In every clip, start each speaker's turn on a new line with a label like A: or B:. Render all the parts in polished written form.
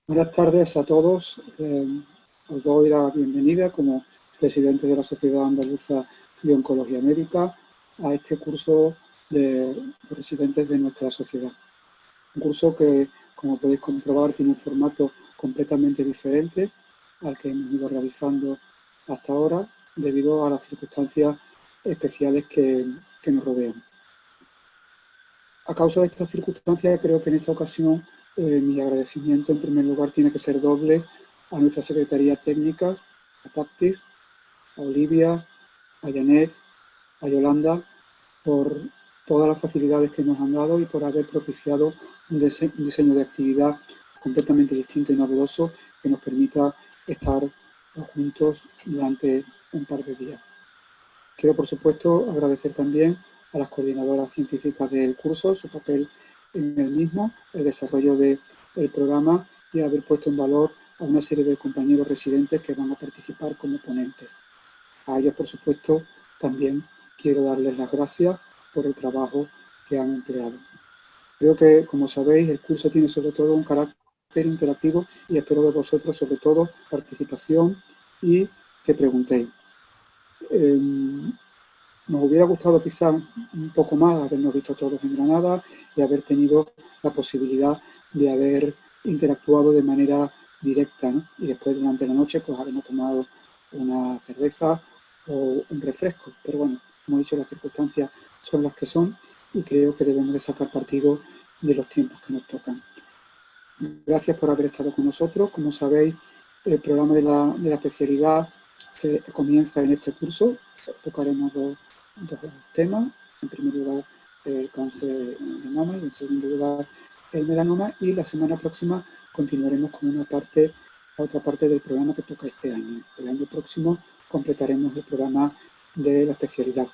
A: Buenas tardes a todos. Os doy la bienvenida como presidente de la Sociedad Andaluza de Oncología Médica a este curso de residentes de nuestra sociedad. Un curso que, como podéis comprobar, tiene un formato completamente diferente al que hemos ido realizando hasta ahora, debido a las circunstancias especiales que nos rodean. A causa de estas circunstancias, creo que en esta ocasión mi agradecimiento en primer lugar tiene que ser doble a nuestra Secretaría Técnica, a Tactis, a Olivia, a Janet, a Yolanda, por todas las facilidades que nos han dado y por haber propiciado un diseño de actividad completamente distinto y novedoso que nos permita estar juntos durante un par de días. Quiero, por supuesto, agradecer también a las coordinadoras científicas del curso, su papel en el mismo, el desarrollo del programa y haber puesto en valor a una serie de compañeros residentes que van a participar como ponentes. A ellos, por supuesto, también quiero darles las gracias por el trabajo que han empleado. Creo que, como sabéis, el curso tiene sobre todo un carácter interactivo y espero de vosotros, sobre todo, participación y que preguntéis. Nos hubiera gustado quizá un poco más habernos visto todos en Granada y haber tenido la posibilidad de haber interactuado de manera directa, ¿no? Y después durante la noche pues habernos tomado una cerveza o un refresco. Pero bueno, como he dicho, las circunstancias son las que son y creo que debemos de sacar partido de los tiempos que nos tocan. Gracias por haber estado con nosotros. Como sabéis, el programa de la especialidad se comienza en este curso. Tocaremos dos temas. En primer lugar, el cáncer de mama y en segundo lugar, el melanoma. Y la semana próxima continuaremos con otra parte del programa que toca este año. El año próximo completaremos el programa de la especialidad.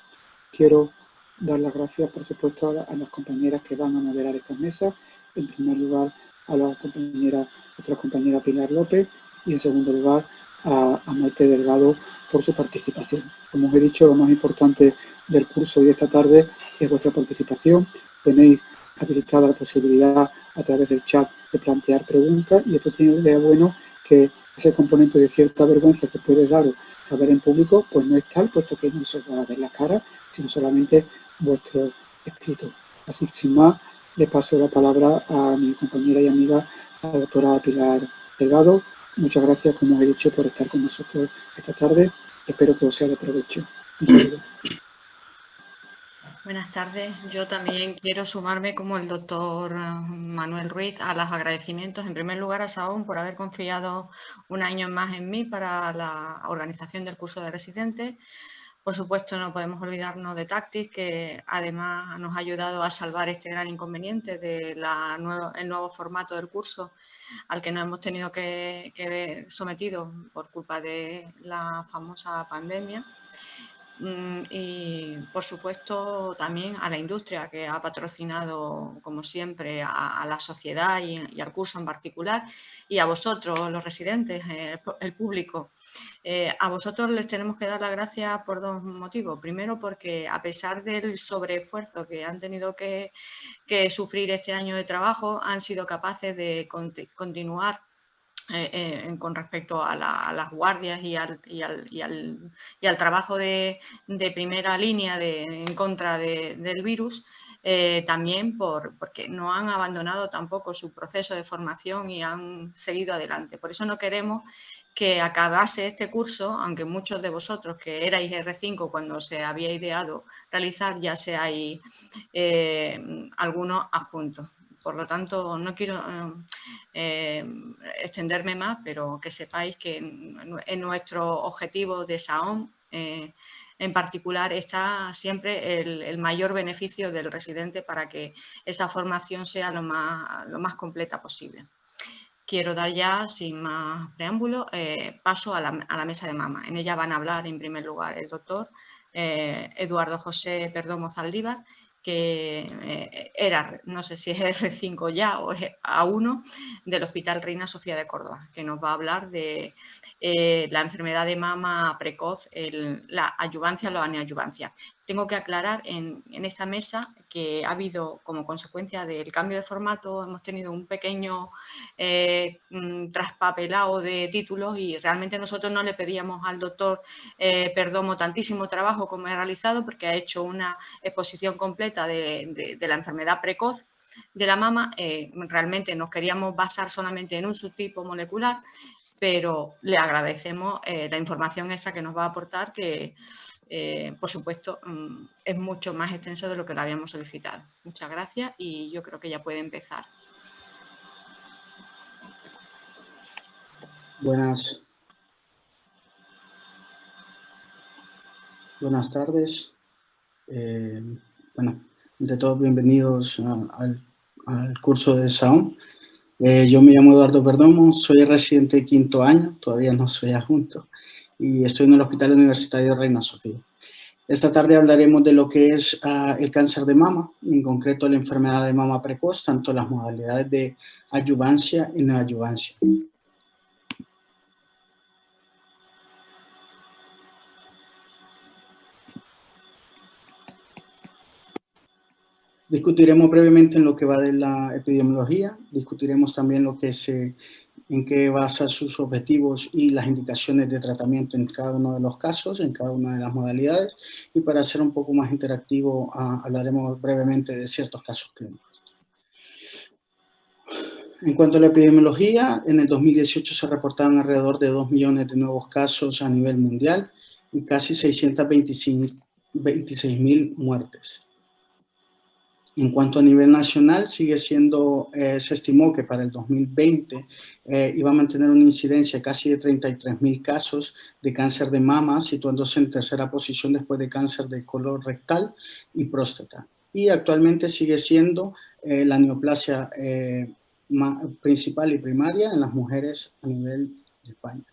A: Quiero dar las gracias, por supuesto, a las compañeras que van a moderar estas mesas. En primer lugar, a la otra compañera Pilar López y en segundo lugar a Maite Delgado por su participación. Como os he dicho, lo más importante del curso de esta tarde es vuestra participación. Tenéis habilitada la posibilidad a través del chat de plantear preguntas y esto tiene de bueno que ese componente de cierta vergüenza que puede daros a ver en público, pues no es tal, puesto que no se os va a ver la cara, sino solamente vuestro escrito. Así que sin más, le paso la palabra a mi compañera y amiga, la doctora Pilar Delgado. Muchas gracias, como os he dicho, por estar con nosotros esta tarde. Espero que os sea de provecho. Un saludo.
B: Buenas tardes. Yo también quiero sumarme como el doctor Manuel Ruiz a los agradecimientos. En primer lugar a Saúl por haber confiado un año más en mí para la organización del curso de residentes. Por supuesto, no podemos olvidarnos de Tactis, que además nos ha ayudado a salvar este gran inconveniente del nuevo formato del curso al que nos hemos tenido que ver sometidos por culpa de la famosa pandemia. Y, por supuesto, también a la industria que ha patrocinado, como siempre, a la sociedad y al curso en particular, y a vosotros, los residentes, el público. A vosotros les tenemos que dar las gracias por dos motivos. Primero, porque a pesar del sobreesfuerzo que han tenido que sufrir este año de trabajo, han sido capaces de continuar con respecto a las guardias y al trabajo de primera línea en contra del virus, también porque no han abandonado tampoco su proceso de formación y han seguido adelante. Por eso no queremos que acabase este curso, aunque muchos de vosotros que erais R5 cuando se había ideado realizar, ya seáis algunos adjuntos. Por lo tanto, no quiero extenderme más, pero que sepáis que en nuestro objetivo de SAON en particular está siempre el mayor beneficio del residente para que esa formación sea lo más completa posible. Quiero dar ya, sin más preámbulo, paso a la mesa de mama. En ella van a hablar, en primer lugar, el doctor Eduardo José Perdomo Zaldívar, que era, no sé si es R5 ya o es A1, del Hospital Reina Sofía de Córdoba, que nos va a hablar de la enfermedad de mama precoz, la adyuvancia o la neoadyuvancia. tengo que aclarar en esta mesa que ha habido, como consecuencia del cambio de formato, hemos tenido un pequeño traspapelado de títulos y realmente nosotros no le pedíamos al doctor Perdomo tantísimo trabajo como he realizado, porque ha hecho una exposición completa de la enfermedad precoz de la mama. Realmente nos queríamos basar solamente en un subtipo molecular, pero le agradecemos la información extra que nos va a aportar, que por supuesto es mucho más extenso de lo que lo habíamos solicitado. Muchas gracias y yo creo que ya puede empezar.
C: Buenas tardes. Bueno, ante todo, bienvenidos al curso de SAOM. Yo me llamo Eduardo Perdomo, soy residente de quinto año, todavía no soy adjunto, y estoy en el Hospital Universitario Reina Sofía. Esta tarde hablaremos de lo que es el cáncer de mama, en concreto la enfermedad de mama precoz, tanto las modalidades de adyuvancia y neoadyuvancia. Discutiremos brevemente en lo que va de la epidemiología, discutiremos también lo que en qué basa sus objetivos y las indicaciones de tratamiento en cada uno de los casos, en cada una de las modalidades, y para hacer un poco más interactivo hablaremos brevemente de ciertos casos clínicos. En cuanto a la epidemiología, en el 2018 se reportaron alrededor de 2 millones de nuevos casos a nivel mundial y casi 626.000 muertes. En cuanto a nivel nacional, sigue siendo, se estimó que para el 2020 iba a mantener una incidencia casi de 33.000 casos de cáncer de mama, situándose en tercera posición después de cáncer de colon rectal y próstata. Y actualmente sigue siendo la neoplasia principal y primaria en las mujeres a nivel de España.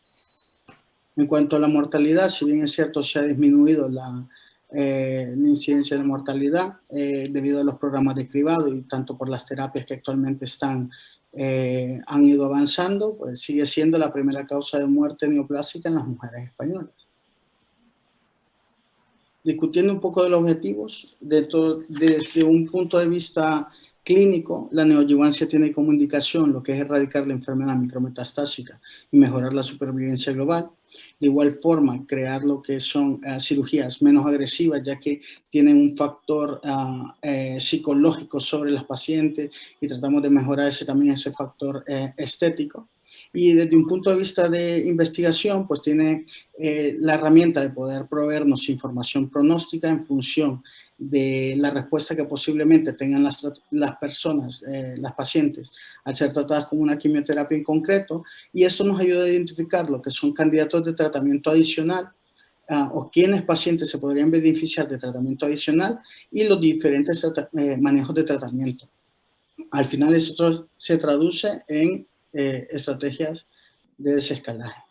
C: En cuanto a la mortalidad, si bien es cierto, se ha disminuido la incidencia de mortalidad debido a los programas de cribado y tanto por las terapias que actualmente han ido avanzando, pues sigue siendo la primera causa de muerte neoplásica en las mujeres españolas. Discutiendo un poco de los objetivos, desde un punto de vista clínico, la neoadyuvancia tiene como indicación lo que es erradicar la enfermedad micrometastásica y mejorar la supervivencia global. De igual forma, crear lo que son cirugías menos agresivas, ya que tienen un factor psicológico sobre las pacientes y tratamos de mejorar también ese factor estético. Y desde un punto de vista de investigación, pues tiene la herramienta de poder proveernos información pronóstica en función de la respuesta que posiblemente tengan las personas, las pacientes, al ser tratadas con una quimioterapia en concreto, y esto nos ayuda a identificar lo que son candidatos de tratamiento adicional o quiénes pacientes se podrían beneficiar de tratamiento adicional y los diferentes manejos de tratamiento. Al final esto se traduce en estrategias de desescalaje.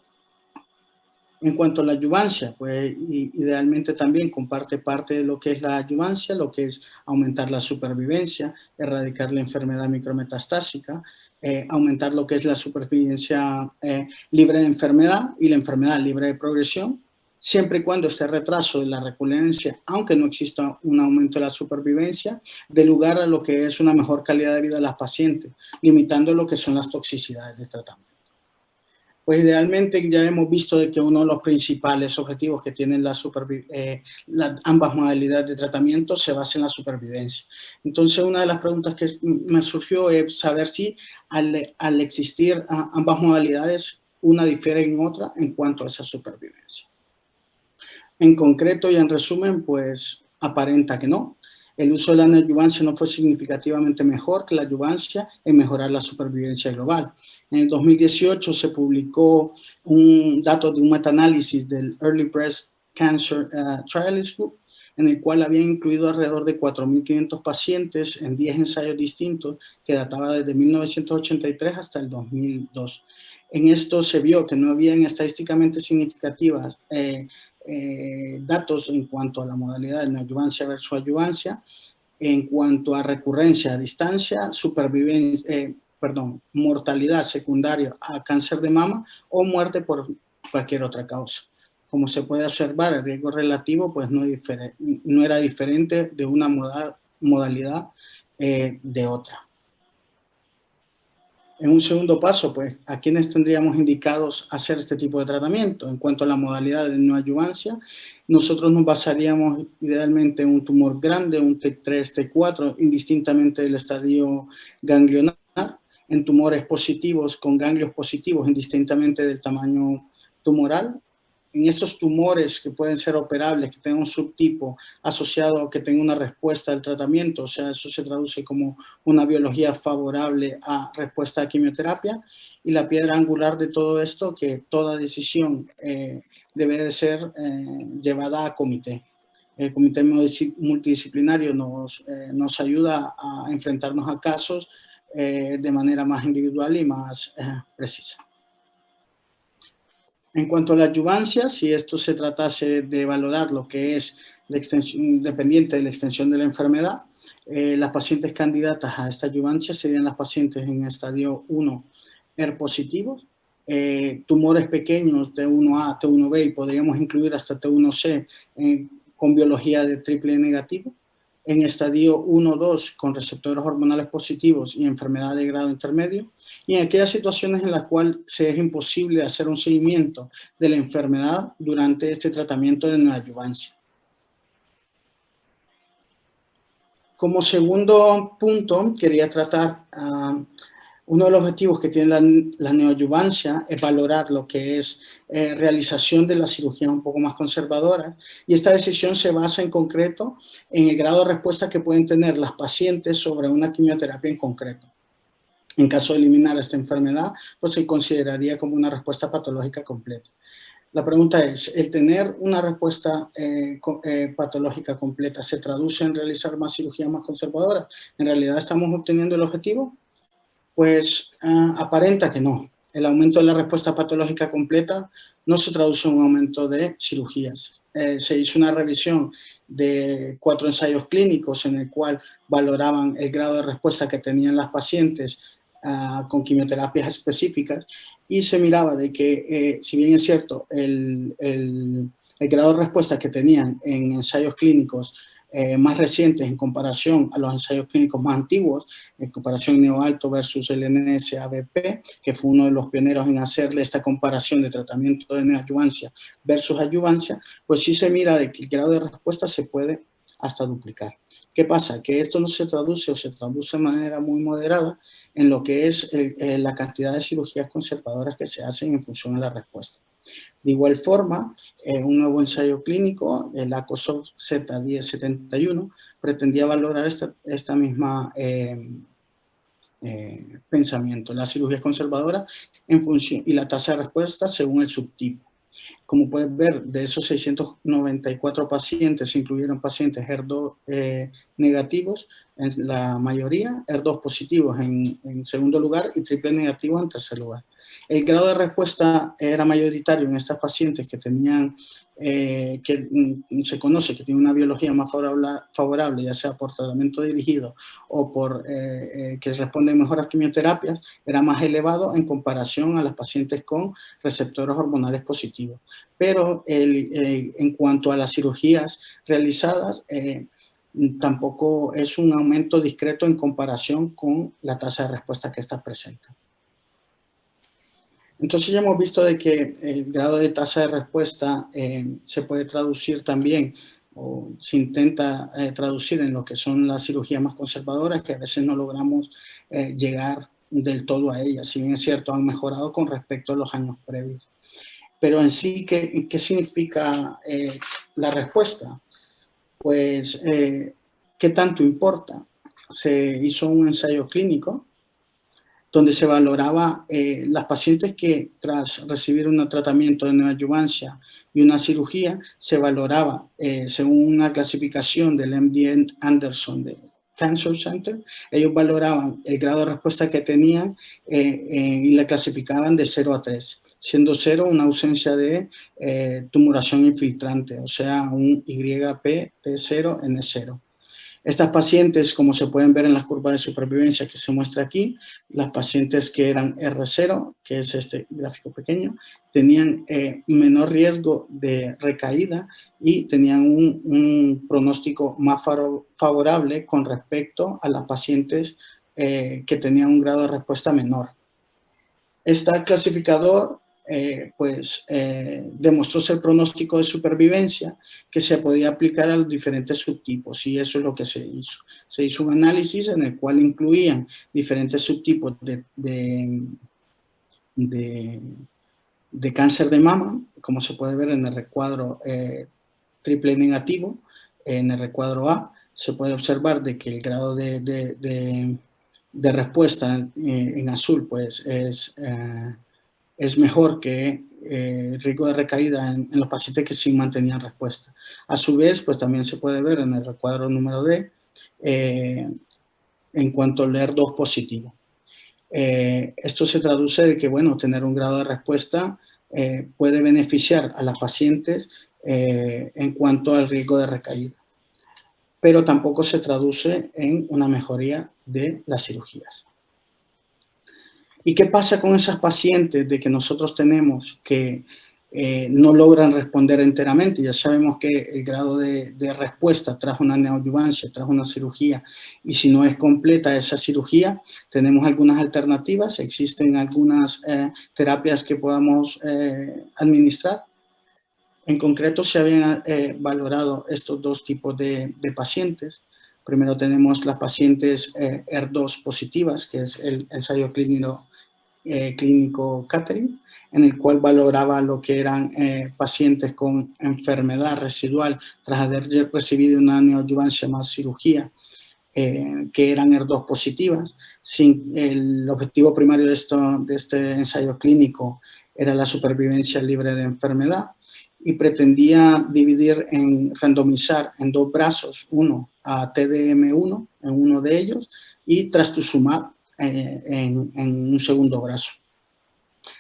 C: En cuanto a la adyuvancia, pues idealmente también comparte parte de lo que es la adyuvancia, lo que es aumentar la supervivencia, erradicar la enfermedad micrometastásica, aumentar lo que es la supervivencia libre de enfermedad y la enfermedad libre de progresión, siempre y cuando este retraso de la recurrencia, aunque no exista un aumento de la supervivencia, dé lugar a lo que es una mejor calidad de vida de las pacientes, limitando lo que son las toxicidades de tratamiento. Pues idealmente ya hemos visto de que uno de los principales objetivos que tienen ambas modalidades de tratamiento se basa en la supervivencia. Entonces, una de las preguntas que me surgió es saber si al existir ambas modalidades, una difiere en otra en cuanto a esa supervivencia. En concreto y en resumen, pues aparenta que no. El uso de la neoadyuvancia no fue significativamente mejor que la adyuvancia en mejorar la supervivencia global. En el 2018 se publicó un dato de un metaanálisis del Early Breast Cancer Trialist Group, en el cual habían incluido alrededor de 4.500 pacientes en 10 ensayos distintos que databa desde 1983 hasta el 2002. En esto se vio que no habían estadísticamente significativas datos en cuanto a la modalidad de neoadyuvancia versus adyuvancia, en cuanto a recurrencia a distancia, supervivencia, mortalidad secundaria a cáncer de mama o muerte por cualquier otra causa. como se puede observar, el riesgo relativo pues no era diferente de una modalidad de otra. En un segundo paso, pues, ¿a quiénes tendríamos indicados hacer este tipo de tratamiento? En cuanto a la modalidad de neoadyuvancia, nosotros nos basaríamos idealmente en un tumor grande, un T3, T4, indistintamente del estadio ganglionar, en tumores positivos con ganglios positivos, indistintamente del tamaño tumoral. En estos tumores que pueden ser operables, que tengan un subtipo asociado o que tenga una respuesta al tratamiento, o sea, eso se traduce como una biología favorable a respuesta a quimioterapia. Y la piedra angular de todo esto, que toda decisión debe de ser llevada a comité. El comité multidisciplinario nos ayuda a enfrentarnos a casos de manera más individual y más precisa. En cuanto a la adyuvancia, si esto se tratase de valorar lo que es la extensión, dependiente de la extensión de la enfermedad, las pacientes candidatas a esta adyuvancia serían las pacientes en estadio 1 ER positivos, tumores pequeños T1A, T1B y podríamos incluir hasta T1C con biología de triple negativo, en estadio 1-2 con receptores hormonales positivos y enfermedad de grado intermedio, y en aquellas situaciones en las cuales se es imposible hacer un seguimiento de la enfermedad durante este tratamiento de neoadyuvancia. Como segundo punto, quería tratar uno de los objetivos que tiene la neoadyuvancia es valorar lo que es realización de las cirugías un poco más conservadoras, y esta decisión se basa en concreto en el grado de respuesta que pueden tener las pacientes sobre una quimioterapia en concreto. En caso de eliminar esta enfermedad, pues se consideraría como una respuesta patológica completa. La pregunta es, ¿el tener una respuesta patológica completa se traduce en realizar más cirugías más conservadoras? ¿En realidad estamos obteniendo el objetivo? Pues aparenta que no. El aumento de la respuesta patológica completa no se traduce en un aumento de cirugías. Se hizo una revisión de 4 ensayos clínicos en el cual valoraban el grado de respuesta que tenían las pacientes con quimioterapias específicas, y se miraba de que, si bien es cierto, el grado de respuesta que tenían en ensayos clínicos más recientes en comparación a los ensayos clínicos más antiguos, en comparación NeoAlto versus el NS-ABP, que fue uno de los pioneros en hacerle esta comparación de tratamiento de neoadyuvancia versus adyuvancia, pues sí se mira de que el grado de respuesta se puede hasta duplicar. ¿Qué pasa? Que esto no se traduce o se traduce de manera muy moderada en lo que es la cantidad de cirugías conservadoras que se hacen en función de la respuesta. De igual forma, un nuevo ensayo clínico, el ACOSOFT Z1071, pretendía valorar esta misma pensamiento, las cirugías conservadoras en función y la tasa de respuesta según el subtipo. Como pueden ver, de esos 694 pacientes se incluyeron pacientes HER2 negativos, en la mayoría, HER2 positivos en segundo lugar y triple negativos en tercer lugar. El grado de respuesta era mayoritario en estas pacientes que tenían, se conoce que tienen una biología más favorable, ya sea por tratamiento dirigido o por que responden mejor a quimioterapias, era más elevado en comparación a las pacientes con receptores hormonales positivos. Pero en cuanto a las cirugías realizadas, tampoco es un aumento discreto en comparación con la tasa de respuesta que estas presentan. Entonces ya hemos visto de que el grado de tasa de respuesta se puede traducir también, o se intenta traducir en lo que son las cirugías más conservadoras, que a veces no logramos llegar del todo a ellas. Si bien es cierto, han mejorado con respecto a los años previos. Pero en sí, ¿qué significa la respuesta? Pues, ¿qué tanto importa? Se hizo un ensayo clínico donde se valoraba las pacientes que tras recibir un tratamiento de neoadyuvancia y una cirugía, se valoraba según una clasificación del MD Anderson de Cancer Center. Ellos valoraban el grado de respuesta que tenían y la clasificaban de 0 a 3, siendo 0 una ausencia de tumoración infiltrante, o sea, un YP de 0 N0. Estas pacientes, como se pueden ver en las curvas de supervivencia que se muestra aquí, las pacientes que eran R0, que es este gráfico pequeño, tenían menor riesgo de recaída y tenían un pronóstico más favorable con respecto a las pacientes que tenían un grado de respuesta menor. Este clasificador demostró ser pronóstico de supervivencia que se podía aplicar a los diferentes subtipos, y eso es lo que se hizo. Se hizo un análisis en el cual incluían diferentes subtipos de cáncer de mama, como se puede ver en el recuadro triple negativo. En el recuadro A se puede observar de que el grado de respuesta en azul pues es mejor que el riesgo de recaída en los pacientes que sí mantenían respuesta. A su vez, pues también se puede ver en el recuadro número D en cuanto al ER2 positivo. Esto se traduce de que, bueno, tener un grado de respuesta puede beneficiar a las pacientes en cuanto al riesgo de recaída, pero tampoco se traduce en una mejoría de las cirugías. ¿Y qué pasa con esas pacientes de que nosotros tenemos que no logran responder enteramente? Ya sabemos que el grado de respuesta tras una neoadyuvancia, tras una cirugía, y si no es completa esa cirugía, tenemos algunas alternativas, existen algunas terapias que podamos administrar. En concreto, se habían valorado estos dos tipos de pacientes. Primero tenemos las pacientes ER2 positivas, que es el ensayo clínico Catherine, en el cual valoraba lo que eran pacientes con enfermedad residual tras haber recibido una neoadyuvancia más cirugía, que eran ER2 positivas. El objetivo primario de este ensayo clínico era la supervivencia libre de enfermedad, y pretendía randomizar en dos brazos, uno a TDM1 en uno de ellos y trastuzumab en un segundo brazo.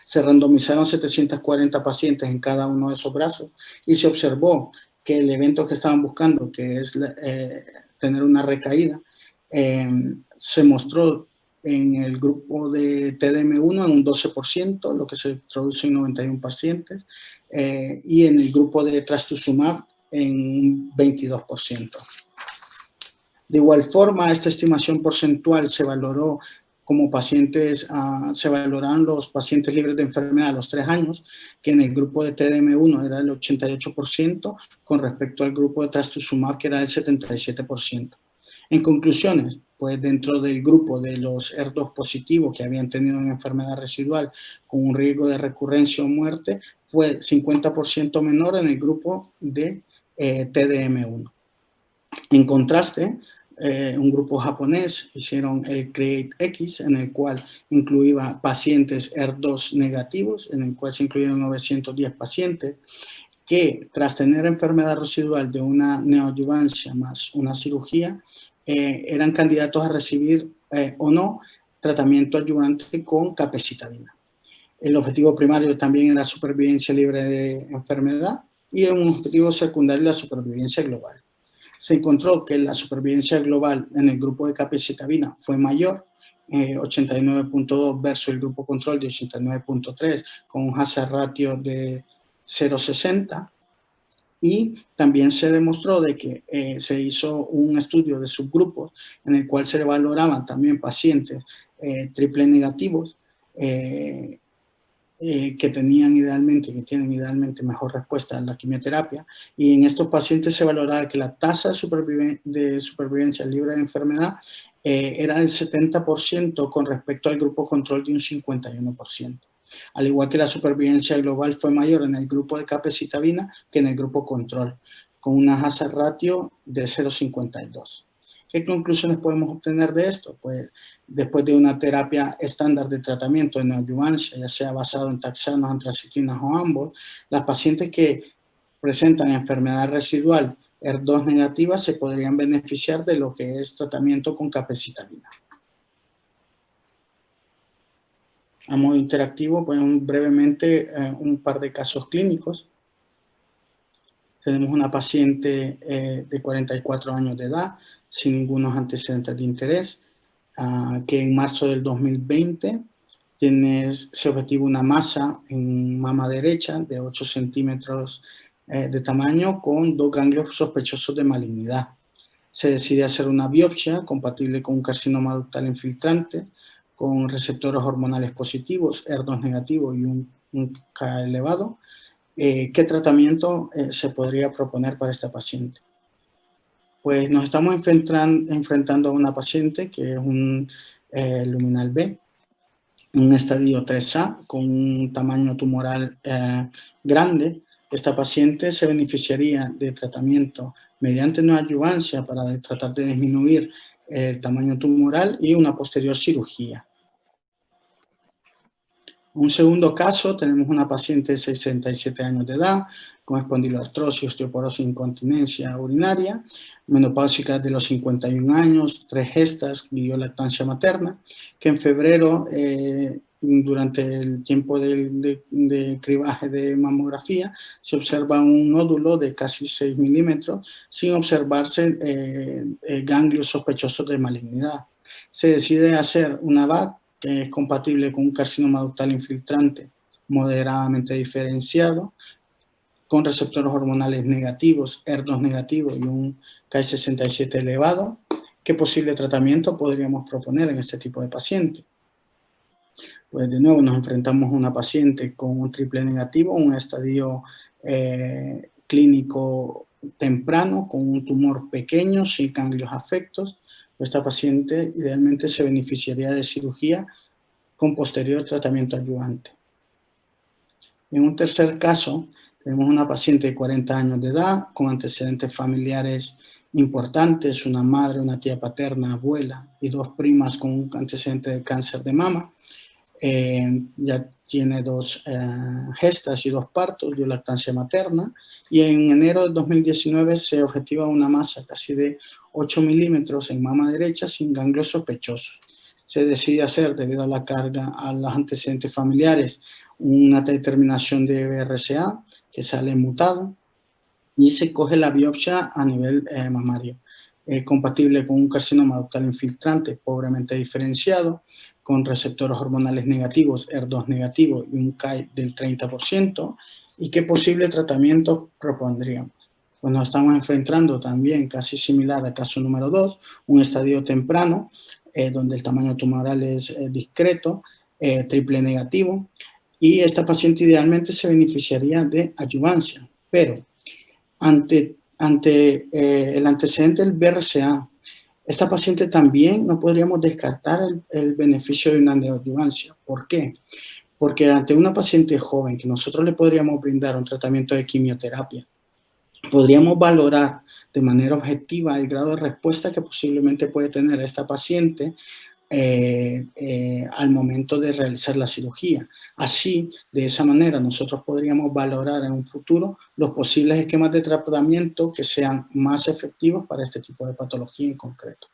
C: Se randomizaron 740 pacientes en cada uno de esos brazos y se observó que el evento que estaban buscando, que es tener una recaída, se mostró en el grupo de TDM1 en un 12%, lo que se traduce en 91 pacientes, y en el grupo de trastuzumab en un 22%. De igual forma, esta estimación porcentual se valoró como pacientes, se valoraron los pacientes libres de enfermedad a los 3 años, que en el grupo de TDM1 era el 88%, con respecto al grupo de trastuzumab, que era el 77%. En conclusiones, pues dentro del grupo de los ER2 positivos que habían tenido una enfermedad residual con un riesgo de recurrencia o muerte, fue 50% menor en el grupo de TDM1. En contraste, un grupo japonés hicieron el CREATE-X, en el cual incluía pacientes ER2 negativos, en el cual se incluyeron 910 pacientes, que tras tener enfermedad residual de una neoadyuvancia más una cirugía, eran candidatos a recibir o no tratamiento adyuvante con capecitabina. El objetivo primario también era supervivencia libre de enfermedad y un objetivo secundario la supervivencia global. Se encontró que la supervivencia global en el grupo de capecitabina fue mayor, 89.2 versus el grupo control de 89.3, con un hazard ratio de 0.60. Y también se demostró de que se hizo un estudio de subgrupos en el cual se valoraban también pacientes triple negativos que tienen idealmente mejor respuesta a la quimioterapia, y en estos pacientes se valoraba que la tasa de supervivencia libre de enfermedad era del 70% con respecto al grupo control de un 51%. Al igual que la supervivencia global fue mayor en el grupo de capecitabina que en el grupo control, con una hazard ratio de 0.52. ¿Qué conclusiones podemos obtener de esto? Pues después de una terapia estándar de tratamiento de neoadyuvancia, ya sea basado en taxanos, antraciclinas o ambos, las pacientes que presentan enfermedad residual ER2 negativa se podrían beneficiar de lo que es tratamiento con capecitabina. A modo interactivo, pues brevemente un par de casos clínicos. Tenemos una paciente de 44 años de edad, sin ningunos antecedentes de interés, que en marzo del 2020 tiene ese objetivo una masa en mama derecha de 8 centímetros de tamaño con 2 ganglios sospechosos de malignidad. Se decide hacer una biopsia compatible con un carcinoma ductal infiltrante con receptores hormonales positivos, HER2 negativo y un K elevado. ¿Qué tratamiento se podría proponer para esta paciente? Pues nos estamos enfrentando a una paciente que es un luminal B, un estadio 3A con un tamaño tumoral grande. Esta paciente se beneficiaría de tratamiento mediante neoadyuvancia para tratar de disminuir el tamaño tumoral y una posterior cirugía. Un segundo caso, tenemos una paciente de 67 años de edad, con espondiloartrosis, osteoporosis e incontinencia urinaria, menopáusica de los 51 años, 3 gestas, vivió lactancia materna, que en febrero, durante el tiempo de cribaje de mamografía, se observa un nódulo de casi 6 milímetros, sin observarse ganglios sospechosos de malignidad. Se decide hacer una VAC, que es compatible con un carcinoma ductal infiltrante moderadamente diferenciado, con receptores hormonales negativos, HER2 negativo y un Ki-67 elevado. ¿Qué posible tratamiento podríamos proponer en este tipo de paciente? Pues de nuevo nos enfrentamos a una paciente con un triple negativo, un estadio clínico temprano, con un tumor pequeño, sin ganglios afectos. Esta paciente idealmente se beneficiaría de cirugía con posterior tratamiento adyuvante. En un tercer caso, tenemos una paciente de 40 años de edad, con antecedentes familiares importantes, una madre, una tía paterna, abuela y 2 primas con un antecedente de cáncer de mama. Ya tiene 2 gestas y 2 partos, dio lactancia materna, y en enero de 2019 se objetiva una masa casi de 8 milímetros en mama derecha sin ganglios sospechosos. Se decide hacer, debido a la carga, a los antecedentes familiares, una determinación de BRCA que sale mutado y se coge la biopsia a nivel mamario, compatible con un carcinoma ductal infiltrante pobremente diferenciado, con receptores hormonales negativos, HER2 negativo y un Ki del 30%, y qué posible tratamiento propondríamos. Pues nos estamos enfrentando también, casi similar al caso número 2, un estadio temprano, donde el tamaño tumoral es discreto, triple negativo, y esta paciente idealmente se beneficiaría de adyuvancia, pero ante el antecedente del BRCA, esta paciente también no podríamos descartar el beneficio de una neoadyuvancia. ¿Por qué? Porque ante una paciente joven que nosotros le podríamos brindar un tratamiento de quimioterapia, podríamos valorar de manera objetiva el grado de respuesta que posiblemente puede tener esta paciente al momento de realizar la cirugía. Así, de esa manera, nosotros podríamos valorar en un futuro los posibles esquemas de tratamiento que sean más efectivos para este tipo de patología en concreto.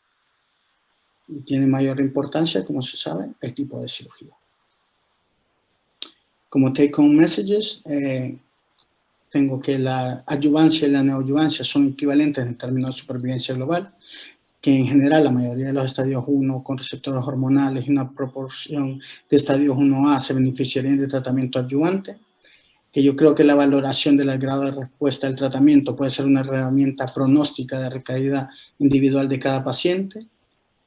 C: Y tiene mayor importancia, como se sabe, el tipo de cirugía. Como take-home messages, tengo que la adyuvancia y la neoadyuvancia son equivalentes en términos de supervivencia global, que en general la mayoría de los estadios 1 con receptores hormonales y una proporción de estadios 1A se beneficiarían de tratamiento adyuvante, que yo creo que la valoración del grado de respuesta al tratamiento puede ser una herramienta pronóstica de recaída individual de cada paciente.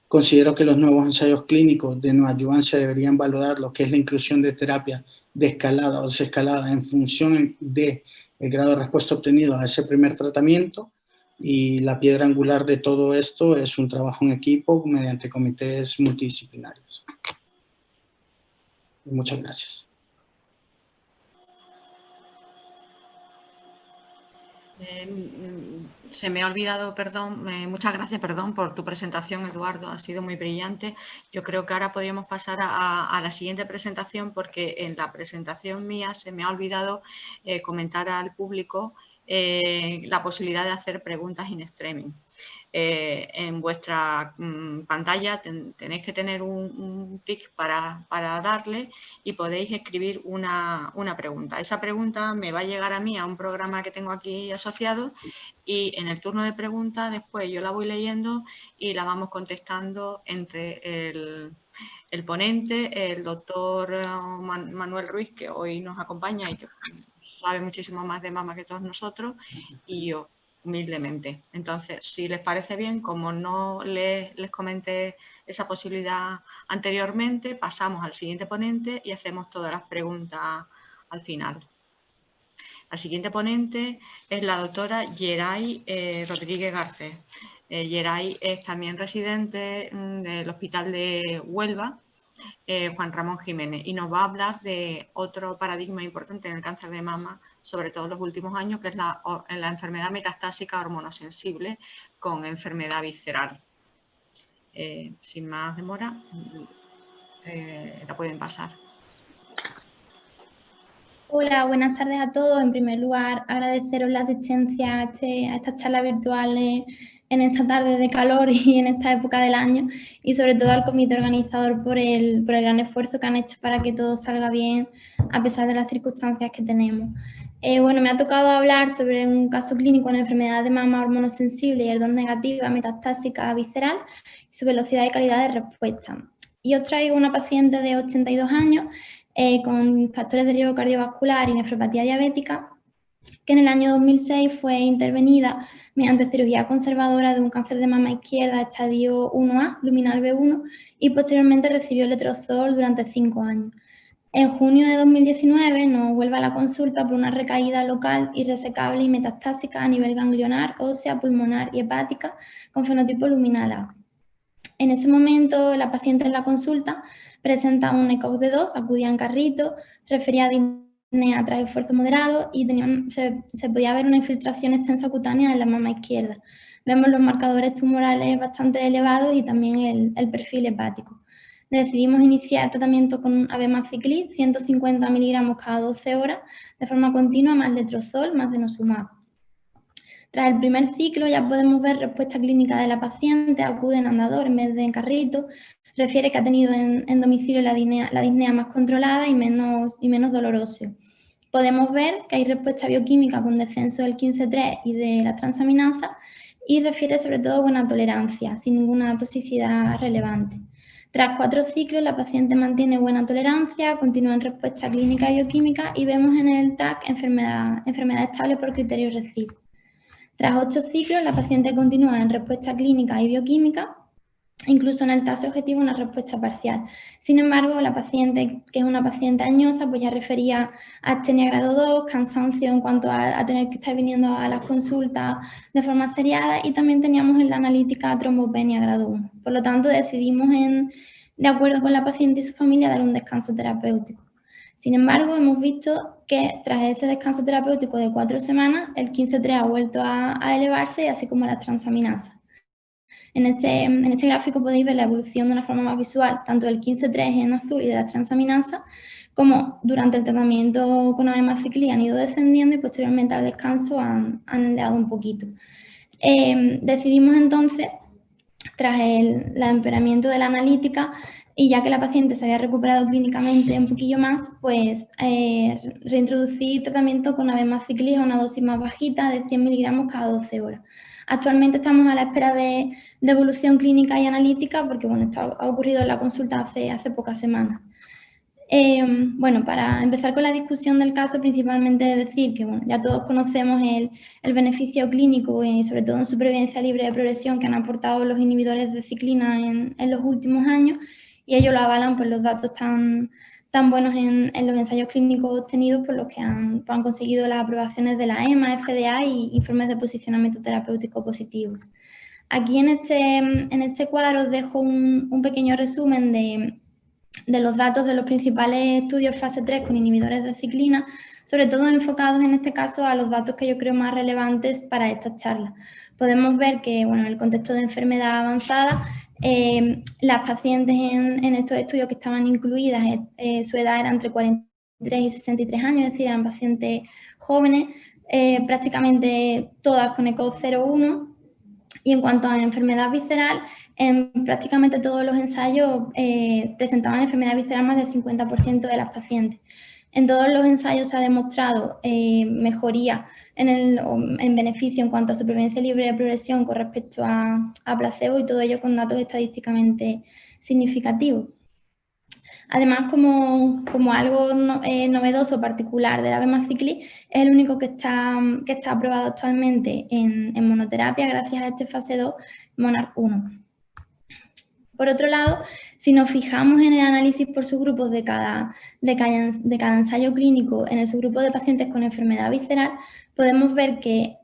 C: Considero que los nuevos ensayos clínicos de neoadyuvancia deberían valorar lo que es la inclusión de terapia de escalada o desescalada en función del grado de respuesta obtenido a ese primer tratamiento, y la piedra angular de todo esto es un trabajo en equipo mediante comités multidisciplinarios. Muchas gracias.
B: Se me ha olvidado, perdón, muchas gracias, perdón, por tu presentación, Eduardo, ha sido muy brillante. Yo creo que ahora podríamos pasar a la siguiente presentación, porque en la presentación mía se me ha olvidado comentar al público la posibilidad de hacer preguntas in extremis. En vuestra pantalla tenéis que tener un clic para darle y podéis escribir una pregunta. Esa pregunta me va a llegar a mí a un programa que tengo aquí asociado y en el turno de preguntas después yo la voy leyendo y la vamos contestando entre el ponente, el doctor Manuel Ruiz, que hoy nos acompaña y que sabe muchísimo más de mama que todos nosotros, y yo, humildemente. Entonces, si les parece bien, como no les comenté esa posibilidad anteriormente, pasamos al siguiente ponente y hacemos todas las preguntas al final. La siguiente ponente es la doctora Yeray Rodríguez Garcés. Yeray es también residente del Hospital de Huelva, Juan Ramón Jiménez, y nos va a hablar de otro paradigma importante en el cáncer de mama, sobre todo en los últimos años, que es la enfermedad metastásica hormonosensible con enfermedad visceral. Sin más demora, la pueden pasar.
D: Hola, buenas tardes a todos. En primer lugar, agradeceros la asistencia a esta charla virtual en esta tarde de calor y en esta época del año, y sobre todo al comité organizador por el gran esfuerzo que han hecho para que todo salga bien a pesar de las circunstancias que tenemos. Bueno, me ha tocado hablar sobre un caso clínico en enfermedad de mama hormonosensible y HER2 negativa metastásica visceral y su velocidad y calidad de respuesta. Y os traigo una paciente de 82 años con factores de riesgo cardiovascular y nefropatía diabética, que en el año 2006 fue intervenida mediante cirugía conservadora de un cáncer de mama izquierda estadio 1A, luminal B1, y posteriormente recibió letrozol durante 5 años. En junio de 2019 nos vuelve a la consulta por una recaída local irresecable y metastásica a nivel ganglionar, ósea, pulmonar y hepática con fenotipo luminal A. En ese momento, la paciente en la consulta presenta un ECOG de 2, acudía en carrito, refería disnea tras esfuerzo moderado y se podía ver una infiltración extensa cutánea en la mama izquierda. Vemos los marcadores tumorales bastante elevados y también el perfil hepático. Decidimos iniciar tratamiento con abemaciclib, 150 miligramos cada 12 horas, de forma continua, más letrozol, más denosumab. Tras el primer ciclo ya podemos ver respuesta clínica de la paciente, acude en andador en vez de en carrito, refiere que ha tenido en domicilio la disnea más controlada y menos dolorosa. Podemos ver que hay respuesta bioquímica con descenso del 15-3 y de la transaminasa y refiere sobre todo buena tolerancia, sin ninguna toxicidad relevante. Tras 4 ciclos, la paciente mantiene buena tolerancia, continúa en respuesta clínica y bioquímica y vemos en el TAC enfermedad estable por criterio RECIST. Tras 8 ciclos, la paciente continúa en respuesta clínica y bioquímica, incluso en el TAC objetivo una respuesta parcial. Sin embargo, la paciente, que es una paciente añosa, pues ya refería astenia grado 2, cansancio en cuanto a tener que estar viniendo a las consultas de forma seriada, y también teníamos en la analítica trombopenia grado 1. Por lo tanto, decidimos, de acuerdo con la paciente y su familia, dar un descanso terapéutico. Sin embargo, hemos visto que tras ese descanso terapéutico de 4 semanas, el 15-3 ha vuelto a elevarse, así como las transaminasas. En este gráfico podéis ver la evolución de una forma más visual, tanto del 15-3 en azul y de las transaminasas, como durante el tratamiento con abemaciclib han ido descendiendo y posteriormente al descanso han elevado un poquito. Decidimos entonces, tras el empeoramiento de la analítica, y ya que la paciente se había recuperado clínicamente un poquillo más, pues reintroducir tratamiento con abemaciclib a una dosis más bajita de 100 miligramos cada 12 horas. Actualmente estamos a la espera de evolución clínica y analítica porque bueno, esto ha ocurrido en la consulta hace pocas semanas. Bueno, para empezar con la discusión del caso, principalmente decir que bueno, ya todos conocemos el beneficio clínico y sobre todo en supervivencia libre de progresión que han aportado los inhibidores de ciclina en los últimos años, y ello lo avalan pues, los datos tan buenos en los ensayos clínicos obtenidos por los que han conseguido las aprobaciones de la EMA, FDA y informes de posicionamiento terapéutico positivos. Aquí en este cuadro os dejo un pequeño resumen de los datos de los principales estudios fase 3 con inhibidores de ciclina, sobre todo enfocados en este caso a los datos que yo creo más relevantes para esta charla. Podemos ver que bueno, en el contexto de enfermedad avanzada, las pacientes en estos estudios que estaban incluidas, su edad era entre 43 y 63 años, es decir, eran pacientes jóvenes, prácticamente todas con ECOG 0,1, Y en cuanto a enfermedad visceral, en prácticamente todos los ensayos presentaban enfermedad visceral más del 50% de las pacientes. En todos los ensayos se ha demostrado mejoría en beneficio en cuanto a supervivencia libre de progresión con respecto a placebo, y todo ello con datos estadísticamente significativos. Además, como algo novedoso particular del abemaciclib, es el único que está aprobado actualmente en monoterapia gracias a este fase 2 MONARCH 1. Por otro lado, si nos fijamos en el análisis por subgrupos de cada ensayo clínico en el subgrupo de pacientes con enfermedad visceral, podemos ver que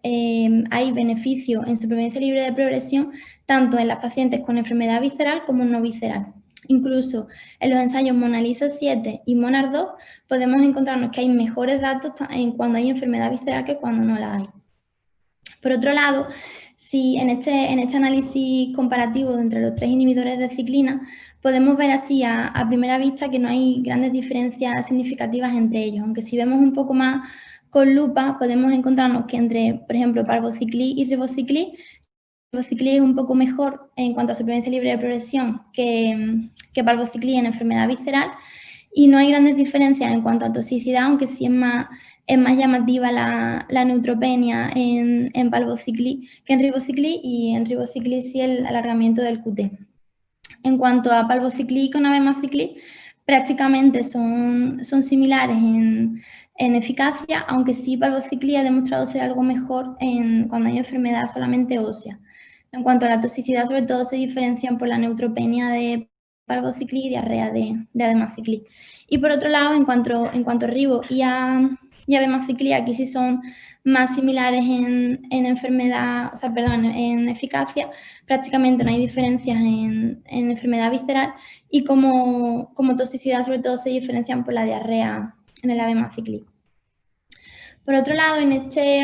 D: hay beneficio en supervivencia libre de progresión tanto en las pacientes con enfermedad visceral como no visceral. Incluso en los ensayos MONALISA 7 y MONARCH 2 podemos encontrarnos que hay mejores datos cuando hay enfermedad visceral que cuando no la hay. Por otro lado, si en este análisis comparativo entre los 3 inhibidores de ciclina, podemos ver así a primera vista que no hay grandes diferencias significativas entre ellos, aunque si vemos un poco más con lupa podemos encontrarnos que entre, por ejemplo, palbociclib y ribociclib es un poco mejor en cuanto a supervivencia libre de progresión que palbociclib en enfermedad visceral, y no hay grandes diferencias en cuanto a toxicidad, aunque sí es más llamativa la neutropenia en palbociclib que en ribociclib, y en ribociclib sí el alargamiento del QT. En cuanto a palbociclib con abemaciclib, prácticamente son similares en eficacia, aunque sí palbociclib ha demostrado ser algo mejor cuando hay enfermedad solamente ósea. En cuanto a la toxicidad, sobre todo se diferencian por la neutropenia de palbociclib y diarrea de abemaciclib. Y por otro lado, en cuanto a ribo y abemaciclib, aquí sí son más similares en eficacia, prácticamente no hay diferencias en enfermedad visceral, y como toxicidad sobre todo se diferencian por la diarrea en el abemaciclib. Por otro lado, en este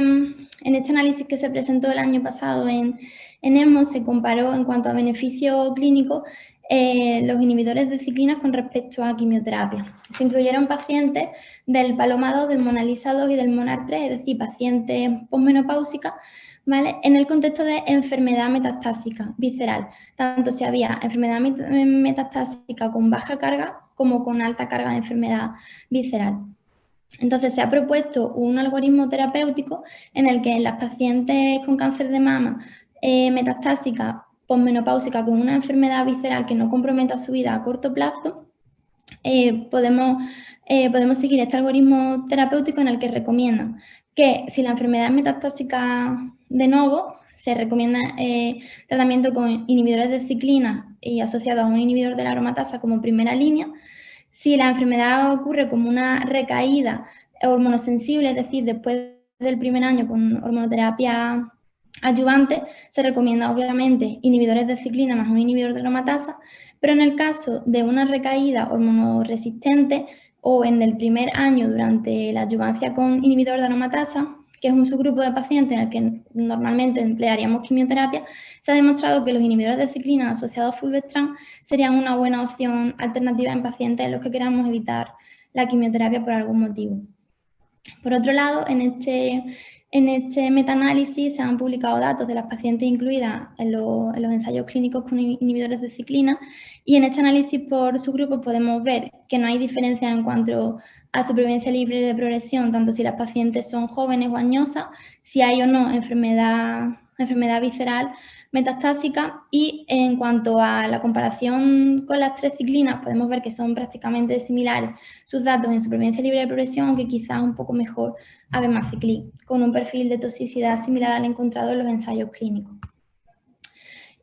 D: análisis que se presentó el año pasado en ESMO, se comparó en cuanto a beneficio clínico los inhibidores de ciclina con respecto a quimioterapia. Se incluyeron pacientes del PALOMA 2, del MONALISA 2 y del MONARCH 3, es decir, pacientes posmenopáusicas, ¿vale?, en el contexto de enfermedad metastásica visceral, tanto si había enfermedad metastásica con baja carga como con alta carga de enfermedad visceral. Entonces se ha propuesto un algoritmo terapéutico en el que en las pacientes con cáncer de mama metastásica posmenopáusica con una enfermedad visceral que no comprometa su vida a corto plazo, podemos seguir este algoritmo terapéutico en el que recomiendan que si la enfermedad es metastásica de nuevo, se recomienda tratamiento con inhibidores de ciclina y asociado a un inhibidor de la aromatasa como primera línea. Si la enfermedad ocurre como una recaída hormonosensible, es decir, después del primer año con hormonoterapia adyuvante, se recomienda obviamente inhibidores de ciclina más un inhibidor de aromatasa, pero en el caso de una recaída hormonoresistente o en el primer año durante la adyuvancia con inhibidor de aromatasa, que es un subgrupo de pacientes en el que normalmente emplearíamos quimioterapia, se ha demostrado que los inhibidores de ciclina asociados a fulvestrant serían una buena opción alternativa en pacientes en los que queramos evitar la quimioterapia por algún motivo. Por otro lado, en este metaanálisis se han publicado datos de las pacientes incluidas en los ensayos clínicos con inhibidores de ciclina, y en este análisis por subgrupo podemos ver que no hay diferencia en cuanto a supervivencia libre de progresión, tanto si las pacientes son jóvenes o añosas, si hay o no enfermedad visceral metastásica, y en cuanto a la comparación con las 3 ciclinas podemos ver que son prácticamente similares sus datos en supervivencia libre de progresión, aunque quizás un poco mejor abemaciclib, con un perfil de toxicidad similar al encontrado en los ensayos clínicos.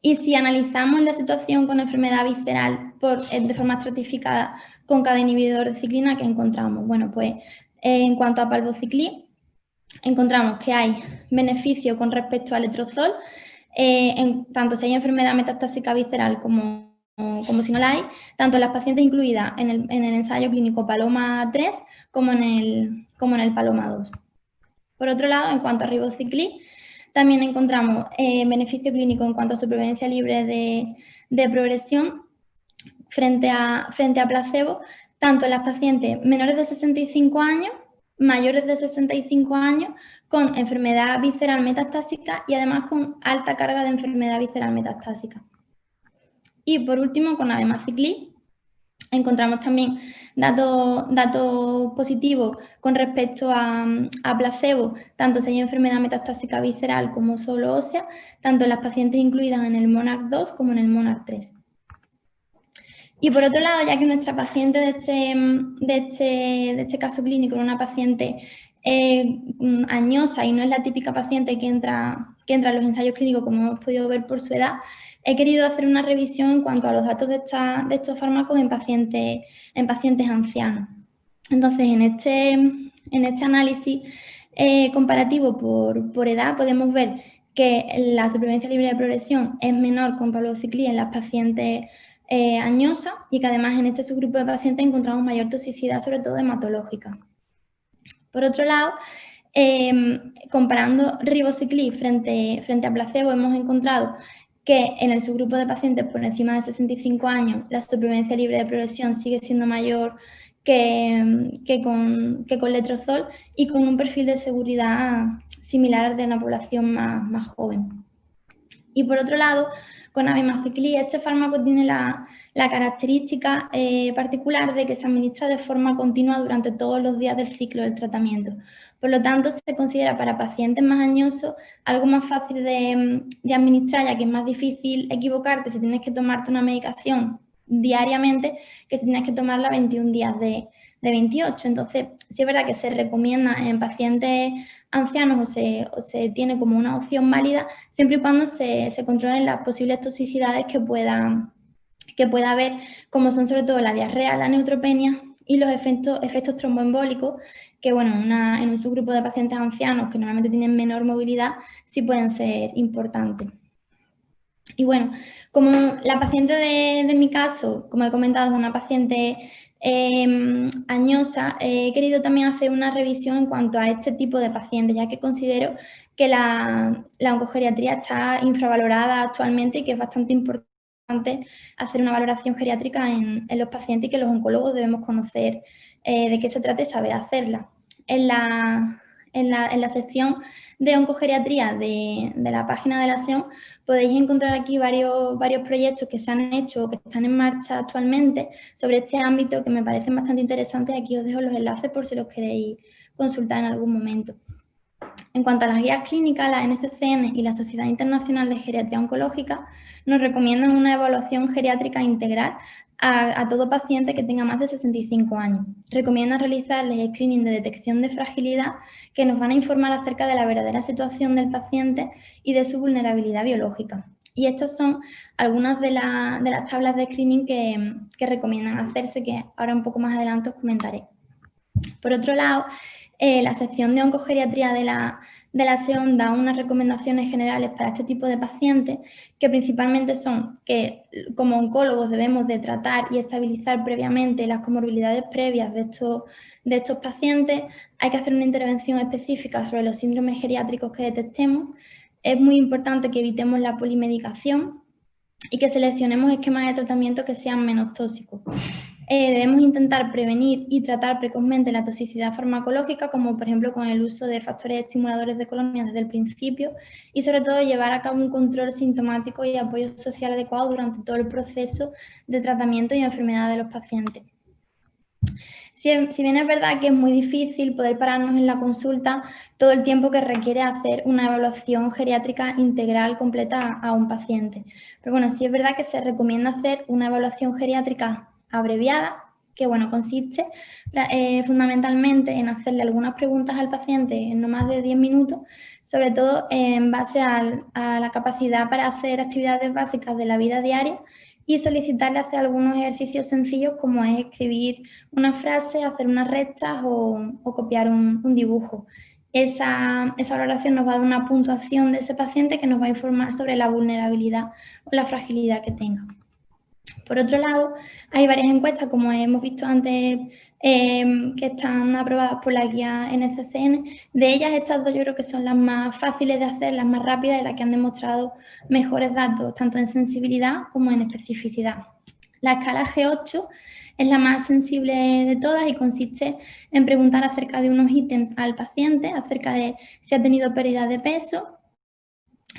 D: Y si analizamos la situación con enfermedad visceral de forma estratificada con cada inhibidor de ciclina, ¿qué encontramos? Bueno, pues en cuanto a palbociclib, encontramos que hay beneficio con respecto al letrozol, tanto si hay enfermedad metastásica visceral como si no la hay, tanto en las pacientes incluidas en el ensayo clínico PALOMA 3 como en el PALOMA 2. Por otro lado, en cuanto a ribociclib, también encontramos beneficio clínico en cuanto a supervivencia libre de progresión frente a placebo, tanto en las pacientes menores de 65 años mayores de 65 años con enfermedad visceral metastásica y además con alta carga de enfermedad visceral metastásica. Y por último, con abemaciclib, encontramos también datos positivos con respecto a placebo, tanto si hay enfermedad metastásica visceral como solo ósea, tanto en las pacientes incluidas en el MONARCH 2 como en el MONARCH 3. Y por otro lado, ya que nuestra paciente de este caso clínico era una paciente añosa y no es la típica paciente que entra a los ensayos clínicos, como hemos podido ver por su edad, he querido hacer una revisión en cuanto a los datos de estos fármacos en pacientes ancianos. Entonces, en este análisis comparativo por edad, podemos ver que la supervivencia libre de progresión es menor con palbociclib en las pacientes añosas y que además en este subgrupo de pacientes encontramos mayor toxicidad, sobre todo hematológica. Por otro lado, comparando ribociclib frente a placebo, hemos encontrado que en el subgrupo de pacientes por encima de 65 años la supervivencia libre de progresión sigue siendo mayor que con letrozol y con un perfil de seguridad similar al de una población más joven. Y por otro lado, con abemaciclib, este fármaco tiene la característica particular de que se administra de forma continua durante todos los días del ciclo del tratamiento. Por lo tanto, se considera para pacientes más añosos algo más fácil de administrar, ya que es más difícil equivocarte si tienes que tomarte una medicación diariamente que si tienes que tomarla 21 días de 28. Entonces, sí es verdad que se recomienda en pacientes ancianos o se tiene como una opción válida siempre y cuando se controlen las posibles toxicidades que pueda haber, como son sobre todo la diarrea, la neutropenia y los efectos tromboembólicos, que bueno, en un subgrupo de pacientes ancianos que normalmente tienen menor movilidad, sí pueden ser importantes. Y bueno, como la paciente de mi caso, como he comentado, es una paciente añosa, he querido también hacer una revisión en cuanto a este tipo de pacientes, ya que considero que la oncogeriatría está infravalorada actualmente y que es bastante importante hacer una valoración geriátrica en los pacientes y que los oncólogos debemos conocer de qué se trata y saber hacerla. En la sección de oncogeriatría de la página de la SEON podéis encontrar aquí varios proyectos que se han hecho o que están en marcha actualmente sobre este ámbito que me parecen bastante interesantes. Aquí os dejo los enlaces por si los queréis consultar en algún momento. En cuanto a las guías clínicas, la NCCN y la Sociedad Internacional de Geriatría Oncológica nos recomiendan una evaluación geriátrica integral a todo paciente que tenga más de 65 años. Recomiendan realizarles screening de detección de fragilidad que nos van a informar acerca de la verdadera situación del paciente y de su vulnerabilidad biológica. Y estas son algunas de las tablas de screening que recomiendan hacerse, que ahora un poco más adelante os comentaré. Por otro lado, la sección de oncogeriatría de la SEON da unas recomendaciones generales para este tipo de pacientes, que principalmente son que como oncólogos debemos de tratar y estabilizar previamente las comorbilidades previas de estos pacientes. Hay que hacer una intervención específica sobre los síndromes geriátricos que detectemos. Es muy importante que evitemos la polimedicación y que seleccionemos esquemas de tratamiento que sean menos tóxicos. Debemos intentar prevenir y tratar precozmente la toxicidad farmacológica, como por ejemplo con el uso de factores estimuladores de colonias desde el principio, y sobre todo llevar a cabo un control sintomático y apoyo social adecuado durante todo el proceso de tratamiento y enfermedad de los pacientes. Si bien es verdad que es muy difícil poder pararnos en la consulta todo el tiempo que requiere hacer una evaluación geriátrica integral completa a un paciente. Pero bueno, sí es verdad que se recomienda hacer una evaluación geriátrica abreviada, que bueno, consiste fundamentalmente en hacerle algunas preguntas al paciente en no más de 10 minutos, sobre todo en base a la capacidad para hacer actividades básicas de la vida diaria y solicitarle hacer algunos ejercicios sencillos como es escribir una frase, hacer unas rectas o copiar un dibujo. Esa valoración nos va a dar una puntuación de ese paciente que nos va a informar sobre la vulnerabilidad o la fragilidad que tenga. Por otro lado, hay varias encuestas, como hemos visto antes, que están aprobadas por la guía NCCN. De ellas, estas dos yo creo que son las más fáciles de hacer, las más rápidas y las que han demostrado mejores datos, tanto en sensibilidad como en especificidad. La escala G8 es la más sensible de todas y consiste en preguntar acerca de unos ítems al paciente, acerca de si ha tenido pérdida de peso,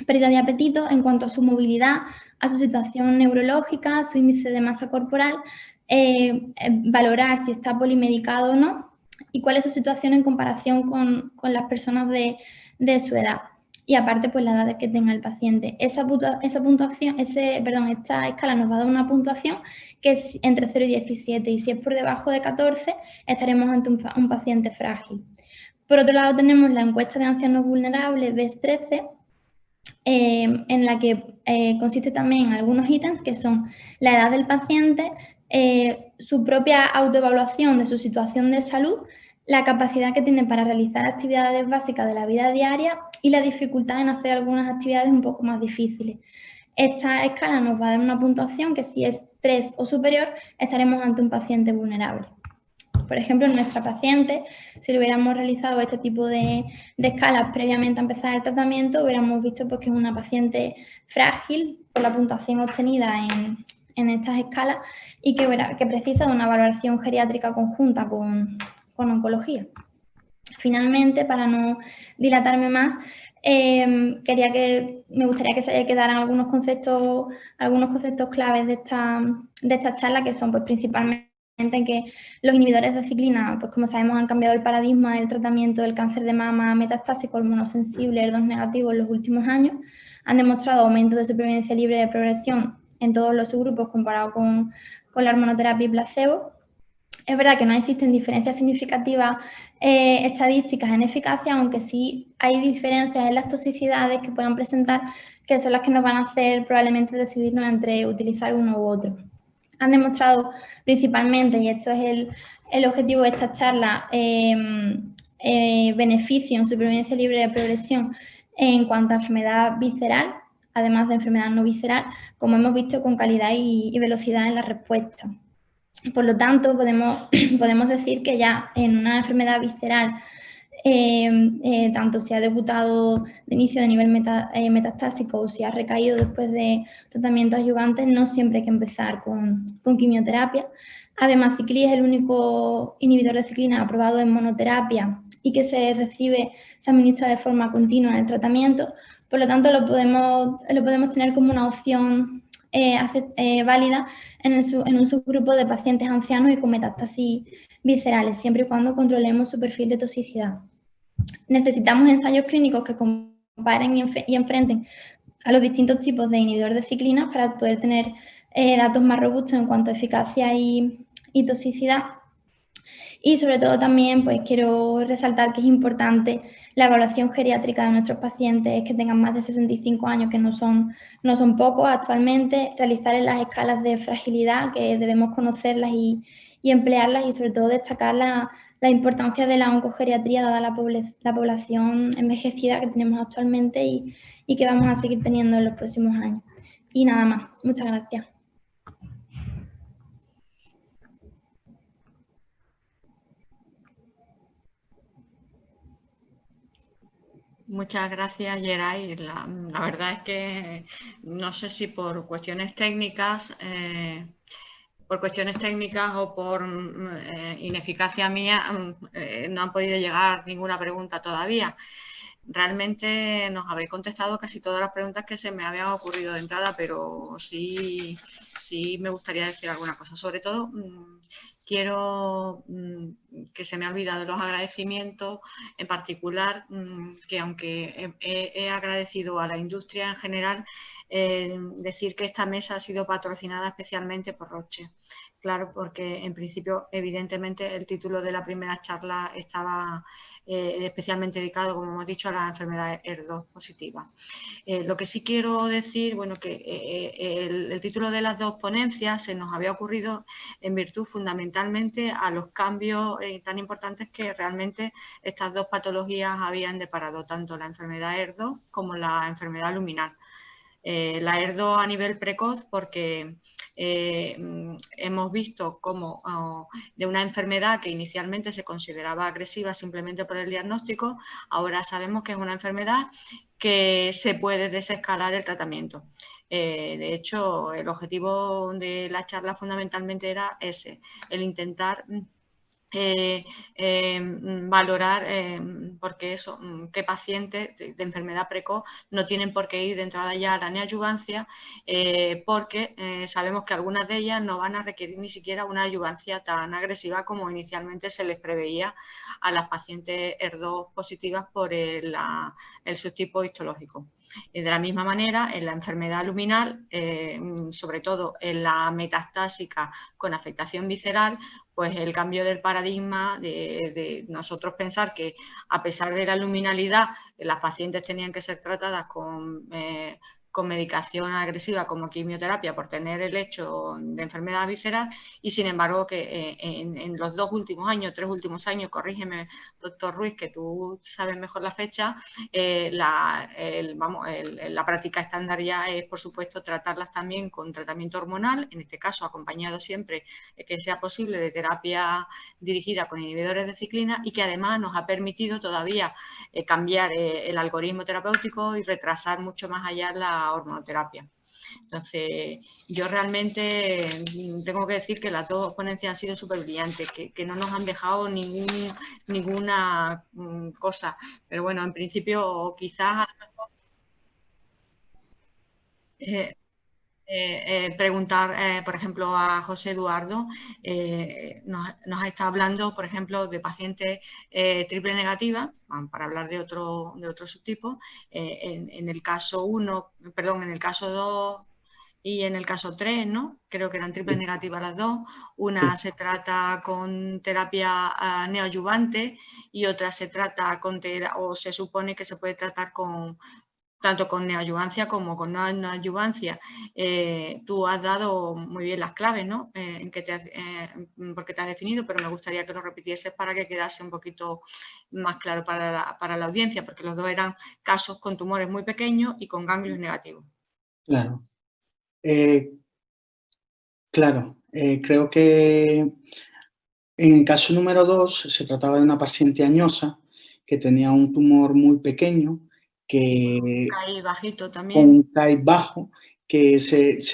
D: pérdida de apetito, en cuanto a su movilidad, a su situación neurológica, a su índice de masa corporal, valorar si está polimedicado o no y cuál es su situación en comparación con las personas de su edad. Y aparte, pues la edad que tenga el paciente. Esta escala nos va a dar una puntuación que es entre 0 y 17 y si es por debajo de 14 estaremos ante un paciente frágil. Por otro lado tenemos la encuesta de ancianos vulnerables BES-13, en la que consiste también en algunos ítems que son la edad del paciente, su propia autoevaluación de su situación de salud, la capacidad que tiene para realizar actividades básicas de la vida diaria y la dificultad en hacer algunas actividades un poco más difíciles. Esta escala nos va a dar una puntuación que si es 3 o superior estaremos ante un paciente vulnerable. Por ejemplo, en nuestra paciente, si le hubiéramos realizado este tipo de escalas previamente a empezar el tratamiento, hubiéramos visto pues, que es una paciente frágil por la puntuación obtenida en estas escalas y que precisa de una valoración geriátrica conjunta con oncología. Finalmente, para no dilatarme más, me gustaría que se quedaran algunos conceptos claves de esta charla, que son pues, principalmente en que los inhibidores de ciclina, pues como sabemos, han cambiado el paradigma del tratamiento del cáncer de mama metastásico hormonosensible ER2 negativo en los últimos años, han demostrado aumento de supervivencia libre de progresión en todos los subgrupos comparado con la hormonoterapia y placebo. Es verdad que no existen diferencias significativas estadísticas en eficacia, aunque sí hay diferencias en las toxicidades que puedan presentar, que son las que nos van a hacer probablemente decidirnos entre utilizar uno u otro. Han demostrado principalmente, y esto es el objetivo de esta charla, beneficio en supervivencia libre de progresión en cuanto a enfermedad visceral, además de enfermedad no visceral, como hemos visto, con calidad y velocidad en la respuesta. Por lo tanto, podemos decir que ya en una enfermedad visceral, tanto si ha debutado de inicio de nivel metastásico o si ha recaído después de tratamientos adyuvantes, no siempre hay que empezar con quimioterapia. Abemaciclib es el único inhibidor de ciclina aprobado en monoterapia y que se administra de forma continua en el tratamiento. Por lo tanto, lo podemos tener como una opción válida en un subgrupo de pacientes ancianos y con metástasis viscerales, siempre y cuando controlemos su perfil de toxicidad. Necesitamos ensayos clínicos que comparen y enfrenten a los distintos tipos de inhibidores de ciclina para poder tener datos más robustos en cuanto a eficacia y toxicidad. Y sobre todo también pues quiero resaltar que es importante la evaluación geriátrica de nuestros pacientes que tengan más de 65 años, que no son pocos actualmente, realizar en las escalas de fragilidad, que debemos conocerlas y emplearlas, y sobre todo destacar la importancia de la oncogeriatría dada la población envejecida que tenemos actualmente y que vamos a seguir teniendo en los próximos años. Y nada más. Muchas gracias.
B: Muchas gracias, Geray. La verdad es que no sé si por cuestiones técnicas o por ineficacia mía no han podido llegar ninguna pregunta todavía. Realmente nos habéis contestado casi todas las preguntas que se me habían ocurrido de entrada, pero sí me gustaría decir alguna cosa. Sobre todo, quiero que se me ha olvidado los agradecimientos, en particular que aunque he agradecido a la industria en general, decir que esta mesa ha sido patrocinada especialmente por Roche. Claro, porque en principio, evidentemente, el título de la primera charla estaba especialmente dedicado, como hemos dicho, a la enfermedad ER2 positiva. Lo que sí quiero decir, bueno, que el título de las dos ponencias se nos había ocurrido en virtud fundamentalmente a los cambios tan importantes que realmente estas dos patologías habían deparado, tanto la enfermedad ER2 como la enfermedad luminal. La ER2 a nivel precoz porque hemos visto cómo de una enfermedad que inicialmente se consideraba agresiva simplemente por el diagnóstico, ahora sabemos que es una enfermedad que se puede desescalar el tratamiento. De hecho, el objetivo de la charla fundamentalmente era ese, el intentar valorar porque eso, qué pacientes de enfermedad precoz no tienen por qué ir de entrada ya a la neoadyuvancia porque sabemos que algunas de ellas no van a requerir ni siquiera una adyuvancia tan agresiva como inicialmente se les preveía a las pacientes ER2 positivas por el subtipo histológico. De la misma manera, en la enfermedad luminal, sobre todo en la metastásica con afectación visceral, pues el cambio del paradigma de nosotros pensar que a pesar de la luminalidad las pacientes tenían que ser tratadas con medicación agresiva como quimioterapia por tener el hecho de enfermedad visceral y sin embargo que en los 2 últimos años, 3 últimos años, corrígeme doctor Ruiz que tú sabes mejor la fecha, la práctica estándar ya es por supuesto tratarlas también con tratamiento hormonal, en este caso acompañado siempre que sea posible de terapia dirigida con inhibidores de ciclina y que además nos ha permitido todavía cambiar el algoritmo terapéutico y retrasar mucho más allá la hormonoterapia. Entonces, yo realmente tengo que decir que las 2 ponencias han sido súper brillantes, que no nos han dejado ninguna cosa. Pero bueno, en principio quizás preguntar, por ejemplo, a José Eduardo, nos ha estado hablando, por ejemplo, de pacientes triple negativa, para hablar de otro subtipo. En el caso 1, perdón, en el caso 2 y en el caso 3, ¿no? Creo que eran triple negativas las 2. Una se trata con terapia neoadyuvante y otra se trata o se supone que se puede tratar tanto con neoadyuvancia como con no neoadyuvancia. Tú has dado muy bien las claves, ¿no? Porque te has definido, pero me gustaría que lo repitieses para que quedase un poquito más claro para la audiencia, porque los 2 eran casos con tumores muy pequeños y con ganglios negativos.
C: Claro. Creo que en el caso número 2 se trataba de una paciente añosa que tenía un tumor muy pequeño, que
B: CAI bajito también.
C: con un CAI bajo, que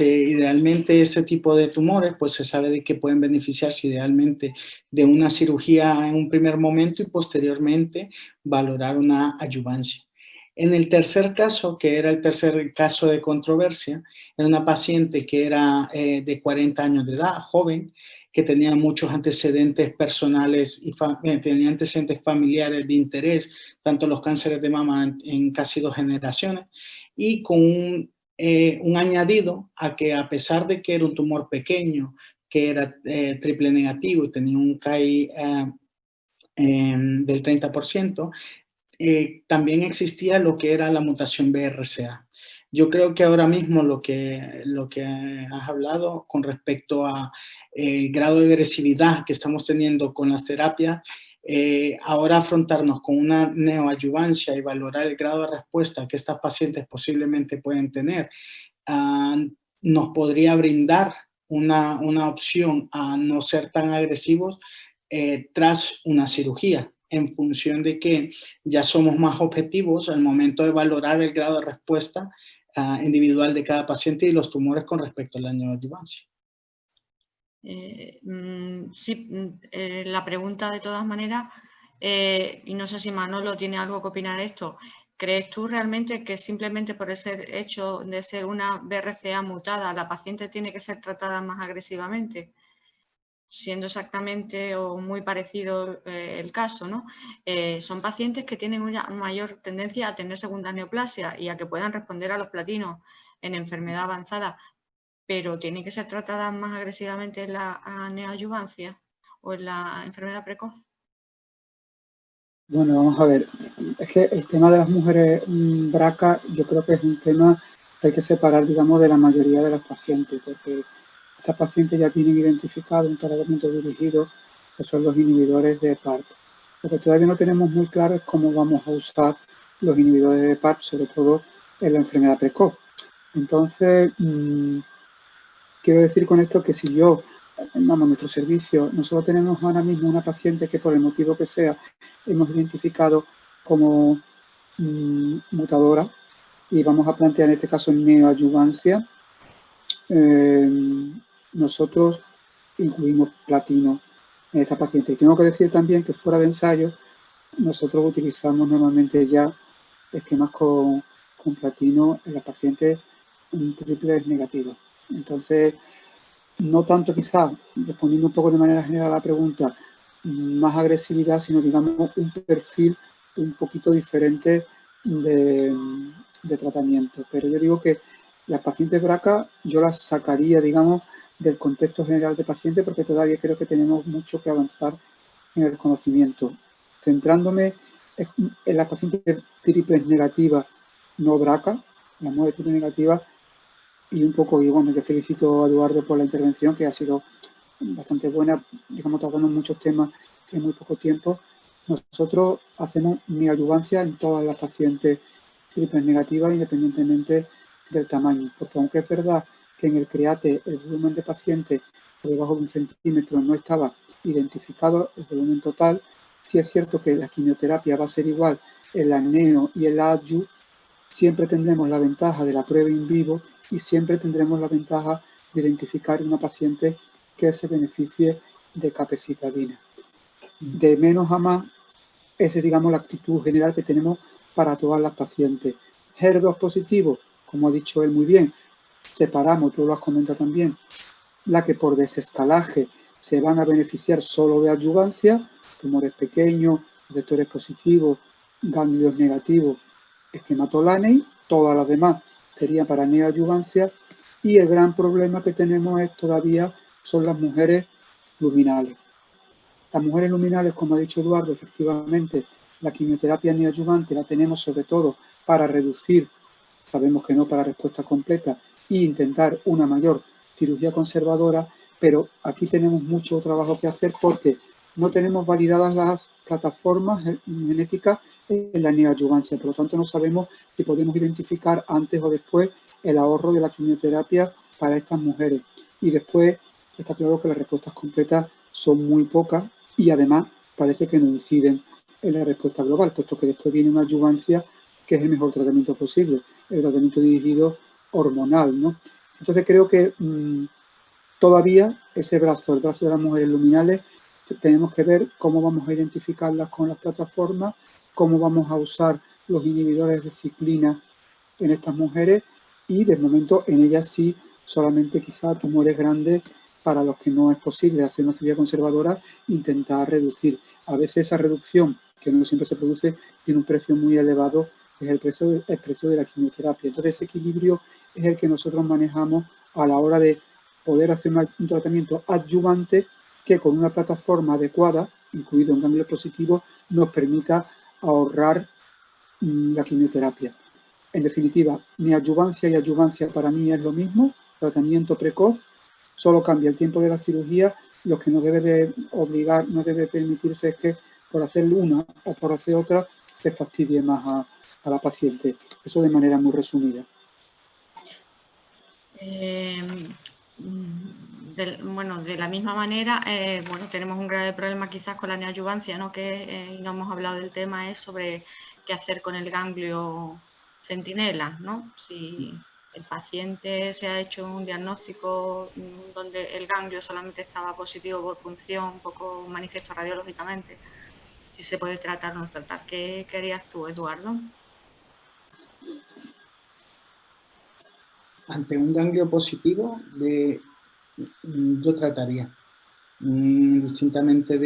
C: idealmente este tipo de tumores, pues se sabe de que pueden beneficiarse idealmente de una cirugía en un primer momento y posteriormente valorar una adyuvancia. En el tercer caso, que era el tercer caso de controversia, era una paciente que era de 40 años de edad, joven, que tenía muchos antecedentes personales y tenía antecedentes familiares de interés, tanto los cánceres de mama en casi 2 generaciones, y con un añadido a que a pesar de que era un tumor pequeño, que era triple negativo y tenía un CAI del 30%, también existía lo que era la mutación BRCA. Yo creo que ahora mismo lo que has hablado con respecto a el grado de agresividad que estamos teniendo con las terapias, ahora afrontarnos con una neoadyuvancia y valorar el grado de respuesta que estas pacientes posiblemente pueden tener, nos podría brindar una opción a no ser tan agresivos tras una cirugía, en función de que ya somos más objetivos al momento de valorar el grado de respuesta individual de cada paciente y los tumores con respecto a la neoadyuvancia.
B: Sí, la pregunta de todas maneras, y no sé si Manolo tiene algo que opinar de esto, ¿crees tú realmente que simplemente por ese hecho de ser una BRCA mutada, la paciente tiene que ser tratada más agresivamente? Siendo exactamente o muy parecido el caso, ¿no? Son pacientes que tienen una mayor tendencia a tener segunda neoplasia y a que puedan responder a los platinos en enfermedad avanzada, pero tienen que ser tratadas más agresivamente en la neoadyuvancia o en la enfermedad precoz.
A: Bueno, vamos a ver, es que el tema de las mujeres BRCA yo creo que es un tema que hay que separar, digamos, de la mayoría de las pacientes, porque estas pacientes ya tienen identificado un tratamiento dirigido, que son los inhibidores de PARP. Lo que todavía no tenemos muy claro es cómo vamos a usar los inhibidores de PARP, sobre todo en la enfermedad precoz. Entonces, quiero decir con esto que si nuestro servicio, nosotros tenemos ahora mismo una paciente que por el motivo que sea hemos identificado como mutadora, y vamos a plantear en este caso neoadyuvancia, nosotros incluimos platino en esta paciente. Y tengo que decir también que fuera de ensayo, nosotros utilizamos normalmente ya esquemas con platino en las pacientes triples negativos. Entonces, no tanto quizás, respondiendo un poco de manera general a la pregunta, más agresividad, sino digamos un perfil un poquito diferente de tratamiento. Pero yo digo que las pacientes BRCA yo las sacaría, digamos, del contexto general de pacientes porque todavía creo que tenemos mucho que avanzar en el conocimiento. Centrándome en las pacientes triples negativas, no BRCA, las mujeres triples negativas, y un poco, y bueno, yo felicito a Eduardo por la intervención, que ha sido bastante buena, digamos, tratando muchos temas en muy poco tiempo. Nosotros hacemos neoadyuvancia en todas las pacientes triples negativas, independientemente del tamaño, porque aunque es verdad que en el CREATE el volumen de pacientes por debajo de 1 centímetro no estaba identificado, el volumen total, sí es cierto que la quimioterapia va a ser igual en la neo y en la adju, siempre tendremos la ventaja de la prueba in vivo y siempre tendremos la ventaja de identificar una paciente que se beneficie de capecitabina. De menos a más, esa es, digamos, la actitud general que tenemos para todas las pacientes. HER2 positivo, como ha dicho él muy bien, separamos, tú lo has comentado también, la que por desescalaje se van a beneficiar solo de adyuvancia, tumores pequeños, vectores positivos, ganglios negativos, esquematolánei, todas las demás serían para neoadyuvancia, y el gran problema que tenemos es todavía son las mujeres luminales. Las mujeres luminales, como ha dicho Eduardo, efectivamente, la quimioterapia neoadyuvante la tenemos sobre todo para reducir, sabemos que no para respuesta completa, e intentar una mayor cirugía conservadora, pero aquí tenemos mucho trabajo que hacer porque no tenemos validadas las plataformas genéticas en la neoadyuvancia, por lo tanto no sabemos si podemos identificar antes o después el ahorro de la quimioterapia para estas mujeres. Y después está claro que las respuestas completas son muy pocas y además parece que no inciden en la respuesta global, puesto que después viene una adyuvancia que es el mejor tratamiento posible, el tratamiento dirigido hormonal, ¿no? Entonces creo que todavía ese brazo, el brazo de las mujeres luminales, tenemos que ver cómo vamos a identificarlas con las plataformas, cómo vamos a usar los inhibidores de ciclina en estas mujeres y de momento en ellas sí solamente quizá tumores grandes para los que no es posible hacer una cirugía conservadora, intentar reducir. A veces esa reducción, que no siempre se produce, tiene un precio muy elevado, que es el precio de la quimioterapia. Entonces ese equilibrio es el que nosotros manejamos a la hora de poder hacer un tratamiento adyuvante que con una plataforma adecuada, incluido un ganglio positivo, nos permita ahorrar la quimioterapia. En definitiva, neoadyuvancia y adyuvancia para mí es lo mismo, tratamiento precoz, solo cambia el tiempo de la cirugía. Lo que no debe de obligar, no debe permitirse es que por hacer una o por hacer otra se fastidie más a la paciente. Eso de manera muy resumida.
B: Bueno, de la misma manera, bueno, tenemos un grave problema quizás con la neoadyuvancia, ¿no? Que no hemos hablado del tema, es sobre qué hacer con el ganglio centinela, ¿no? Si el paciente se ha hecho un diagnóstico donde el ganglio solamente estaba positivo por punción, un poco manifiesto radiológicamente, si se puede tratar o no tratar. ¿Qué querías tú, Eduardo?
C: Ante un ganglio positivo, yo trataría. Distintamente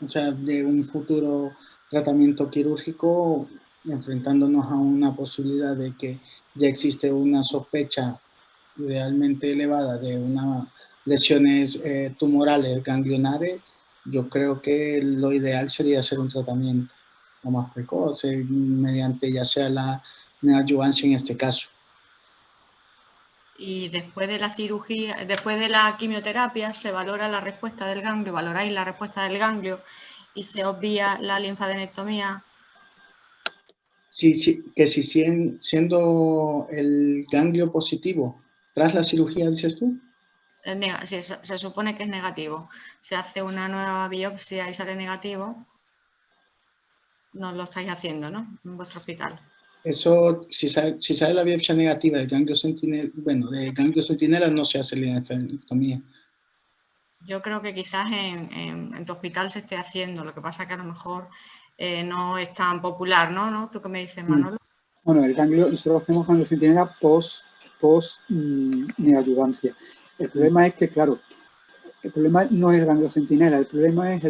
C: o sea, de un futuro tratamiento quirúrgico, enfrentándonos a una posibilidad de que ya existe una sospecha idealmente elevada de unas lesiones tumorales ganglionares, yo creo que lo ideal sería hacer un tratamiento lo más precoz, mediante ya sea la neoadyuvancia en este caso.
B: Y después de la cirugía, después de la quimioterapia, se valora la respuesta del ganglio, valoráis la respuesta del ganglio y se obvia la linfadenectomía.
C: Sí, que si siendo el ganglio positivo tras la cirugía, dices tú.
B: Sí, se supone que es negativo. Se hace una nueva biopsia y sale negativo. no lo estáis haciendo, ¿no? En vuestro hospital.
C: Eso, si sale la biopsia negativa del ganglio sentinela, bueno, de ganglio sentinela no se hace la linfadectomía.
B: Yo creo que quizás en tu hospital se esté haciendo, lo que pasa que a lo mejor no es tan popular, ¿no? ¿Tú qué me dices, Manolo?
A: Bueno, el ganglio, nosotros hacemos ganglio sentinela post neoadyuvancia. El problema es que, claro, el problema no es el ganglio sentinela, el problema es,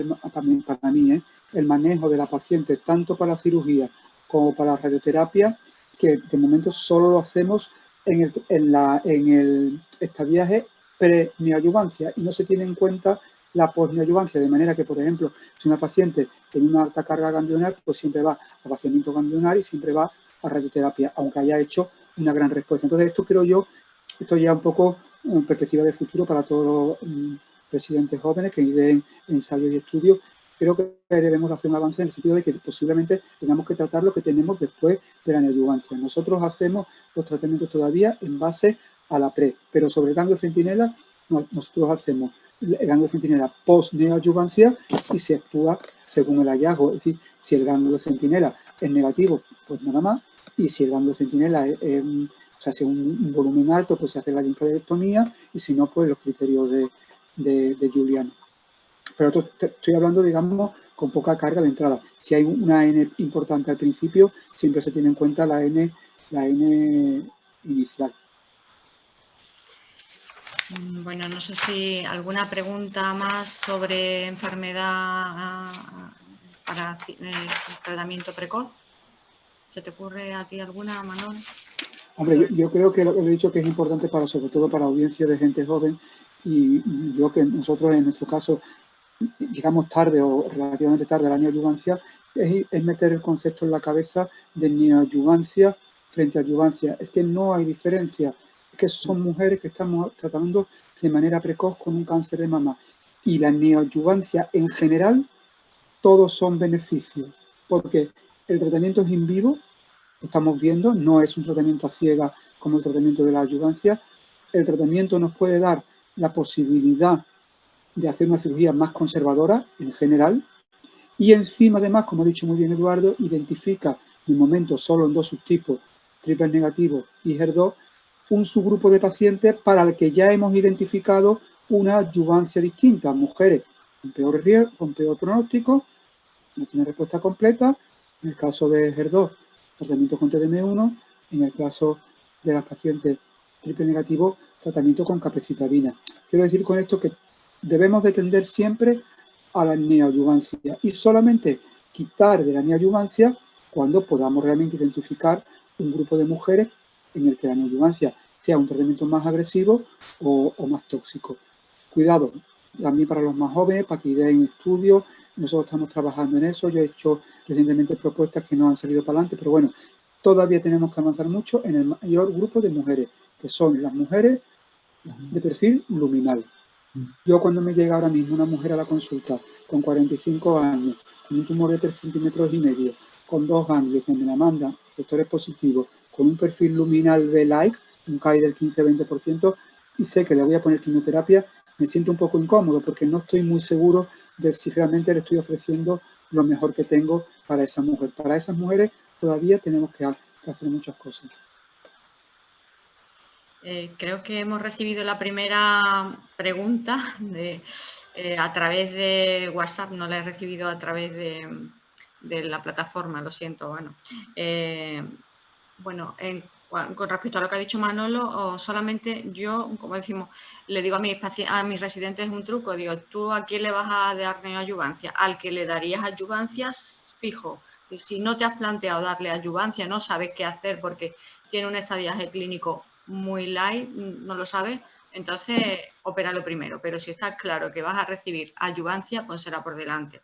A: para mí, el manejo de la paciente, tanto para la cirugía como para la radioterapia, que de momento solo lo hacemos en el estadiaje pre-neoadyuvancia y no se tiene en cuenta la post-neoadyuvancia, de manera que, por ejemplo, si una paciente tiene una alta carga ganglionar, pues siempre va a vaciamiento ganglionar y siempre va a radioterapia, aunque haya hecho una gran respuesta. Entonces, esto creo yo, esto ya un poco en perspectiva de futuro para todos los residentes jóvenes que den ensayos y estudios. Creo que debemos hacer un avance en el sentido de que posiblemente tengamos que tratar lo que tenemos después de la neoadyuvancia. Nosotros hacemos los tratamientos todavía en base a la pre, pero sobre el ganglio centinela nosotros hacemos el ganglio centinela post-neoadyuvancia y se actúa según el hallazgo. Es decir, si el ganglio centinela es negativo, pues nada más, y si el ganglio centinela o sea, si es un volumen alto, pues se hace la linfadectomía y si no, pues los criterios de Juliano. Pero estoy hablando, digamos, con poca carga de entrada. Si hay una N importante al principio, siempre se tiene en cuenta la N inicial.
B: Bueno, no sé si alguna pregunta más sobre enfermedad para el tratamiento precoz. ¿Se te ocurre a ti alguna, Manolo?
A: Hombre, yo creo que lo que he dicho que es importante sobre todo para audiencia de gente joven, y yo que nosotros en nuestro caso llegamos tarde o relativamente tarde a la neoadyuvancia, es meter el concepto en la cabeza de neoadyuvancia frente a adyuvancia. Es que no hay diferencia, es que son mujeres que estamos tratando de manera precoz con un cáncer de mama. Y la neoadyuvancia en general, todos son beneficios, porque el tratamiento es in vivo, estamos viendo, no es un tratamiento a ciega como el tratamiento de la adyuvancia. El tratamiento nos puede dar la posibilidad de hacer una cirugía más conservadora en general y encima además, como ha dicho muy bien Eduardo, identifica de momento solo en dos subtipos, triple negativo y HER2, un subgrupo de pacientes para el que ya hemos identificado una adyuvancia distinta, mujeres con peor riesgo, con peor pronóstico, no tiene respuesta completa, en el caso de HER2, tratamiento con TDM1, en el caso de las pacientes triple negativo, tratamiento con capecitabina. Quiero decir con esto que debemos de tender siempre a la neoadyuvancia y solamente quitar de la neoadyuvancia cuando podamos realmente identificar un grupo de mujeres en el que la neoadyuvancia sea un tratamiento más agresivo o más tóxico. Cuidado, también para los más jóvenes, para que den estudios. Nosotros estamos trabajando en eso. Yo he hecho recientemente propuestas que no han salido para adelante, pero bueno, todavía tenemos que avanzar mucho en el mayor grupo de mujeres, que son las mujeres de perfil luminal. Yo cuando me llega ahora mismo una mujer a la consulta con 45 años, con un tumor de 3,5 centímetros, con 2 ganglios que me la mandan, receptores positivos, con un perfil luminal B-like, un CAI del 15-20%, y sé que le voy a poner quimioterapia, me siento un poco incómodo porque no estoy muy seguro de si realmente le estoy ofreciendo lo mejor que tengo para esa mujer. Para esas mujeres todavía tenemos que hacer muchas cosas.
B: Creo que hemos recibido la primera pregunta a través de WhatsApp, no la he recibido a través de la plataforma, lo siento. Bueno, con respecto a lo que ha dicho Manolo, solamente yo, como decimos, le digo a mis residentes un truco, digo, ¿tú a quién le vas a dar neoadyuvancia? Al que le darías adyuvancias fijo. Y si no te has planteado darle adyuvancia, no sabes qué hacer porque tiene un estadiaje clínico muy light, no lo sabes, entonces opéralo primero. Pero si estás claro que vas a recibir adyuvancia, pónsela por delante.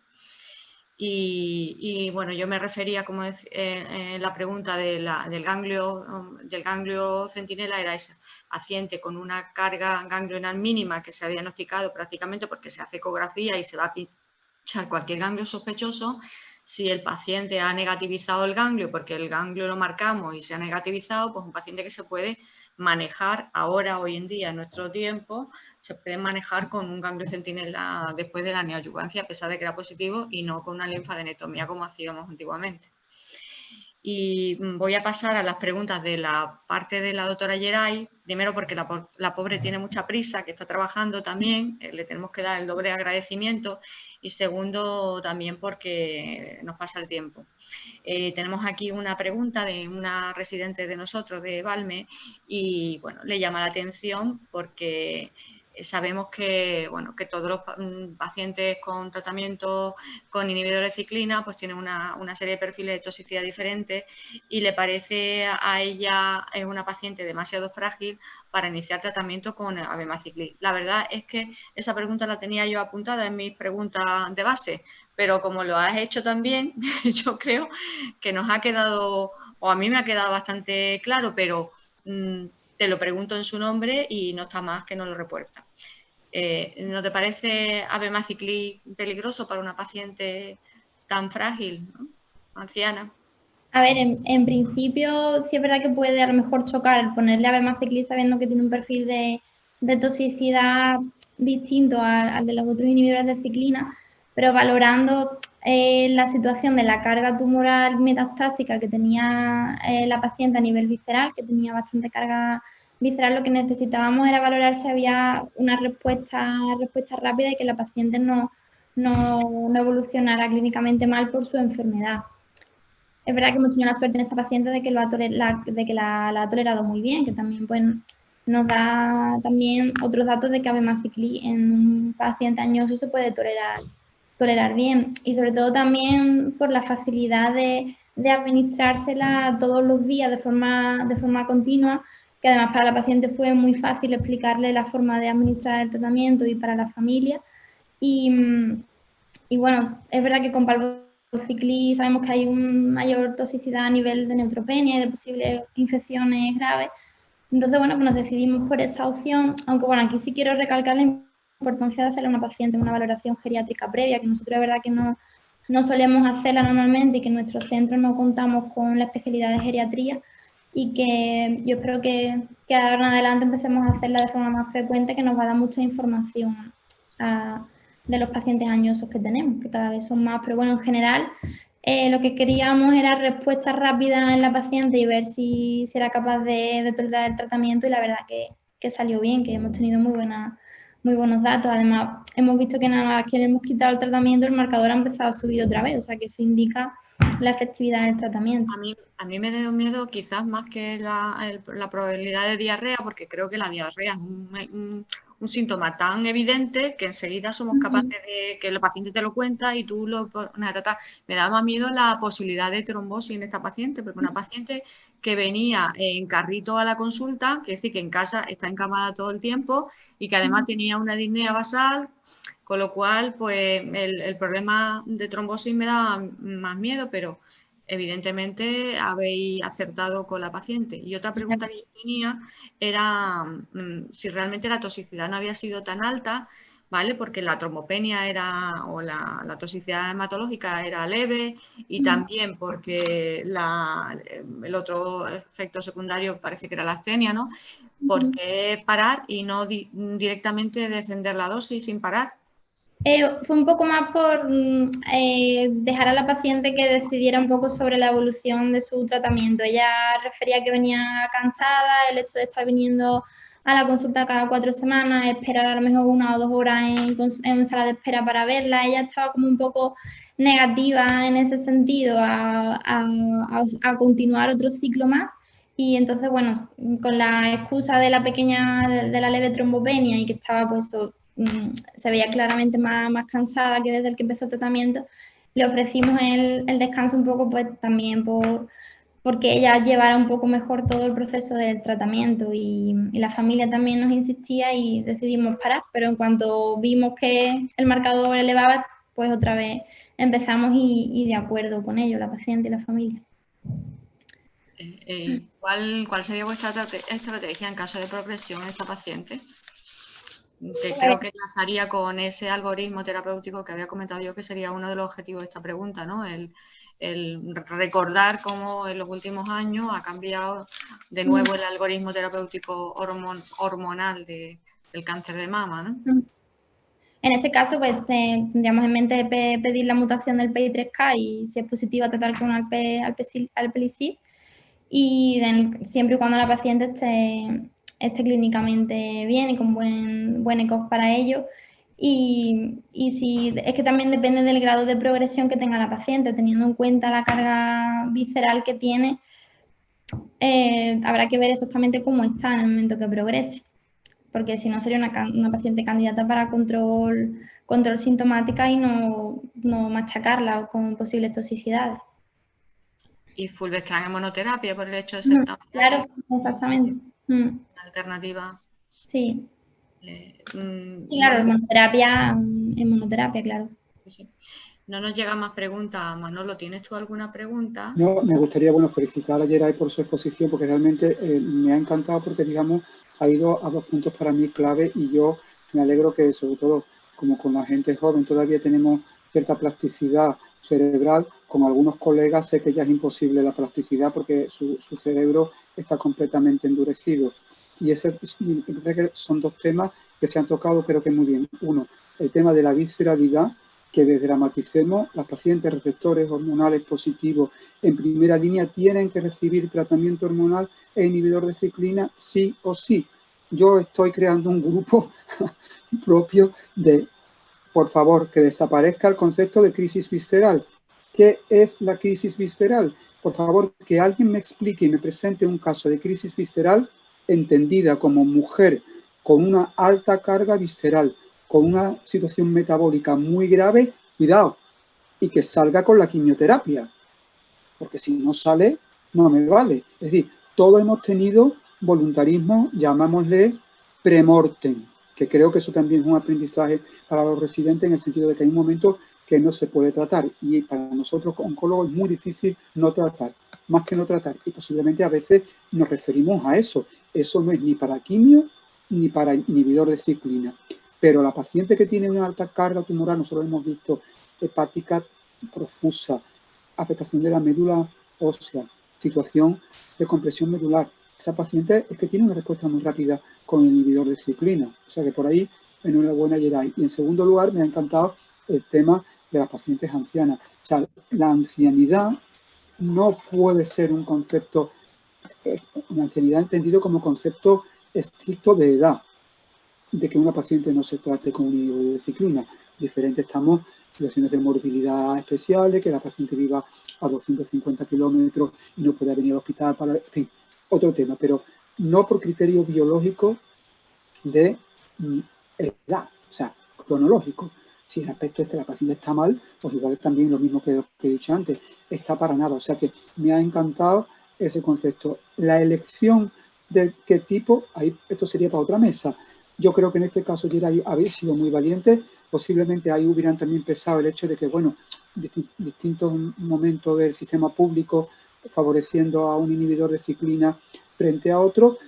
B: Y bueno, yo me refería, como la pregunta del ganglio centinela era esa, paciente con una carga ganglionar mínima que se ha diagnosticado prácticamente porque se hace ecografía y se va a pinchar cualquier ganglio sospechoso. Si el paciente ha negativizado el ganglio porque el ganglio lo marcamos y se ha negativizado, pues un paciente que se puede manejar ahora, hoy en día, en nuestro tiempo, se pueden manejar con un ganglio centinela después de la neoadyuvancia, a pesar de que era positivo, y no con una linfadenectomía como hacíamos antiguamente. Y voy a pasar a las preguntas de la parte de la doctora Geray, primero porque la pobre tiene mucha prisa, que está trabajando también, le tenemos que dar el doble agradecimiento, y segundo también porque nos pasa el tiempo. Tenemos aquí una pregunta de una residente de nosotros, de Valme, y bueno, le llama la atención porque sabemos que, bueno, que todos los pacientes con tratamiento con inhibidores de ciclina pues tienen una serie de perfiles de toxicidad diferentes, y le parece a ella es una paciente demasiado frágil para iniciar tratamiento con abemaciclib. La verdad es que esa pregunta la tenía yo apuntada en mis preguntas de base, pero como lo has hecho también, yo creo que nos ha quedado, o a mí me ha quedado bastante claro, pero te lo pregunto en su nombre y no está más que no lo repuerta. ¿No te parece abemaciclib peligroso para una paciente tan frágil, ¿no? Anciana?
D: A ver, en principio sí es verdad que puede a lo mejor chocar el ponerle abemaciclib sabiendo que tiene un perfil de toxicidad distinto al de los otros inhibidores de ciclina, pero valorando la situación de la carga tumoral metastásica que tenía la paciente a nivel visceral, que tenía bastante carga visceral, lo que necesitábamos era valorar si había una respuesta rápida y que la paciente no evolucionara clínicamente mal por su enfermedad. Es verdad que hemos tenido la suerte en esta paciente de que la ha tolerado muy bien, que también pues, nos da también otros datos de que abemaciclib en un paciente añoso se puede tolerar bien, y sobre todo también por la facilidad de administrársela todos los días de forma continua, que además para la paciente fue muy fácil explicarle la forma de administrar el tratamiento y para la familia. Y bueno, es verdad que con palbociclib sabemos que hay una mayor toxicidad a nivel de neutropenia y de posibles infecciones graves. Entonces, bueno, pues nos decidimos por esa opción, aunque bueno, aquí sí quiero recalcar la importancia de hacerle a una paciente una valoración geriátrica previa, que nosotros es verdad que no solemos hacerla normalmente y que en nuestro centro no contamos con la especialidad de geriatría, y que yo espero que ahora en adelante empecemos a hacerla de forma más frecuente, que nos va a dar mucha información de los pacientes añosos que tenemos, que cada vez son más, pero bueno, en general lo que queríamos era respuesta rápida en la paciente y ver si era capaz de tolerar el tratamiento, y la verdad que salió bien, que hemos tenido muy buenos datos. Además, hemos visto que nada más que le hemos quitado el tratamiento, el marcador ha empezado a subir otra vez, o sea que eso indica la efectividad del tratamiento.
B: A mí me dio miedo quizás más que la probabilidad de diarrea, porque creo que la diarrea es un síntoma tan evidente que enseguida somos capaces de que el paciente te lo cuenta y tú lo pones a tratar. Me da más miedo la posibilidad de trombosis en esta paciente, porque una paciente que venía en carrito a la consulta, quiere decir que en casa está encamada todo el tiempo y que además tenía una disnea basal, con lo cual pues el problema de trombosis me da más miedo, pero evidentemente habéis acertado con la paciente. Y otra pregunta que yo tenía era si realmente la toxicidad no había sido tan alta, ¿vale? Porque la trombopenia era, o la toxicidad hematológica era leve, y también porque el otro efecto secundario parece que era la astenia, ¿no? ¿Por qué parar y no directamente descender la dosis sin parar?
D: Fue un poco más por dejar a la paciente que decidiera un poco sobre la evolución de su tratamiento. Ella refería que venía cansada, el hecho de estar viniendo a la consulta cada 4 semanas, esperar a lo mejor 1 o 2 horas en sala de espera para verla. Ella estaba como un poco negativa en ese sentido a continuar otro ciclo más. Y entonces, bueno, con la excusa de la leve trombopenia y que estaba pues se veía claramente más cansada que desde el que empezó el tratamiento, le ofrecimos el descanso un poco pues también porque ella llevara un poco mejor todo el proceso del tratamiento, y la familia también nos insistía y decidimos parar, pero en cuanto vimos que el marcador elevaba, pues otra vez empezamos y de acuerdo con ello, la paciente y la familia.
B: ¿Cuál sería vuestra estrategia en caso de progresión en esta paciente? creo que enlazaría con ese algoritmo terapéutico que había comentado yo, que sería uno de los objetivos de esta pregunta, ¿no? El recordar cómo en los últimos años ha cambiado de nuevo el algoritmo terapéutico hormonal del cáncer de mama, ¿no?
D: En este caso, pues tendríamos en mente pedir la mutación del PI3K y, si es positiva, tratar con alpelisib, y siempre y cuando la paciente esté clínicamente bien y con buen ECOG para ello. Y si es que también depende del grado de progresión que tenga la paciente, teniendo en cuenta la carga visceral que tiene, habrá que ver exactamente cómo está en el momento que progrese, porque si no sería una paciente candidata para control sintomática y no machacarla con posibles toxicidades.
B: Y fulvestrán en monoterapia por el hecho de ser tan
D: claro, exactamente.
B: una alternativa.
D: Sí. Claro, en monoterapia, claro.
B: Sí. No nos llegan más preguntas. Manolo, ¿tienes tú alguna pregunta?
A: No, me gustaría, felicitar a Geray por su exposición, porque realmente me ha encantado, porque, digamos, ha ido a 2 puntos para mí clave, y yo me alegro que, sobre todo, como con la gente joven todavía tenemos cierta plasticidad cerebral, como algunos colegas sé que ya es imposible la plasticidad porque su cerebro está completamente endurecido. Y son 2 temas que se han tocado, creo que muy bien. Uno, el tema de la visceralidad, que desdramaticemos. Los pacientes receptores hormonales positivos en primera línea tienen que recibir tratamiento hormonal e inhibidor de ciclina sí o sí. Yo estoy creando un grupo propio de, por favor, que desaparezca el concepto de crisis visceral. ¿Qué es la crisis visceral? Por favor, que alguien me explique y me presente un caso de crisis visceral entendida como mujer con una alta carga visceral, con una situación metabólica muy grave, cuidado, y que salga con la quimioterapia, porque si no sale, no me vale. Es decir, todos hemos tenido voluntarismo, llamámosle premortem, que creo que eso también es un aprendizaje para los residentes, en el sentido de que hay un momento que no se puede tratar, y para nosotros oncólogos es muy difícil no tratar, más que no tratar, y posiblemente a veces nos referimos a eso. Eso no es ni para quimio ni para inhibidor de ciclina. Pero la paciente que tiene una alta carga tumoral, nosotros hemos visto hepática profusa, afectación de la médula ósea, situación de compresión medular. Esa paciente es que tiene una respuesta muy rápida con el inhibidor de ciclina. O sea que por ahí, enhorabuena, Geray. Y en segundo lugar, me ha encantado el tema de las pacientes ancianas. O sea, la ancianidad no puede ser un concepto, una ancianidad entendido como concepto estricto de edad, de que una paciente no se trate con un inhibidor de ciclina. Diferente estamos situaciones de morbilidad especiales, que la paciente viva a 250 kilómetros y no pueda venir al hospital para, en fin, otro tema, pero no por criterio biológico de edad, o sea, cronológico. Si el aspecto es que la paciente está mal, pues igual es también lo mismo que he dicho antes, está para nada. O sea que me ha encantado ese concepto. La elección de qué tipo, ahí esto sería para otra mesa. Yo creo que en este caso Geray había sido muy valiente. Posiblemente ahí hubieran también pesado el hecho de que, bueno, distintos momentos del sistema público favoreciendo a un inhibidor de ciclina frente a otro,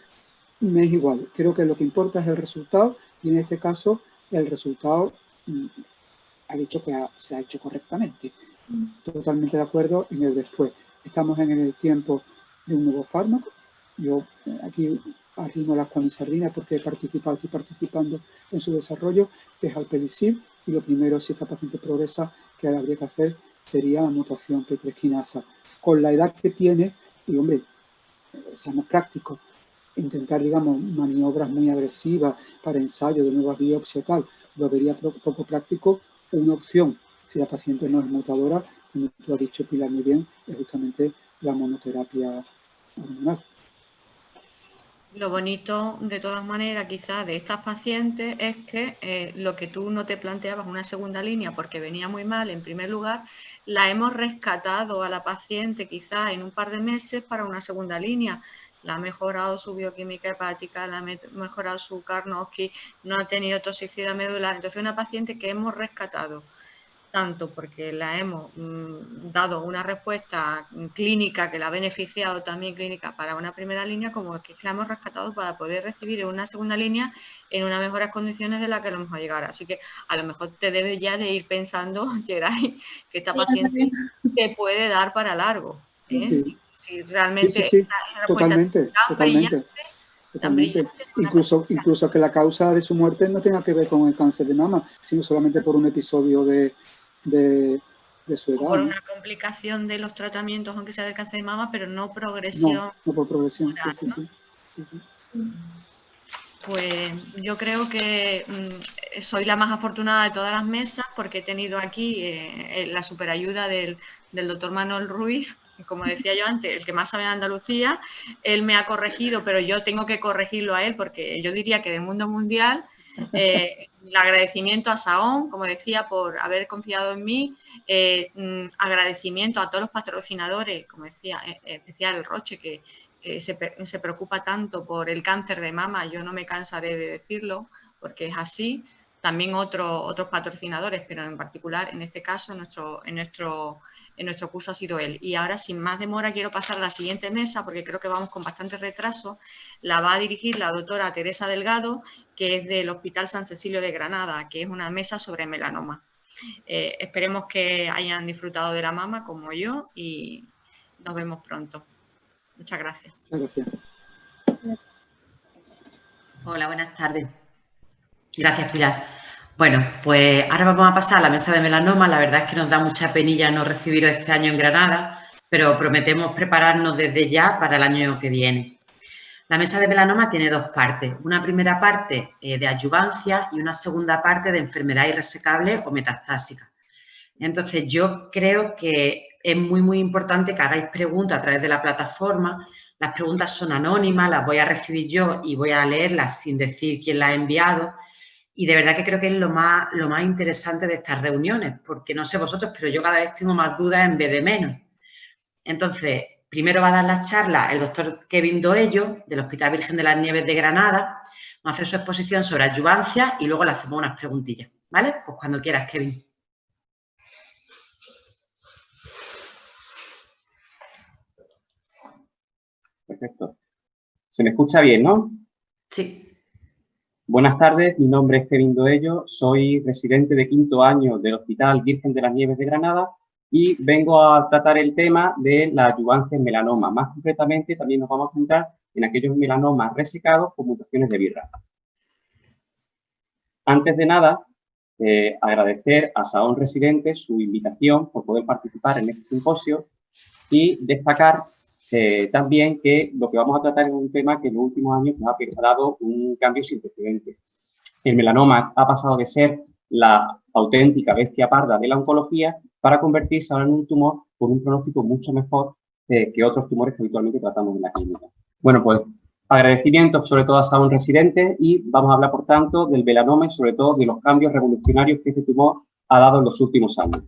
A: me es igual. Creo que lo que importa es el resultado, y en este caso el resultado ha dicho que se ha hecho correctamente. Totalmente de acuerdo en el después. Estamos en el tiempo de un nuevo fármaco. Yo aquí arrimo las con sardinas porque estoy participando en su desarrollo, que es alpelisib, y lo primero, si esta paciente progresa, que habría que hacer sería la mutación P3 quinasa. Con la edad que tiene, y hombre, seamos prácticos, intentar, digamos, maniobras muy agresivas para ensayo de nuevas biopsias y tal, lo vería poco práctico. Una opción, si la paciente no es mutadora, como tú has dicho, Pilar, muy bien, es justamente la monoterapia hormonal.
B: Lo bonito, de todas maneras, quizás de estas pacientes es que lo que tú no te planteabas una segunda línea porque venía muy mal, en primer lugar, la hemos rescatado a la paciente quizás en un par de meses para una segunda línea. La ha mejorado su bioquímica hepática, la ha mejorado su Karnofsky, no ha tenido toxicidad medular. Entonces, una paciente que hemos rescatado tanto porque la hemos dado una respuesta clínica que la ha beneficiado también clínica para una primera línea, como que la hemos rescatado para poder recibir en una segunda línea en unas mejores condiciones de las que lo hemos llegado. Así que a lo mejor te debes ya de ir pensando, Geray, que esta paciente te puede dar para largo.
A: Sí.
B: Si realmente
A: Sí.
B: esa respuesta
A: Totalmente. Incluso que la causa de su muerte no tenga que ver con el cáncer de mama, sino solamente por un episodio de su edad.
B: O por una complicación de los tratamientos, aunque sea del cáncer de mama, pero no progresión.
A: No por progresión,
B: oral,
A: sí.
B: Pues yo creo que soy la más afortunada de todas las mesas porque he tenido aquí la superayuda del doctor Manuel Ruiz, como decía yo antes, el que más sabe en Andalucía. Él me ha corregido, pero yo tengo que corregirlo a él porque yo diría que del mundo mundial, el agradecimiento a Saón, como decía, por haber confiado en mí, agradecimiento a todos los patrocinadores, como decía, en especial el Roche, que se preocupa tanto por el cáncer de mama. Yo no me cansaré de decirlo porque es así. También otros patrocinadores, pero en particular en este caso en nuestro curso ha sido él. Y ahora, sin más demora, quiero pasar a la siguiente mesa porque creo que vamos con bastante retraso. La va a dirigir la doctora Teresa Delgado, que es del Hospital San Cecilio de Granada, que es una mesa sobre melanoma. Esperemos que hayan disfrutado de la mama como yo y nos vemos pronto. Muchas gracias.
E: Hola, buenas tardes. Gracias, Pilar. Bueno, pues ahora vamos a pasar a la mesa de melanoma. La verdad es que nos da mucha penilla no recibiros este año en Granada, pero prometemos prepararnos desde ya para el año que viene. La mesa de melanoma tiene dos partes. Una primera parte de adyuvancia y una segunda parte de enfermedad irresecable o metastásica. Entonces, yo creo que es muy importante que hagáis preguntas a través de la plataforma. Las preguntas son anónimas, las voy a recibir yo y voy a leerlas sin decir quién las ha enviado. Y de verdad que creo que es lo más interesante de estas reuniones, porque no sé vosotros, pero yo cada vez tengo más dudas en vez de menos. Entonces, primero va a dar la charla el doctor Kevin Doello, del Hospital Virgen de las Nieves de Granada. Va a hacer su exposición sobre adyuvancia y luego le hacemos unas preguntillas, ¿vale? Pues cuando quieras, Kevin.
F: Perfecto. ¿Se me escucha bien, no?
E: Sí.
F: Buenas tardes, mi nombre es Kevin Doello, soy residente de quinto año del Hospital Virgen de las Nieves de Granada y vengo a tratar el tema de la adyuvancia en melanoma. Más concretamente, también nos vamos a centrar en aquellos melanomas resecados con mutaciones de BRAF. Antes de nada, agradecer a Saón Residente su invitación por poder participar en este simposio y destacar también que lo que vamos a tratar es un tema que en los últimos años nos ha dado un cambio sin precedentes. El melanoma ha pasado de ser la auténtica bestia parda de la oncología para convertirse ahora en un tumor con un pronóstico mucho mejor que otros tumores que habitualmente tratamos en la clínica. Bueno, pues agradecimientos sobre todo a Saón Residente y vamos a hablar, por tanto, del melanoma y sobre todo de los cambios revolucionarios que este tumor ha dado en los últimos años.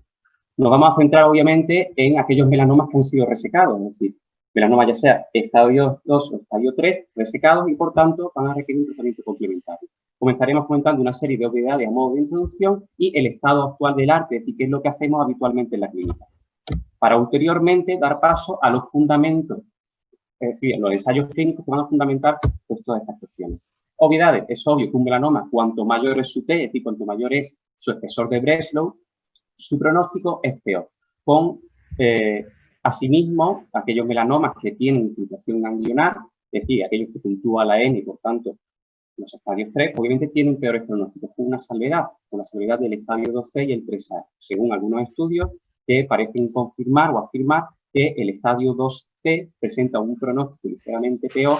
F: Nos vamos a centrar, obviamente, en aquellos melanomas que han sido resecados, es decir, melanoma ya sea estadio 2 o estadio 3 resecados y, por tanto, van a requerir un tratamiento complementario. Comenzaremos comentando una serie de obviedades a modo de introducción y el estado actual del arte, es decir, qué es lo que hacemos habitualmente en la clínica. Para ulteriormente dar paso a los fundamentos, es decir, los ensayos clínicos que van a fundamentar pues, todas estas cuestiones. Obviedades, es obvio que un melanoma, cuanto mayor es su T, es decir, cuanto mayor es su espesor de Breslow, su pronóstico es peor. Con asimismo, aquellos melanomas que tienen infiltración ganglionar, es decir, aquellos que puntúa la N y, por tanto, los estadios 3, obviamente tienen peores pronósticos, con una salvedad del estadio 2C y el 3A, según algunos estudios que parecen confirmar o afirmar que el estadio 2C presenta un pronóstico ligeramente peor,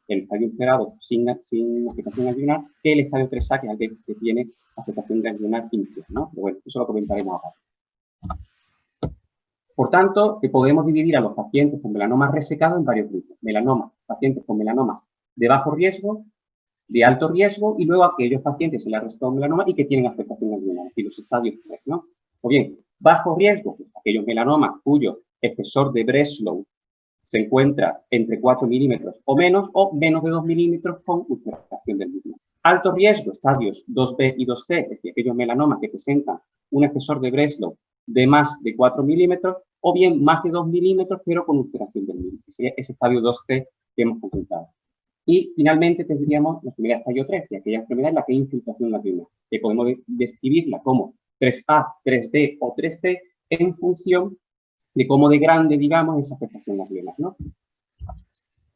F: el estadio ulcerado sin afectación ganglionar, que el estadio 3A, que es aquel que tiene afectación ganglionar inicial, ¿no? Pero bueno, eso lo comentaremos ahora. Por tanto, podemos dividir a los pacientes con melanomas resecados en varios grupos. Pacientes con melanomas de bajo riesgo, de alto riesgo, y luego aquellos pacientes en la resecado melanoma y que tienen afectación ganglionar, es decir, los estadios 3, ¿no? O bien, bajo riesgo, pues, aquellos melanomas cuyo espesor de Breslow se encuentra entre 4 milímetros o menos de 2 milímetros con ulceración del mismo. Alto riesgo, estadios 2B y 2C, es decir, aquellos melanomas que presentan un espesor de Breslow de más de 4 milímetros, o bien más de 2 milímetros, pero con ulceración del mismo, que sería ese estadio 2C que hemos consultado. Y finalmente tendríamos la enfermedad estadio 3, y aquella enfermedad en la que hay infiltración en la piel, que podemos describirla como 3A, 3B o 3C en función de cómo de grande, digamos, esa afectación en las venas, ¿no?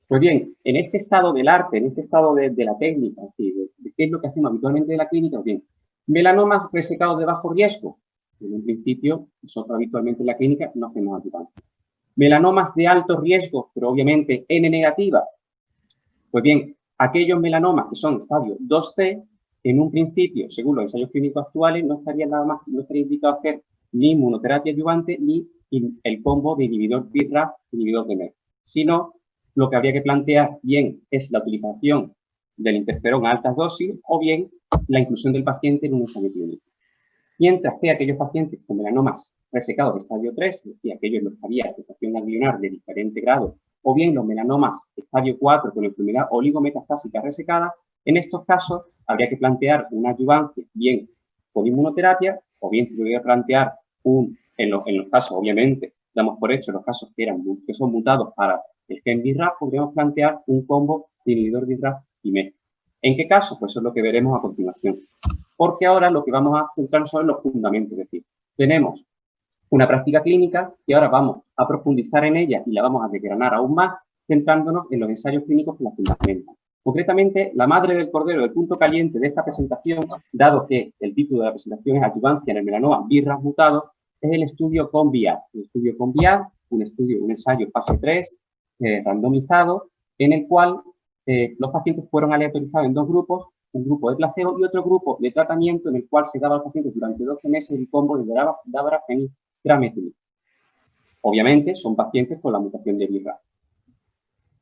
F: Pues bien, en este estado del arte, en este estado de la técnica, de qué es lo que hacemos habitualmente en la clínica, pues bien, melanomas resecados de bajo riesgo. En un principio, nosotros habitualmente en la clínica no hacemos adjuvancia. Melanomas de alto riesgo, pero obviamente N negativa. Pues bien, aquellos melanomas que son estadio 2C, en un principio, según los ensayos clínicos actuales, no estaría indicado hacer ni inmunoterapia adyuvante ni el combo de inhibidor BRAF, inhibidor de MER, sino lo que habría que plantear bien es la utilización del interferón a altas dosis o bien la inclusión del paciente en un ensayo clínico. Mientras que aquellos pacientes con melanomas resecados de estadio 3, es decir, aquellos en los que había afectación alveolar de diferente grado, o bien los melanomas estadio 4 con enfermedad oligometastásica resecada, en estos casos habría que plantear una adyuvancia bien con inmunoterapia, o bien se podría plantear en los casos, obviamente, damos por hecho los casos que son mutados para el gen BRAF, podríamos plantear un combo de inhibidor BRAF y MER. ¿En qué caso? Pues eso es lo que veremos a continuación. Porque ahora lo que vamos a centrarnos son en los fundamentos, es decir, tenemos una práctica clínica y ahora vamos a profundizar en ella y la vamos a desgranar aún más, centrándonos en los ensayos clínicos que la fundamentan. Concretamente, la madre del cordero, el punto caliente de esta presentación, dado que el título de la presentación es adyuvancia en el melanoma BRAF mutado, es el estudio CONVIAD. El estudio CONVIAD, un ensayo fase 3, randomizado, en el cual los pacientes fueron aleatorizados en dos grupos, un grupo de placebo y otro grupo de tratamiento en el cual se daba a los pacientes durante 12 meses el combo de dabrafenib, trametinib. Obviamente son pacientes con la mutación de BRAF.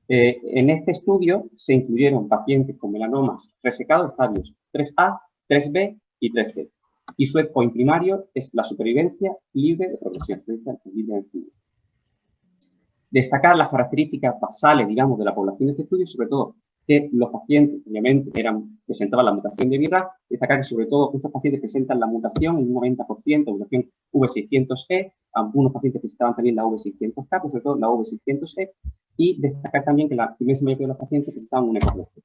F: En este estudio se incluyeron pacientes con melanomas resecados estadios 3A, 3B y 3C. Y su endpoint primario es la supervivencia libre de progresión, libre de estudio. Destacar las características basales, digamos, de la población de este estudio, sobre todo que los pacientes, obviamente, presentaban la mutación de BRAF, destacar que sobre todo estos pacientes presentan la mutación en un 90%, mutación V600E, algunos pacientes presentaban también la V600K, pero sobre todo la V600E, y destacar también que la inmensa mayoría de los pacientes presentaban un ECODC.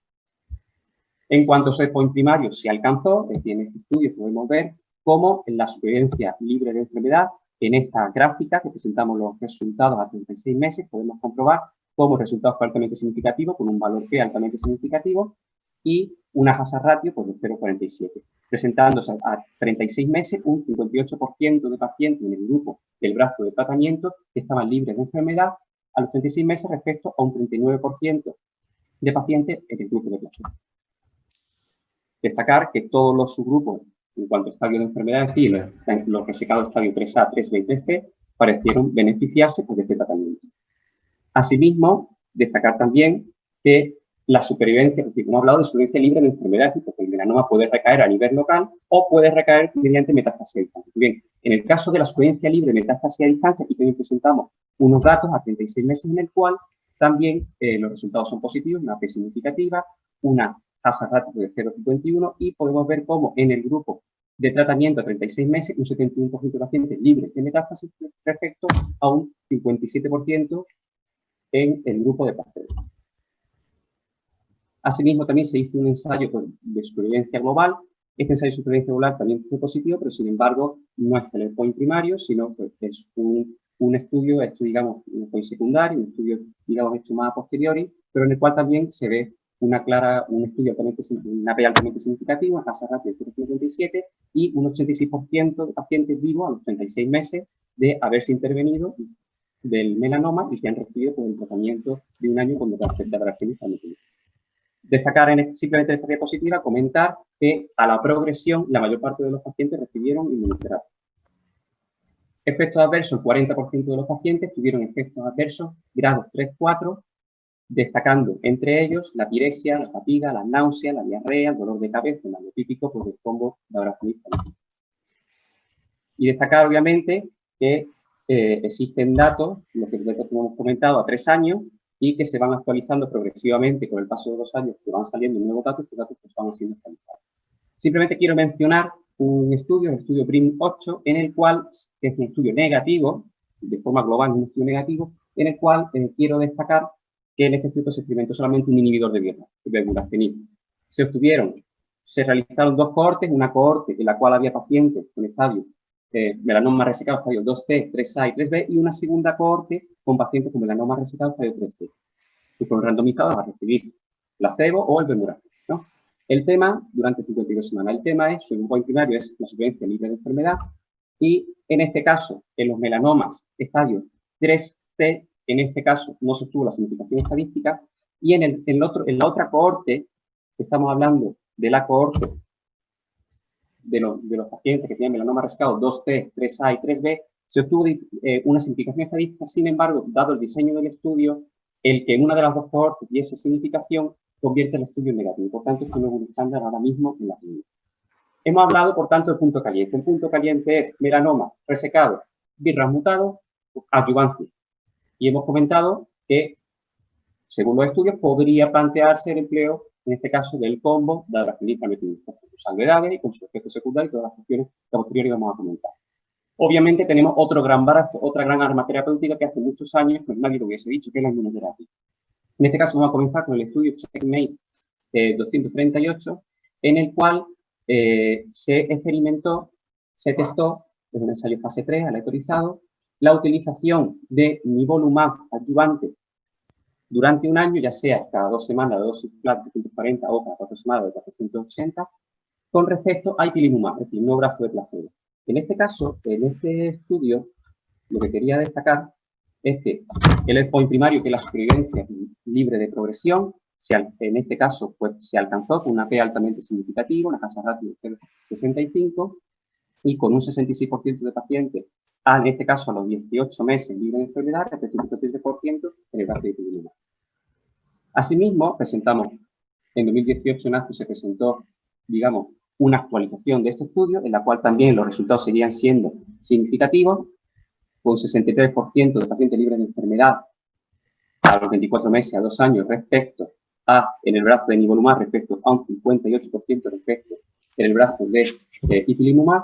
F: En cuanto a su endpoint primario, se alcanzó, es decir, en este estudio podemos ver cómo en la supervivencia libre de enfermedad, en esta gráfica que presentamos los resultados a 36 meses, podemos comprobar cómo resultados altamente significativos, con un valor P altamente significativo, y una hazard ratio pues, de 0,47, presentándose a 36 meses un 58% de pacientes en el grupo del brazo de tratamiento que estaban libres de enfermedad a los 36 meses respecto a un 39% de pacientes en el grupo de placebo. Destacar que todos los subgrupos, en cuanto a estadio de enfermedad, es decir, los resecados estadio 3A, 3B y 3C, parecieron beneficiarse pues, de este tratamiento. Asimismo, destacar también que la supervivencia, es decir, hemos hablado de supervivencia libre de enfermedades, porque el melanoma puede recaer a nivel local o puede recaer mediante metástasis a distancia. Bien, en el caso de la supervivencia libre de metástasis a distancia, aquí también presentamos unos datos a 36 meses en el cual también los resultados son positivos, una P significativa, una hazard ratio de 0,51 y podemos ver cómo en el grupo de tratamiento a 36 meses un 71% de pacientes libres de metástasis respecto a un 57% en el grupo de placebo. Asimismo, también se hizo un ensayo de supervivencia global. Este ensayo de supervivencia global también fue positivo, pero sin embargo no es el endpoint primario, sino que es un estudio hecho, digamos, un endpoint secundario, un estudio, digamos, hecho más a posteriori, pero en el cual también se ve un estudio una P altamente significativa, una hazard ratio de 0,57 y un 86% de pacientes vivos a los 36 meses de haberse intervenido del melanoma y que han recibido pues, el tratamiento de un año con dabrafenib. Destacar simplemente en esta diapositiva, comentar que a la progresión la mayor parte de los pacientes recibieron inmunoterapia. Efectos adversos, el 40% de los pacientes tuvieron efectos adversos grados 3-4, destacando entre ellos la pirexia, la fatiga, la náusea, la diarrea, el dolor de cabeza, lo típico por el combo dabrafenib. Y destacar, obviamente, que existen datos, lo que hemos comentado, a 3 años, y que se van actualizando progresivamente con el paso de los años, que van saliendo nuevos datos, estos datos pues van siendo actualizados. Simplemente quiero mencionar un estudio, el estudio BRIM-8, en el cual, que es un estudio negativo, de forma global un estudio negativo, en el cual quiero destacar que en este estudio se experimentó solamente un inhibidor de Burachenil. Se realizaron dos cohortes, una cohorte en la cual había pacientes con estadios melanoma resecado estadio 2C, 3A y 3B, y una segunda cohorte con pacientes con melanoma resecado estadio 3C, que fueron randomizados a recibir placebo o el Bemurac, ¿no? El tema, durante 52 semanas, el tema es, su endpoint primario es la supervivencia libre de enfermedad, y en este caso, en los melanomas estadio 3C, en este caso no se obtuvo la significación estadística, y en la otra cohorte, estamos hablando de la cohorte de los pacientes que tienen melanoma resecado 2C, 3A y 3B, se obtuvo una significación estadística. Sin embargo, dado el diseño del estudio, el que en una de las dos cohortes diese significación convierte el estudio en negativo. Por tanto, esto no es un estándar ahora mismo en la clínica. Hemos hablado, por tanto, del punto caliente. El punto caliente es melanoma resecado, BRAF mutado, adyuvancia. Y hemos comentado que, según los estudios, podría plantearse el empleo, en este caso, del combo de abrafenib-trametinib, con sus salvedades y con sus efectos secundarios y todas las cuestiones que a posteriori vamos a comentar. Obviamente tenemos otra gran arma terapéutica que hace muchos años pues nadie lo hubiese dicho, que es la inmunoterapia. En este caso vamos a comenzar con el estudio CheckMate 238, en el cual se testó, en un ensayo fase 3, aleatorizado, la utilización de nivolumab adyuvante durante un año, ya sea cada 2 semanas de dosis flat de 140 o cada 4 semanas de 480, con respecto a ipilimumab, es decir, no brazo de placebo. En este caso, en este estudio, lo que quería destacar es que el endpoint primario, que es la supervivencia libre de progresión, en este caso pues, se alcanzó con una P altamente significativa, una hazard ratio de 0,65, y con un 66% de pacientes, en este caso a los 18 meses libre de enfermedad, respecto a un 33% en el brazo de ipilimumab. Asimismo, presentamos, en 2018 en ASCO se presentó, digamos, una actualización de este estudio, en la cual también los resultados seguían siendo significativos, con 63% de pacientes libres de enfermedad a los 24 meses, a 2 años, respecto a, en el brazo de nivolumab, respecto a un 58% respecto en el brazo de ipilimumab.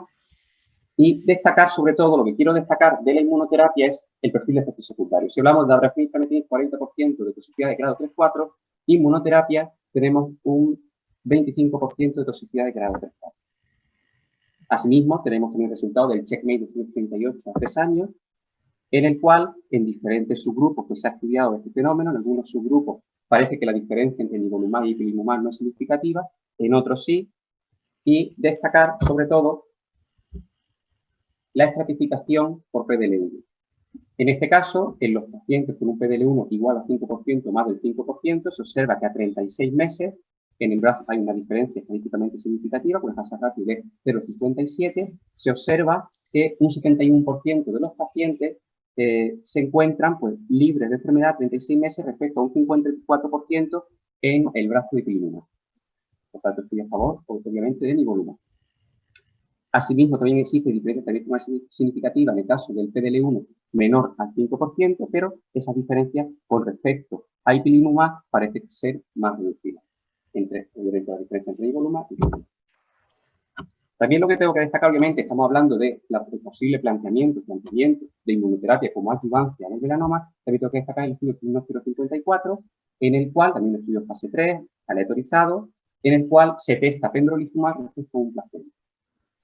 F: Y destacar, sobre todo, lo que quiero destacar de la inmunoterapia es el perfil de efectos secundarios. Si hablamos de abrafenib-trametinib, 40% de toxicidad de grado 3-4, inmunoterapia tenemos un 25% de toxicidad de grado 3-4. Asimismo, tenemos también el resultado del CheckMate de 138 a 3 años, en el cual, en diferentes subgrupos que se ha estudiado este fenómeno, en algunos subgrupos parece que la diferencia entre nivolumab y ipilimumab no es significativa, en otros sí, y destacar, sobre todo, la estratificación por PDL1. En este caso, en los pacientes con un PDL1 igual a 5% más del 5%, se observa que a 36 meses en el brazo hay una diferencia estadísticamente significativa, con una hazard ratio de 0,57, se observa que un 71% de los pacientes se encuentran pues, libres de enfermedad a 36 meses respecto a un 54% en el brazo de ipilimumab. Por tanto, estoy a favor, obviamente, de nivolumab. Asimismo, también existe diferencia estadísticamente significativa en el caso del PDL1 menor al 5%, pero esa diferencia con respecto a ipilimumab parece ser más reducida, obviamente la diferencia entre nivolumab y ipilimumab. También lo que tengo que destacar, obviamente, estamos hablando de el posible planteamiento de inmunoterapia como adyuvancia en el melanoma. También tengo que destacar el estudio 1054, en el cual, también un estudio fase 3, aleatorizado, en el cual se testa pembrolizumab respecto a un placebo.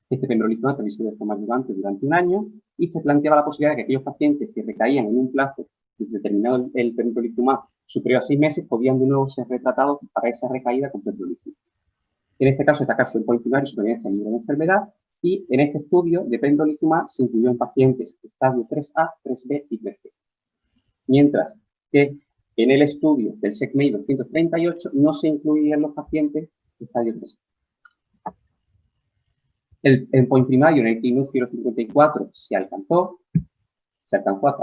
F: Este pembrolizumab también se de forma adyuvante durante un año y se planteaba la posibilidad de que aquellos pacientes que recaían en un plazo determinado el pembrolizumab superior a 6 meses podían de nuevo ser retratados para esa recaída con pembrolizumab. En este caso, destacarse el endpoint primario y supervivencia libre de enfermedad, y en este estudio de pembrolizumab se incluyó en pacientes estadio 3A, 3B y 3C. Mientras que en el estudio del CheckMate 238 no se incluían los pacientes estadio 3A. El endpoint primario en el ClinUS 054 se alcanzó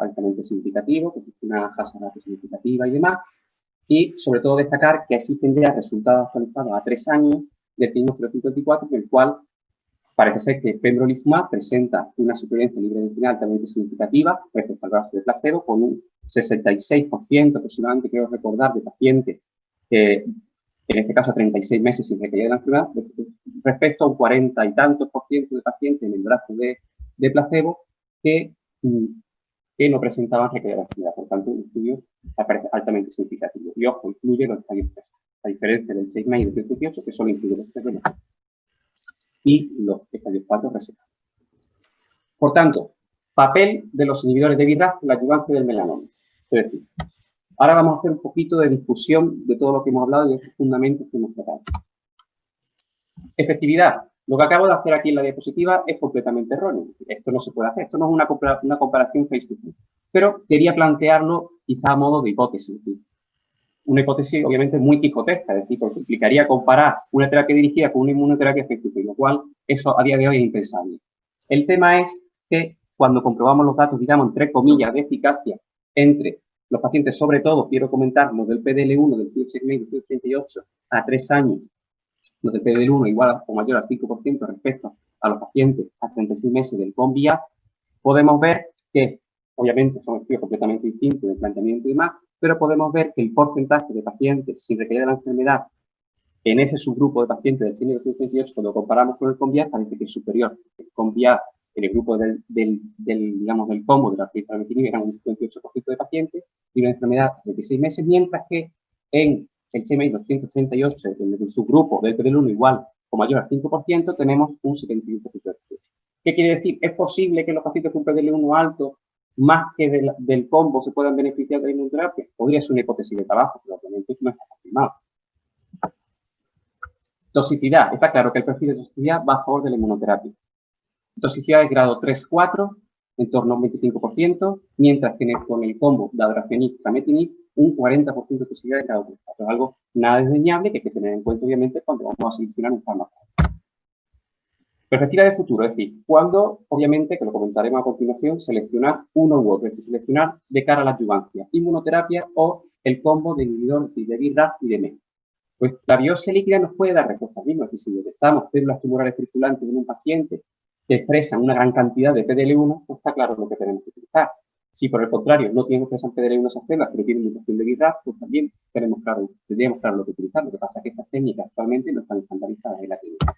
F: altamente significativo, que es una hazard ratio significativa y demás, y sobre todo destacar que existen ya resultados actualizados a 3 años del ClinUS 054, en el cual parece ser que pembrolizumab presenta una supervivencia libre de enfermedad altamente significativa respecto al brazo de placebo, con un 66% aproximadamente, creo recordar, de pacientes en este caso 36 meses sin recaída de la enfermedad, respecto a un 40 y tantos % de pacientes en el brazo de placebo que no presentaban recaída de la enfermedad. Por tanto, un estudio aparece altamente significativo. Y ojo, incluye los estadios 3, a diferencia del 6 y del 18, que solo incluye los 3 beneficios. Y los estadios 4 resecados. Por tanto, papel de los inhibidores de BRAF en la adyuvancia del melanoma. Es decir, ahora vamos a hacer un poquito de discusión de todo lo que hemos hablado y de estos fundamentos que hemos tratado. Efectividad. Lo que acabo de hacer aquí en la diapositiva es completamente erróneo. Esto no se puede hacer. Esto no es una comparación face to face. Pero quería plantearlo quizá a modo de hipótesis. Una hipótesis obviamente muy quijotesca, es decir, porque implicaría comparar una terapia dirigida con una inmunoterapia face to face, lo cual eso a día de hoy es impensable. El tema es que cuando comprobamos los datos, digamos, entre comillas, de eficacia entre los pacientes, sobre todo, quiero comentar los del PDL1, del CD6 y CD38 a 3 años, los del PDL1 igual o mayor al 5% respecto a los pacientes a 36 meses del COMBIA, podemos ver que, obviamente, son estudios completamente distintos de planteamiento y demás, pero podemos ver que el porcentaje de pacientes sin recaída de la enfermedad en ese subgrupo de pacientes del CD38, cuando comparamos con el COMBIA, parece que es superior. El COMBIA, en el grupo digamos, del combo de la artemetinium, eran un 58% de pacientes y una enfermedad de 26 meses, mientras que en el CMI 238, en el subgrupo del PDL1 igual o mayor al 5%, tenemos un 71% de pacientes. ¿Qué quiere decir? ¿Es posible que los pacientes con PDL1 alto, más que del combo, se puedan beneficiar de la inmunoterapia? Podría ser una hipótesis de trabajo, pero obviamente no está confirmado. Toxicidad. Está claro que el perfil de toxicidad va a favor de la inmunoterapia. Toxicidad de grado 3-4, en torno a un 25%, mientras que con el combo dabrafenib-trametinib, un 40% de toxicidad de grado 3-4. Algo nada desdeñable que hay que tener en cuenta, obviamente, cuando vamos a seleccionar un fármaco. Perspectiva de futuro, es decir, cuando, obviamente, que lo comentaremos a continuación, seleccionar uno u otro, es decir, seleccionar de cara a la adyuvancia, inmunoterapia o el combo de inhibidor de BRAF y de MEK. Pues la biopsia líquida nos puede dar respuestas mismas, es decir, si detectamos células tumorales circulantes en un paciente que expresan una gran cantidad de PDL1, pues está claro lo que tenemos que utilizar. Si por el contrario no tienen expresan PDL1 esas células, pero tienen mutación de BRAF, pues también tendríamos claro lo que utilizar. Lo que pasa es que estas técnicas actualmente no están estandarizadas en la clínica.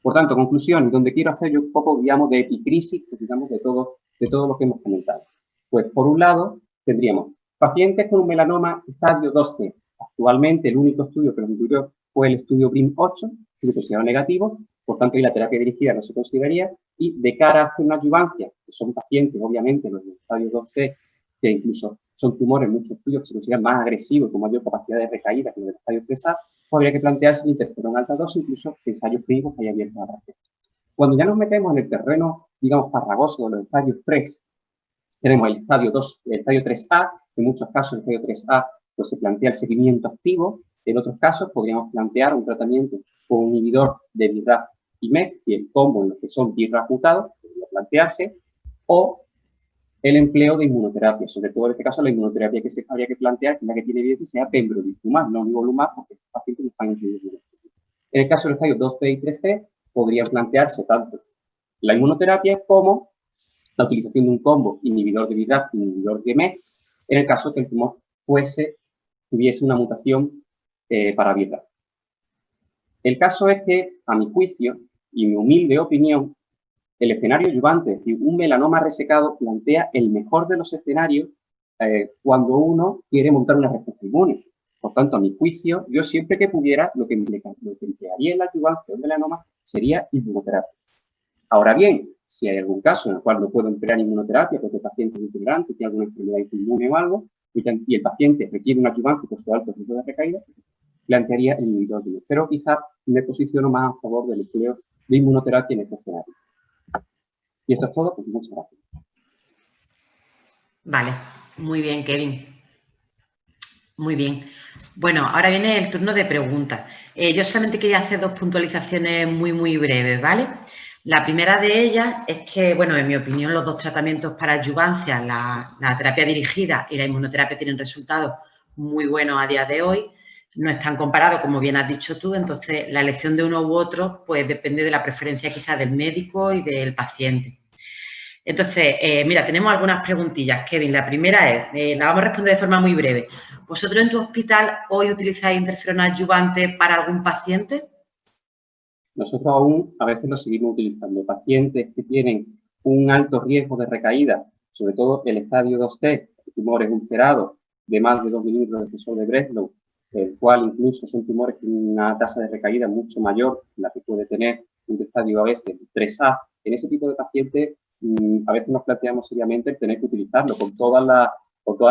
F: Por tanto, conclusión, donde quiero hacer yo un poco, digamos, de epicrisis, digamos, de todo lo que hemos comentado. Pues, por un lado, tendríamos pacientes con un melanoma estadio 2C. Actualmente, el único estudio que lo incluyó fue el estudio BRIM-8, que considerado negativo, por tanto, ahí la terapia dirigida no se consideraría, y de cara a hacer una adyuvancia, que son pacientes, obviamente, los del estadio 2C, que incluso son tumores, muchos estudios que se consideran más agresivos, con mayor capacidad de recaída que los del estadio 3A, habría que plantearse el interferón alta dosis, incluso ensayos clínicos que hay abiertos al respecto. Cuando ya nos metemos en el terreno, digamos, farragoso de los estadios 3, tenemos el estadio 2, el estadio 3A, en muchos casos el estadio 3A pues se plantea el seguimiento activo, en otros casos podríamos plantear un tratamiento con un inhibidor de BRAF y MEK, y el combo en los que son BRAF mutados, podría plantearse, o el empleo de inmunoterapia, sobre todo en este caso la inmunoterapia que se habría que plantear, que es la que tiene evidencia, sea pembrolizumab, no nivolumab, porque estos pacientes no están incluidos en el estudio. En el caso de los estadios 2B y 3C, podrían plantearse tanto la inmunoterapia como la utilización de un combo inhibidor de BRAF y inhibidor de MEK, en el caso que el tumor tuviese una mutación para BRAF. El caso es que, a mi juicio y mi humilde opinión, el escenario adyuvante, es decir, un melanoma resecado, plantea el mejor de los escenarios cuando uno quiere montar una respuesta inmune. Por tanto, a mi juicio, yo siempre que pudiera, lo que emplearía en la adyuvancia del melanoma sería inmunoterapia. Ahora bien, si hay algún caso en el cual no puedo emplear inmunoterapia porque el paciente es intolerante, tiene alguna enfermedad inmune o algo, y el paciente requiere una adyuvancia por su alto riesgo de recaída, plantearía el inhibidor de MEK. Pero quizás me posiciono más a favor del empleo de inmunoterapia en este escenario. Y esto es todo, pues muchas gracias.
E: Vale, muy bien, Kevin. Muy bien. Bueno, ahora viene el turno de preguntas. Yo solamente quería hacer dos puntualizaciones muy breves, ¿vale? La primera de ellas es que, bueno, en mi opinión, los dos tratamientos para adyuvancia, la terapia dirigida y la inmunoterapia, tienen resultados muy buenos a día de hoy. no están comparados, como bien has dicho tú, entonces la elección de uno u otro pues depende de la preferencia quizás del médico y del paciente. Entonces, mira, tenemos algunas preguntillas, Kevin. La primera es, la vamos a responder de forma muy breve. ¿Vosotros en tu hospital hoy utilizáis interferona adyuvante para algún paciente?
F: Nosotros aún a veces lo seguimos utilizando. Pacientes que tienen un alto riesgo de recaída, sobre todo el estadio 2T, tumores ulcerados de más de 2 milímetros de espesor de Breslow, el cual incluso son tumores con una tasa de recaída mucho mayor que la que puede tener un estadio a veces 3A. En ese tipo de pacientes a veces nos planteamos seriamente el tener que utilizarlo con toda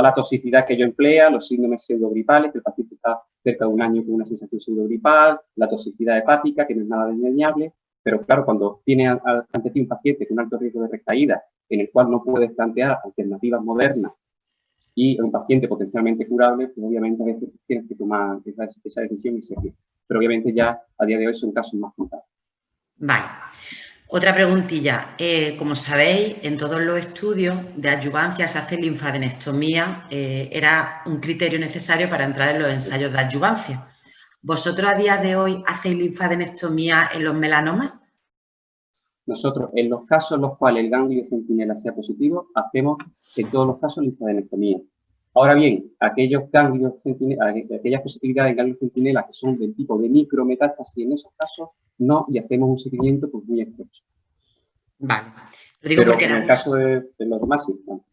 F: la toxicidad que ello emplea, los síndromes pseudogripales, que el paciente está cerca de un año con una sensación pseudogripal, la toxicidad hepática, que no es nada desdeñable, pero claro, cuando tiene ante ti un paciente con alto riesgo de recaída, en el cual no puedes plantear alternativas modernas, y un paciente potencialmente curable, pues obviamente a veces tienes que tomar esa decisión y seguir. Pero obviamente ya a día de hoy son casos más contados.
E: Vale. Otra preguntilla. Como sabéis, en todos los estudios de adyuvancia se hace linfadenectomía. Era un criterio necesario para entrar en los ensayos de adyuvancia. ¿Vosotros a día de hoy hacéis linfadenectomía en los melanomas?
F: Nosotros, en los casos en los cuales el ganglio centinela sea positivo, hacemos en todos los casos linfadenectomía. Ahora bien, aquellos ganglios centinela, aquellas positividades en ganglio centinela que son del tipo de micrometástasis, en esos casos no, y hacemos un seguimiento pues, muy estrecho.
E: Vale. Lo digo
F: pero
E: porque
F: en el caso de los demás sí. ¿No?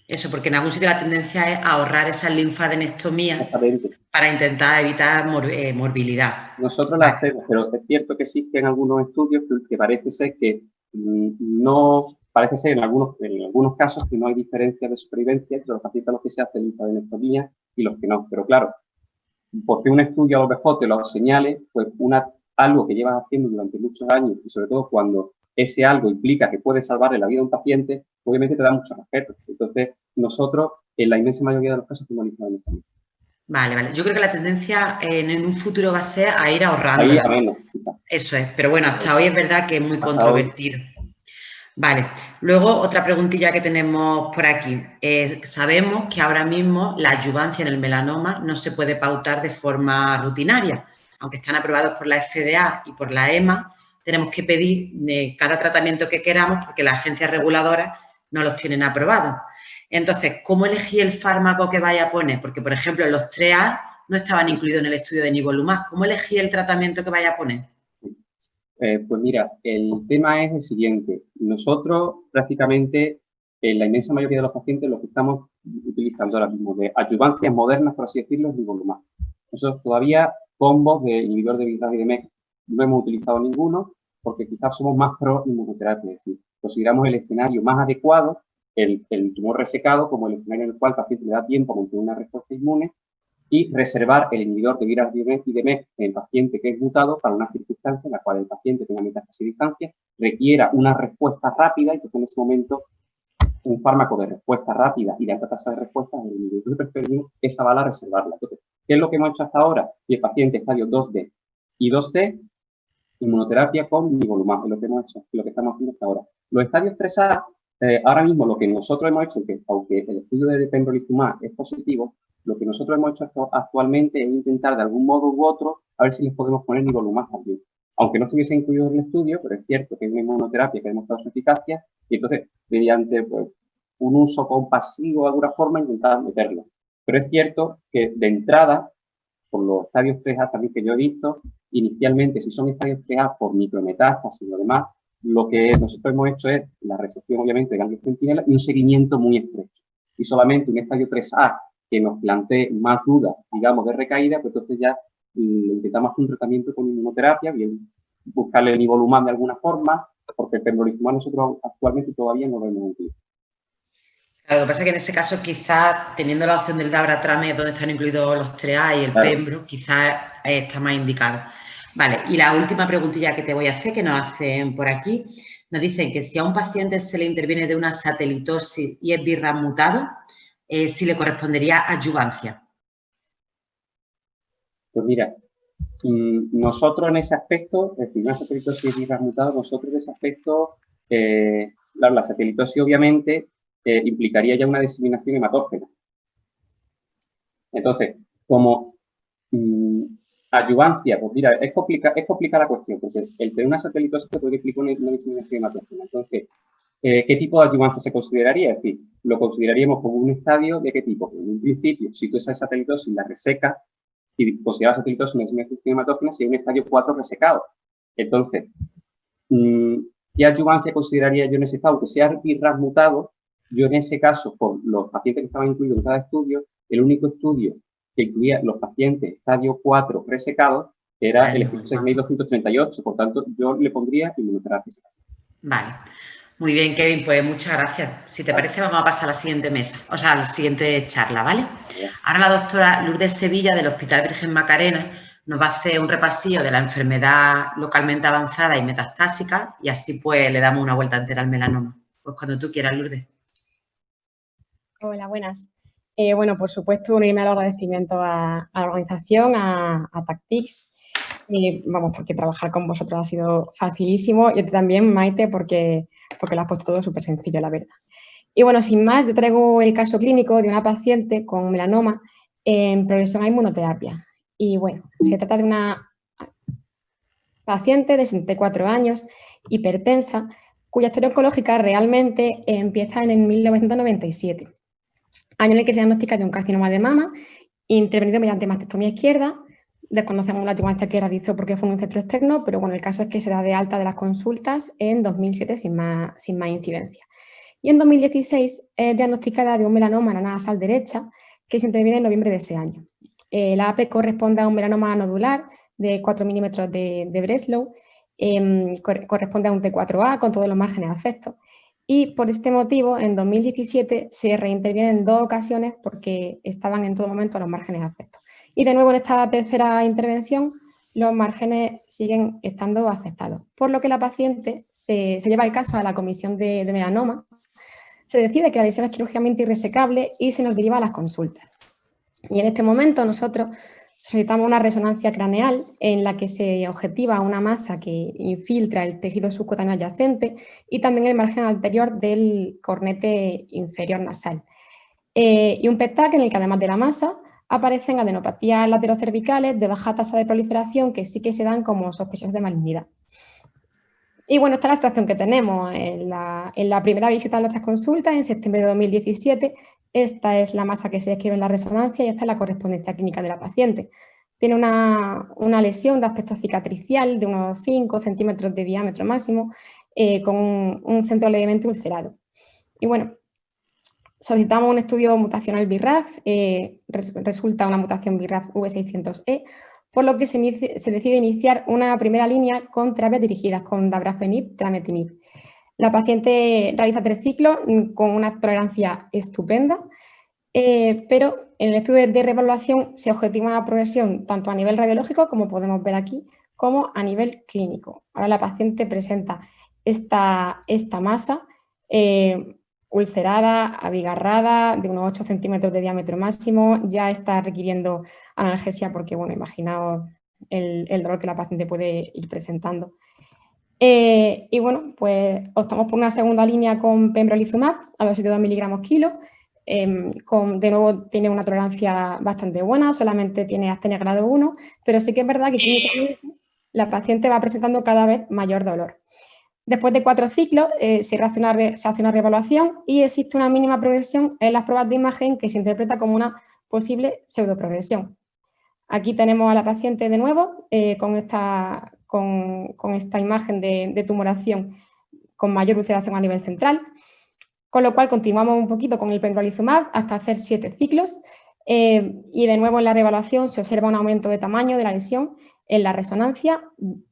E: Eso, porque en algún sitio la tendencia es ahorrar esa linfadenectomía para intentar evitar morbilidad.
F: Nosotros la hacemos, pero es cierto que existen algunos estudios que parece ser que no, parece ser en algunos casos que no hay diferencia de supervivencia entre los pacientes a los que se hace linfadenectomía y los que no. Pero claro, porque un estudio a lo mejor te lo señale, pues algo que llevas haciendo durante muchos años y sobre todo cuando ese algo implica que puede salvarle la vida a un paciente, obviamente te da muchos aspectos. Entonces, nosotros, en la inmensa mayoría de los casos, hacemos linfadenectomía.
E: Vale. Yo creo que la tendencia en un futuro va a ser a ir ahorrando.
F: Ahí a menos.
E: Eso es, pero bueno, hasta hoy es verdad que es muy controvertido. Vale, luego otra preguntilla que tenemos por aquí. Sabemos que ahora mismo la adyuvancia en el melanoma no se puede pautar de forma rutinaria. Aunque están aprobados por la FDA y por la EMA, tenemos que pedir cada tratamiento que queramos porque las agencias reguladoras no los tienen aprobados. Entonces, ¿cómo elegí el fármaco que vaya a poner? Porque, por ejemplo, los 3A no estaban incluidos en el estudio de nivolumab. ¿Cómo elegí el tratamiento que vaya a poner?
F: Pues mira, el tema es el siguiente. Nosotros prácticamente, en la inmensa mayoría de los pacientes, lo que estamos utilizando ahora mismo de adyuvancias modernas, por así decirlo, es nivolumab. Nosotros todavía combos de inhibidor de BRAF y de MEK no hemos utilizado ninguno porque quizás somos más pro inmunoterapia, es decir, consideramos el escenario más adecuado, el tumor resecado, como el escenario en el cual el paciente le da tiempo a mantener una respuesta inmune y reservar el inhibidor de BRAF y de MEK en el paciente que es mutado para una circunstancia en la cual el paciente tenga metástasis y distancia, requiera una respuesta rápida, entonces en ese momento un fármaco de respuesta rápida y de alta tasa de respuesta, el inhibidor preferimos esa bala reservarla. Entonces, ¿qué es lo que hemos hecho hasta ahora? Y el paciente estadio 2D y 2C, inmunoterapia con nivolumab, es lo que hemos hecho, lo que estamos haciendo hasta ahora. Los estadios 3A, ahora mismo lo que nosotros hemos hecho, que aunque el estudio de pembrolizumab es positivo, lo que nosotros hemos hecho actualmente es intentar de algún modo u otro a ver si les podemos poner nivolumab también. Aunque no estuviese incluido en el estudio, pero es cierto que es una inmunoterapia que ha demostrado su eficacia y entonces, mediante pues, un uso compasivo de alguna forma, intentar meterlo. Pero es cierto que de entrada, por los estadios 3A también que yo he visto, inicialmente, si son estadios 3A por micrometástasis y lo demás, lo que nosotros hemos hecho es la resección, obviamente, de ganglios centinela y un seguimiento muy estrecho. Y solamente un estadio 3A que nos plantee más dudas, digamos, de recaída, pues entonces ya intentamos hacer un tratamiento con inmunoterapia, bien buscarle el nivolumab de alguna forma, porque el pembrolizumab nosotros actualmente todavía no lo hemos utilizado.
E: Claro, lo que pasa es que en ese caso quizás teniendo la opción del Dabratrame donde están incluidos los 3A y el Pembro, quizás está más indicado. Vale, y la última preguntilla que te voy a hacer, que nos hacen por aquí, nos dicen que si a un paciente se le interviene de una satelitosis y es BRAF mutado, si le correspondería adyuvancia.
F: Pues mira, nosotros en ese aspecto, es decir, una satelitosis y BRAF mutado, nosotros en ese aspecto, claro, la satelitosis obviamente implicaría ya una diseminación hematógena. Entonces, como Adyuvancia, pues mira, es complicada la cuestión, porque el tener una satelitosis te puede explicar una disminución hematógena. Entonces, ¿qué tipo de adyuvancia se consideraría? Es decir, lo consideraríamos como un estadio de qué tipo. En un principio, si tú esa satelitosis la resecas y consideras satelitosis una disminución hematógena, sería un estadio 4 resecado. Entonces, ¿qué adyuvancia consideraría yo en ese estado? Aunque sea BRAF mutado, yo en ese caso, por los pacientes que estaban incluidos en cada estudio, el único estudio que incluía los pacientes estadio 4 resecados era el estudio 6238. Por tanto, yo le pondría inmunoterapia.
E: Vale. Muy bien, Kevin, pues muchas gracias. Si te parece, vamos a pasar a la siguiente mesa, o sea, a la siguiente charla, ¿vale? Ahora la doctora Lourdes Sevilla del Hospital Virgen Macarena nos va a hacer un repasillo de la enfermedad localmente avanzada y metastásica y así pues le damos una vuelta entera al melanoma. Pues cuando tú quieras, Lourdes.
G: Hola, buenas. Bueno, por supuesto, unirme al agradecimiento a la organización, a Tactics. Vamos, porque trabajar con vosotros ha sido facilísimo y también, Maite, porque lo has puesto todo súper sencillo, la verdad. Y bueno, sin más, yo traigo el caso clínico de una paciente con melanoma en progresión a inmunoterapia. Y bueno, se trata de una paciente de 64 años, hipertensa, cuya historia oncológica realmente empieza en el 1997, año en el que se diagnostica de un carcinoma de mama, intervenido mediante mastectomía izquierda. Desconocemos la adyuvancia que realizó porque fue en un centro externo, pero bueno, el caso es que se da de alta de las consultas en 2007 sin más incidencia. Y en 2016 es diagnosticada de un melanoma en la nasal derecha que se interviene en noviembre de ese año. La AP corresponde a un melanoma nodular de 4 milímetros de Breslow, corresponde a un T4A con todos los márgenes afectos. Y por este motivo, en 2017 se reinterviene en 2 ocasiones porque estaban en todo momento los márgenes afectos. Y de nuevo en esta tercera intervención los márgenes siguen estando afectados, por lo que la paciente se lleva el caso a la comisión de melanoma, se decide que la lesión es quirúrgicamente irresecable y se nos deriva a las consultas. Y en este momento nosotros solicitamos una resonancia craneal en la que se objetiva una masa que infiltra el tejido subcutáneo adyacente y también el margen anterior del cornete inferior nasal. Y un PET-TAC en el que además de la masa aparecen adenopatías laterocervicales de baja tasa de proliferación que sí que se dan como sospechosas de malignidad. Y bueno, esta es la situación que tenemos. En la primera visita a nuestras consultas, en septiembre de 2017, esta es la masa que se describe en la resonancia y esta es la correspondencia clínica de la paciente. Tiene una lesión de aspecto cicatricial de unos 5 centímetros de diámetro máximo, con un centro levemente ulcerado. Y bueno, solicitamos un estudio mutacional BRAF, resulta una mutación BRAF V600E, por lo que se decide iniciar una primera línea con terapias dirigidas con dabrafenib, trametinib. La paciente realiza 3 ciclos con una tolerancia estupenda, pero en el estudio de reevaluación se objetiva una progresión tanto a nivel radiológico, como podemos ver aquí, como a nivel clínico. Ahora la paciente presenta esta masa ulcerada, abigarrada, de unos 8 centímetros de diámetro máximo, ya está requiriendo analgesia porque, bueno, imaginaos el dolor que la paciente puede ir presentando. Y bueno, pues optamos por una segunda línea con pembrolizumab a dosis de 2 miligramos kilo. De nuevo tiene una tolerancia bastante buena, solamente tiene astenia grado 1, pero sí que es verdad que clínicamente la paciente va presentando cada vez mayor dolor. Después de 4 ciclos se hace una reevaluación y existe una mínima progresión en las pruebas de imagen que se interpreta como una posible pseudoprogresión. Aquí tenemos a la paciente de nuevo con esta imagen de tumoración con mayor ulceración a nivel central, con lo cual continuamos un poquito con el pembrolizumab hasta hacer 7 ciclos y de nuevo en la reevaluación se observa un aumento de tamaño de la lesión en la resonancia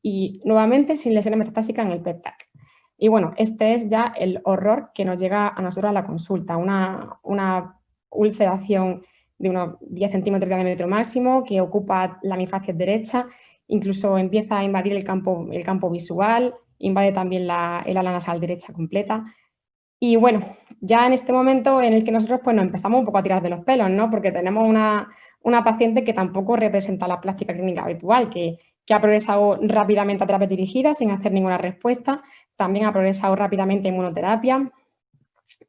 G: y nuevamente sin lesiones metastásicas en el PET-TAC. Y bueno, este es ya el horror que nos llega a nosotros a la consulta, una ulceración de unos 10 centímetros de diámetro máximo que ocupa la hemifacies derecha, incluso empieza a invadir el campo visual, invade también el ala nasal derecha completa. Y bueno, ya en este momento en el que nosotros pues, nos empezamos un poco a tirar de los pelos, ¿no? Porque tenemos una paciente que tampoco representa la plástica clínica habitual, que ha progresado rápidamente a terapias dirigidas sin hacer ninguna respuesta, también ha progresado rápidamente a inmunoterapia.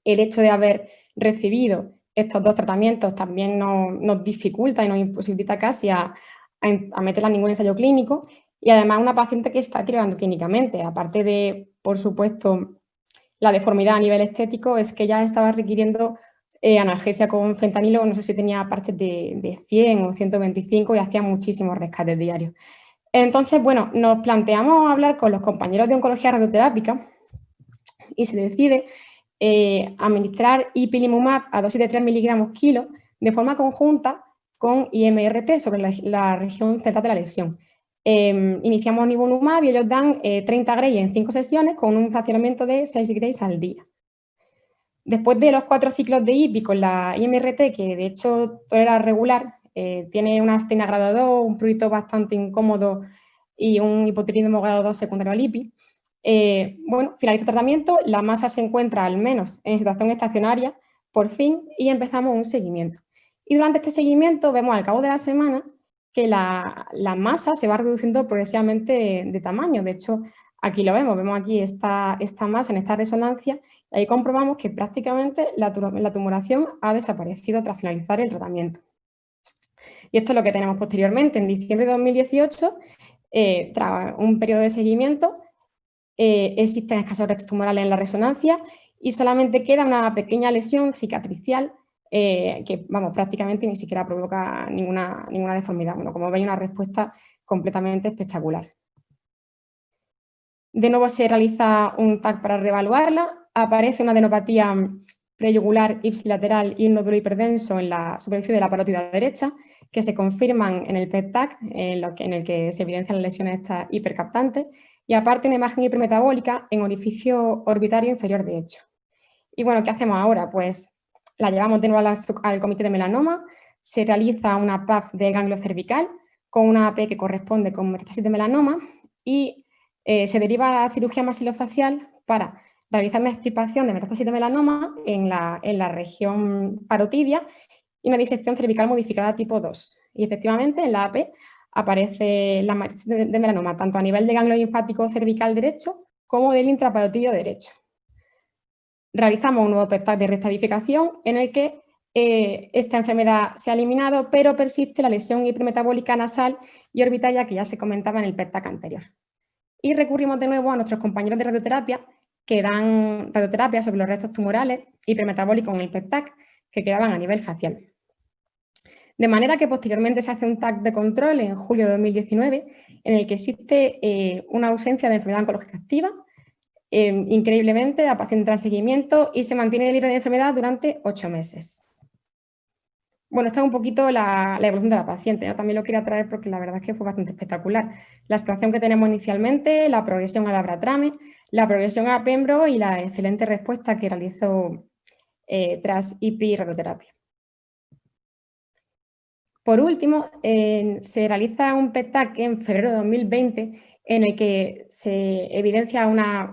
G: El hecho de haber recibido estos 2 tratamientos también nos dificulta y nos imposibilita casi a a meterla en ningún ensayo clínico y además una paciente que está deteriorando clínicamente, aparte de, por supuesto, la deformidad a nivel estético, es que ya estaba requiriendo analgesia con fentanilo, no sé si tenía parches de 100 o 125 y hacía muchísimos rescates diarios. Entonces, bueno, nos planteamos hablar con los compañeros de oncología radioterápica y se decide administrar ipilimumab a dosis de 3 miligramos kilo de forma conjunta con IMRT sobre la región central de la lesión. Iniciamos nivolumab y ellos dan 30 Gray en 5 sesiones con un fraccionamiento de 6 Grays al día. Después de los 4 ciclos de IPI con la IMRT, que de hecho tolera regular, tiene una astenia grado 2, un prurito bastante incómodo y un hipotiroidismo grado 2 secundario al IPI, bueno, finaliza el tratamiento, la masa se encuentra al menos en situación estacionaria, por fin, y empezamos un seguimiento. Y durante este seguimiento vemos al cabo de la semana que la masa se va reduciendo progresivamente de tamaño. De hecho, aquí lo vemos aquí esta masa en esta resonancia, y ahí comprobamos que prácticamente la tumoración ha desaparecido tras finalizar el tratamiento. Y esto es lo que tenemos posteriormente. En diciembre de 2018, tras un periodo de seguimiento, existen escasos restos tumorales en la resonancia y solamente queda una pequeña lesión cicatricial que, vamos, prácticamente ni siquiera provoca ninguna deformidad. Bueno, como veis, una respuesta completamente espectacular. De nuevo se realiza un TAC para reevaluarla, aparece una adenopatía preyugular ipsilateral y un nódulo hiperdenso en la superficie de la parótida derecha, que se confirman en el PET-TAC, en el que se evidencian las lesiones estas hipercaptantes, y aparte una imagen hipermetabólica en orificio orbitario inferior derecho. Y bueno, ¿qué hacemos ahora? Pues la llevamos de nuevo al comité de melanoma, se realiza una PAF del ganglio cervical con una AP que corresponde con metástasis de melanoma y se deriva a la cirugía maxilofacial para realizar una extirpación de metástasis de melanoma en la región parotidia y una disección cervical modificada tipo 2. Y efectivamente en la AP aparece la metástasis de melanoma tanto a nivel de ganglio linfático cervical derecho como del intraparotidio derecho. Realizamos un nuevo PET-TAC de reestadificación en el que esta enfermedad se ha eliminado, pero persiste la lesión hipermetabólica nasal y orbitaria que ya se comentaba en el PET-TAC anterior. Y recurrimos de nuevo a nuestros compañeros de radioterapia que dan radioterapia sobre los restos tumorales hipermetabólicos en el PET-TAC que quedaban a nivel facial. De manera que posteriormente se hace un TAC de control en julio de 2019 en el que existe una ausencia de enfermedad oncológica activa. Increíblemente, la paciente entra en seguimiento y se mantiene libre de enfermedad durante 8 meses. Bueno, esta es un poquito la evolución de la paciente, ¿no? También lo quería traer porque la verdad es que fue bastante espectacular. La situación que tenemos inicialmente, la progresión a Dabratrame, la progresión a Pembro y la excelente respuesta que realizó tras IPI radioterapia. Por último, se realiza un PET-TAC en febrero de 2020 en el que se evidencia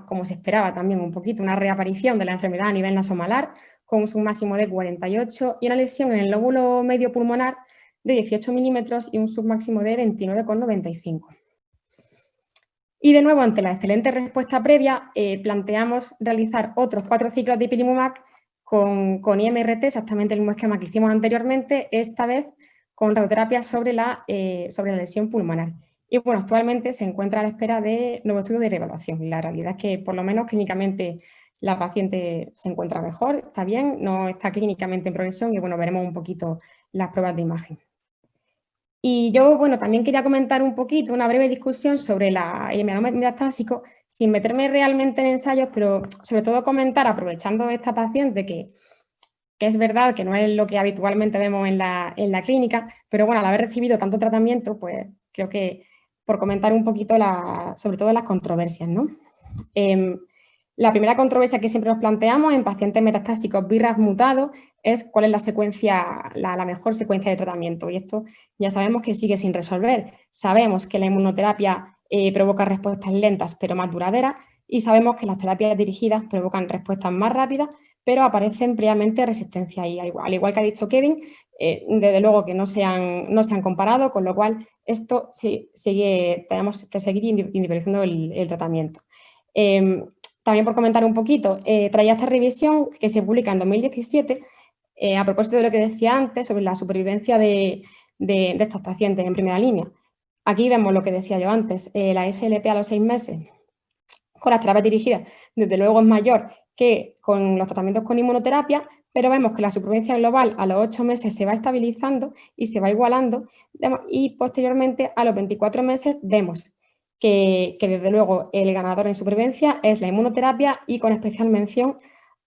G: como se esperaba también un poquito, una reaparición de la enfermedad a nivel nasomalar con un submáximo de 48 y una lesión en el lóbulo medio pulmonar de 18 milímetros y un submáximo de 29,95. Y de nuevo, ante la excelente respuesta previa, planteamos realizar otros 4 ciclos de ipilimumab con IMRT, exactamente el mismo esquema que hicimos anteriormente, esta vez con radioterapia sobre la lesión pulmonar. Y bueno, actualmente se encuentra a la espera de nuevo estudio de reevaluación. La realidad es que por lo menos clínicamente la paciente se encuentra mejor, está bien, no está clínicamente en progresión y bueno, veremos un poquito las pruebas de imagen. Y yo, bueno, también quería comentar un poquito, una breve discusión sobre el melanoma metastásico, sin meterme realmente en ensayos, pero sobre todo comentar, aprovechando esta paciente que es verdad que no es lo que habitualmente vemos en la clínica, pero bueno, al haber recibido tanto tratamiento, pues creo que por comentar un poquito sobre todo las controversias, ¿no? La primera controversia que siempre nos planteamos en pacientes metastásicos BRAF mutados es cuál es la secuencia, la mejor secuencia de tratamiento. Y esto ya sabemos que sigue sin resolver. Sabemos que la inmunoterapia provoca respuestas lentas pero más duraderas y sabemos que las terapias dirigidas provocan respuestas más rápidas pero aparecen previamente resistencia y al igual que ha dicho Kevin, desde luego que no se han comparado, con lo cual esto tenemos que seguir individualizando el tratamiento. También por comentar un poquito, traía esta revisión que se publica en 2017 a propósito de lo que decía antes sobre la supervivencia de estos pacientes en primera línea. Aquí vemos lo que decía yo antes, la SLP a los 6 meses con las terapias dirigidas, desde luego es mayor que con los tratamientos con inmunoterapia, pero vemos que la supervivencia global a los 8 meses se va estabilizando y se va igualando, y posteriormente a los 24 meses vemos que desde luego el ganador en supervivencia es la inmunoterapia y con especial mención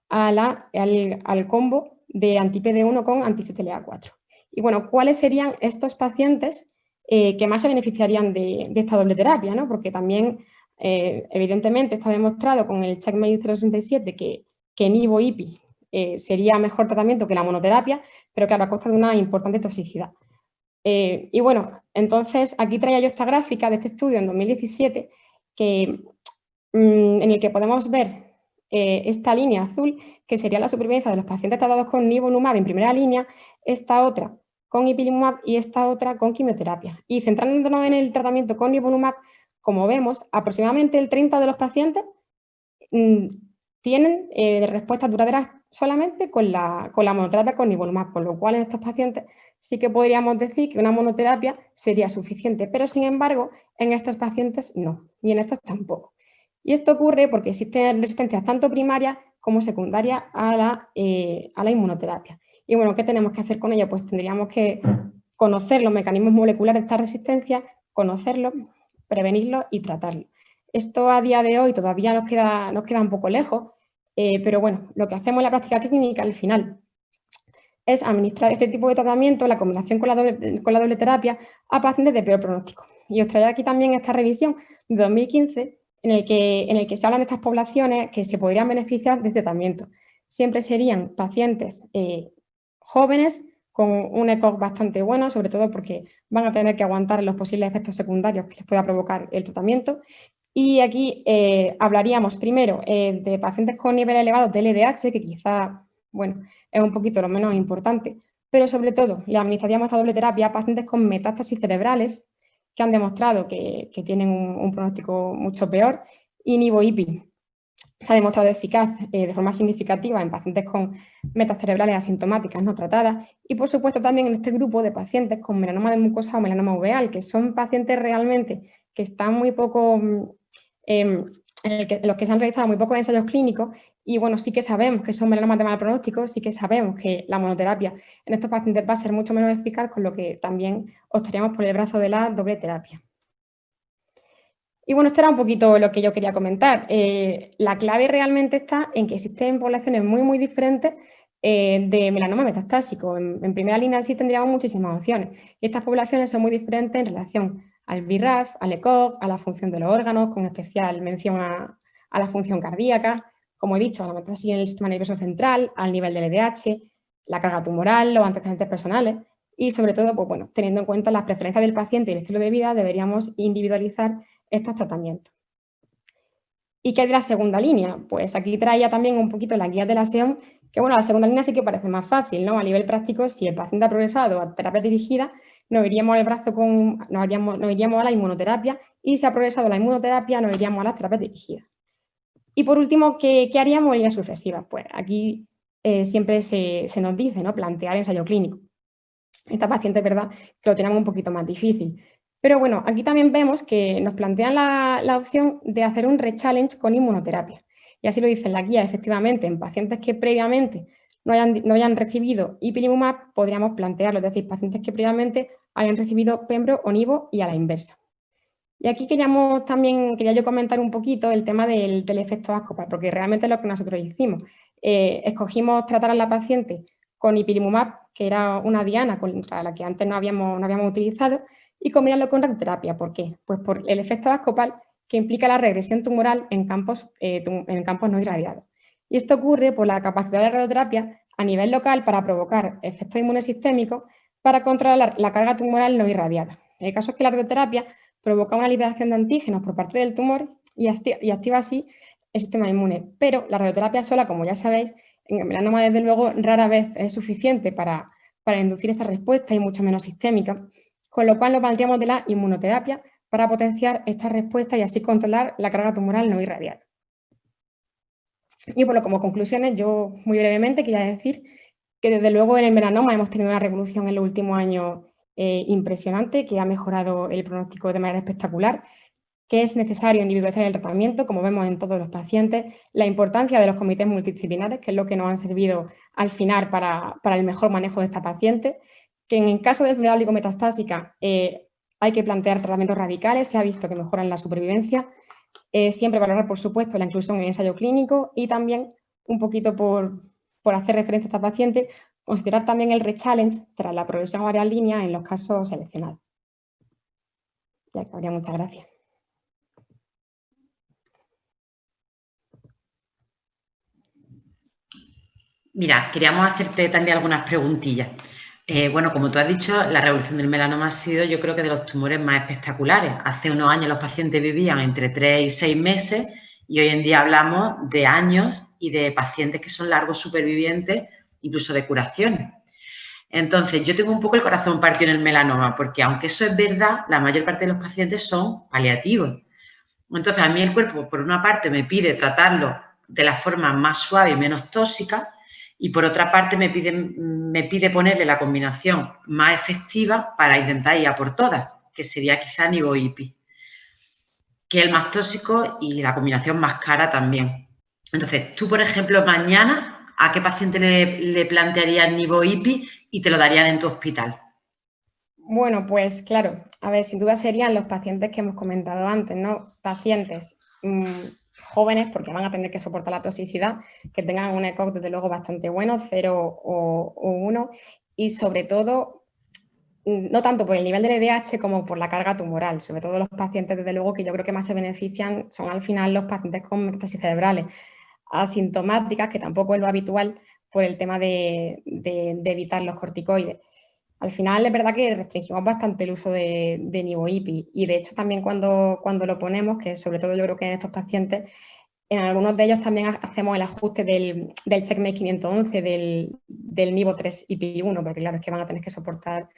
G: al combo de anti-PD1 con anti-CTLA4. Y bueno, ¿cuáles serían estos pacientes que más se beneficiarían de esta doble terapia, ¿no? Porque también, evidentemente, está demostrado con el CheckMate 067 que nivo-IPI sería mejor tratamiento que la monoterapia, pero claro, a costa de una importante toxicidad. Y bueno, entonces aquí traía yo esta gráfica de este estudio en 2017 en el que podemos ver esta línea azul, que sería la supervivencia de los pacientes tratados con nivolumab en primera línea, esta otra con ipilimumab y esta otra con quimioterapia. Y centrándonos en el tratamiento con nivolumab, como vemos, aproximadamente el 30% de los pacientes tienen respuestas duraderas solamente con la monoterapia con nivolumab, con lo cual en estos pacientes sí que podríamos decir que una monoterapia sería suficiente, pero sin embargo en estos pacientes no, y en estos tampoco. Y esto ocurre porque existen resistencias tanto primarias como secundarias a la inmunoterapia. Y bueno, ¿qué tenemos que hacer con ello? Pues tendríamos que conocer los mecanismos moleculares de esta resistencia, conocerlos, prevenirlos y tratarlos. Esto a día de hoy todavía nos queda un poco lejos, pero bueno, lo que hacemos en la práctica clínica al final es administrar este tipo de tratamiento, la combinación con la doble terapia, a pacientes de peor pronóstico. Y os traeré aquí también esta revisión de 2015 en el que se hablan de estas poblaciones que se podrían beneficiar de este tratamiento. Siempre serían pacientes jóvenes con un ECOG bastante bueno, sobre todo porque van a tener que aguantar los posibles efectos secundarios que les pueda provocar el tratamiento. Y aquí hablaríamos primero de pacientes con nivel elevado de LDH, que quizá, bueno, es un poquito lo menos importante, pero sobre todo le administraríamos esta doble terapia a pacientes con metástasis cerebrales que han demostrado que tienen un pronóstico mucho peor, y nivo-IPI se ha demostrado eficaz de forma significativa en pacientes con metas cerebrales asintomáticas no tratadas, y por supuesto también en este grupo de pacientes con melanoma de mucosa o melanoma uveal, que son pacientes realmente que están muy poco, en los que se han realizado muy pocos ensayos clínicos, y bueno, sí que sabemos que son melanomas de mal pronóstico, sí que sabemos que la monoterapia en estos pacientes va a ser mucho menos eficaz, con lo que también optaríamos por el brazo de la doble terapia. Y bueno, esto era un poquito lo que yo quería comentar. La clave realmente está en que existen poblaciones muy diferentes de melanoma metastásico. En primera línea sí tendríamos muchísimas opciones. Y estas poblaciones son muy diferentes en relación al BRAF, al ECOG, a la función de los órganos, con especial mención a la función cardíaca, como he dicho, a la metástasis en el sistema nervioso central, al nivel del LDH, la carga tumoral, los antecedentes personales y sobre todo, pues bueno, teniendo en cuenta las preferencias del paciente y el estilo de vida, deberíamos individualizar estos tratamientos. ¿Y qué hay de la segunda línea? Pues aquí traía también un poquito las guías de la SEOM, que bueno, la segunda línea sí que parece más fácil, ¿no? A nivel práctico, si el paciente ha progresado a terapia dirigida, nos iríamos a la inmunoterapia, y si ha progresado a la inmunoterapia, nos iríamos a las terapias dirigidas. Y por último, ¿qué haríamos en líneas sucesivas? Pues aquí siempre se nos dice, ¿no? Plantear ensayo clínico. Esta paciente, ¿verdad?, que lo tenemos un poquito más difícil. Pero bueno, aquí también vemos que nos plantean la opción de hacer un rechallenge con inmunoterapia. Y así lo dice en la guía, efectivamente, en pacientes que previamente no hayan recibido ipilimumab, podríamos plantearlo, es decir, pacientes que previamente hayan recibido pembro o nivo y a la inversa. Y aquí quería yo comentar un poquito el tema del efecto Ascopal, porque realmente es lo que nosotros hicimos. Escogimos tratar a la paciente con ipilimumab, que era una diana contra la que antes no habíamos utilizado, y combinarlo con radioterapia. ¿Por qué? Pues por el efecto Ascopal, que implica la regresión tumoral en campos no irradiados. Y esto ocurre por la capacidad de radioterapia a nivel local para provocar efectos inmunosistémicos para controlar la carga tumoral no irradiada. El caso es que la radioterapia provoca una liberación de antígenos por parte del tumor y activa así el sistema inmune. Pero la radioterapia sola, como ya sabéis, en el melanoma, desde luego, rara vez es suficiente para inducir esta respuesta, y mucho menos sistémica, con lo cual nos valdríamos de la inmunoterapia para potenciar esta respuesta y así controlar la carga tumoral no irradiada. Y bueno, como conclusiones, yo muy brevemente quería decir que desde luego en el melanoma hemos tenido una revolución en los últimos años impresionante, que ha mejorado el pronóstico de manera espectacular, que es necesario individualizar el tratamiento, como vemos en todos los pacientes, la importancia de los comités multidisciplinares, que es lo que nos han servido al final para el mejor manejo de esta paciente, que en el caso de enfermedad oligometastásica hay que plantear tratamientos radicales, se ha visto que mejoran la supervivencia, siempre valorar, por supuesto, la inclusión en ensayo clínico y también, un poquito por hacer referencia a esta paciente, considerar también el rechallenge tras la progresión a varias líneas en los casos seleccionados. Ya acabaría, muchas gracias.
E: Mira, queríamos hacerte también algunas preguntillas. Bueno, como tú has dicho, la revolución del melanoma ha sido, yo creo que de los tumores más espectaculares. Hace unos años los pacientes vivían entre 3 y 6 meses y hoy en día hablamos de años y de pacientes que son largos supervivientes, incluso de curaciones. Entonces, yo tengo un poco el corazón partido en el melanoma, porque aunque eso es verdad, la mayor parte de los pacientes son paliativos. Entonces, a mí el cuerpo, por una parte, me pide tratarlo de la forma más suave y menos tóxica, y por otra parte me pide ponerle la combinación más efectiva para intentar ir a por todas, que sería quizá Nivo-IPI, que es el más tóxico y la combinación más cara también. Entonces, tú, por ejemplo, mañana, ¿a qué paciente le plantearías Nivo-IPI y te lo darían en tu hospital?
G: Bueno, pues claro, a ver, sin duda serían los pacientes que hemos comentado antes, ¿no? Pacientes jóvenes, porque van a tener que soportar la toxicidad, que tengan un ECOG desde luego bastante bueno, 0 o 1, y sobre todo, no tanto por el nivel del LDH como por la carga tumoral, sobre todo los pacientes, desde luego, que yo creo que más se benefician son al final los pacientes con metástasis cerebrales asintomáticas, que tampoco es lo habitual por el tema de evitar los corticoides. Al final es verdad que restringimos bastante el uso de Nivo-IPI y de hecho también cuando lo ponemos, que sobre todo yo creo que en estos pacientes, en algunos de ellos también hacemos el ajuste del CheckMate 511 del Nivo 3 IPI1, porque claro, es que van a tener que soportar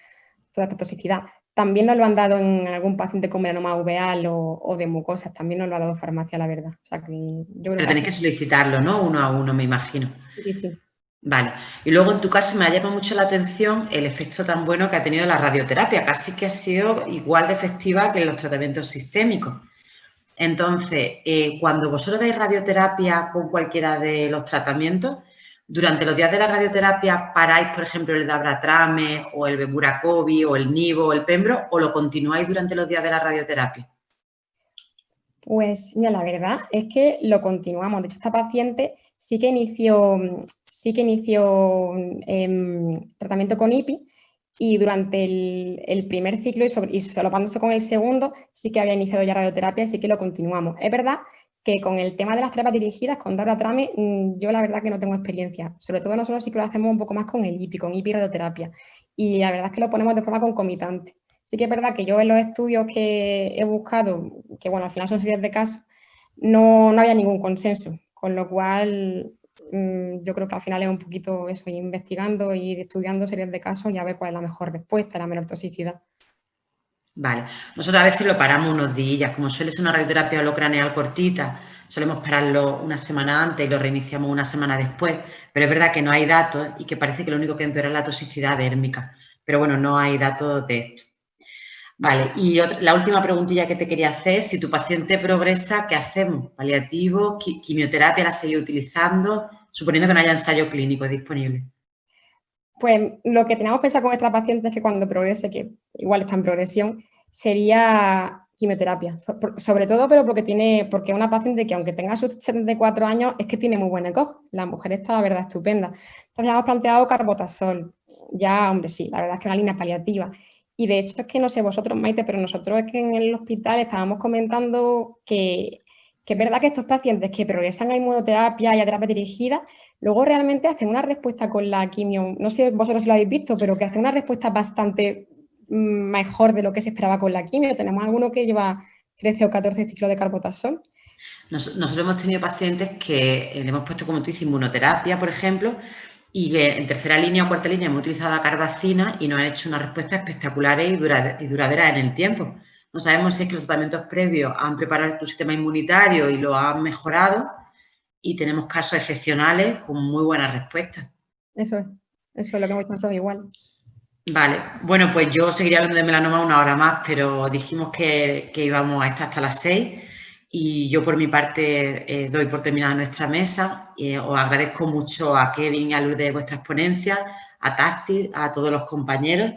G: toda esta toxicidad. También nos lo han dado en algún paciente con melanoma uveal o de mucosas, también nos lo ha dado farmacia, la verdad. O sea que yo creo
E: Pero tenéis que solicitarlo, ¿no? Uno a uno, me imagino.
G: Sí, sí.
E: Vale. Y luego, en tu caso, me ha llamado mucho la atención el efecto tan bueno que ha tenido la radioterapia. Casi que ha sido igual de efectiva que los tratamientos sistémicos. Entonces, cuando vosotros dais radioterapia con cualquiera de los tratamientos, durante los días de la radioterapia paráis, por ejemplo, el Dabratrame o el Beburacovi o el Nivo o el Pembro, o lo continuáis durante los días de la radioterapia.
G: Pues mira, la verdad es que lo continuamos. De hecho, esta paciente sí que inició tratamiento con IPI y durante el primer ciclo y solapándose con el segundo sí que había iniciado ya radioterapia y sí que lo continuamos. Es verdad que con el tema de las terapias dirigidas, con Dabratrame, yo la verdad que no tengo experiencia. Sobre todo nosotros sí que lo hacemos un poco más con el IPI, con IPI radioterapia. Y la verdad es que lo ponemos de forma concomitante. Sí que es verdad que yo en los estudios que he buscado, que bueno, al final son series de casos, no había ningún consenso, con lo cual yo creo que al final es un poquito eso, ir investigando, ir estudiando series de casos y a ver cuál es la mejor respuesta, la menor toxicidad.
E: Vale. Nosotros a veces lo paramos unos días, como suele ser una radioterapia holocraneal cortita, solemos pararlo una semana antes y lo reiniciamos una semana después, pero es verdad que no hay datos y que parece que lo único que empeora es la toxicidad dérmica, pero bueno, no hay datos de esto. Vale, y la última preguntilla que te quería hacer, si tu paciente progresa, ¿qué hacemos? ¿Paliativo? ¿Quimioterapia la seguís utilizando? Suponiendo que no haya ensayo clínico disponible.
G: Pues lo que tenemos pensado con esta paciente es que cuando progrese, que igual está en progresión, sería quimioterapia. Sobre todo, pero porque es una paciente que aunque tenga sus 74 años, es que tiene muy buen ECOG. La mujer está, la verdad, estupenda. Entonces ya hemos planteado carbotasol. Ya, hombre, sí, la verdad es que una línea paliativa. Y de hecho es que, no sé vosotros, Maite, pero nosotros es que en el hospital estábamos comentando que es verdad que estos pacientes que progresan a inmunoterapia y a terapia dirigida, luego realmente hacen una respuesta con la quimio, no sé vosotros si lo habéis visto, pero que hacen una respuesta bastante mejor de lo que se esperaba con la quimio. Tenemos alguno que lleva 13 o 14 ciclos de carbotasol.
E: Nosotros hemos tenido pacientes que le hemos puesto, como tú dices, inmunoterapia, por ejemplo, y que en tercera línea o cuarta línea hemos utilizado la carbacina y nos han hecho una respuesta espectaculares y duraderas en el tiempo. No sabemos si es que los tratamientos previos han preparado tu sistema inmunitario y lo han mejorado, y tenemos casos excepcionales con muy buenas respuestas.
G: Eso es lo que hemos hecho nosotros igual.
E: Vale, bueno, pues yo seguiría hablando de melanoma 1 hora más, pero dijimos que íbamos a estar hasta las 6 y yo por mi parte doy por terminada nuestra mesa. Os agradezco mucho a Kevin y a Lourdes de vuestras ponencias, a Táctil, a todos los compañeros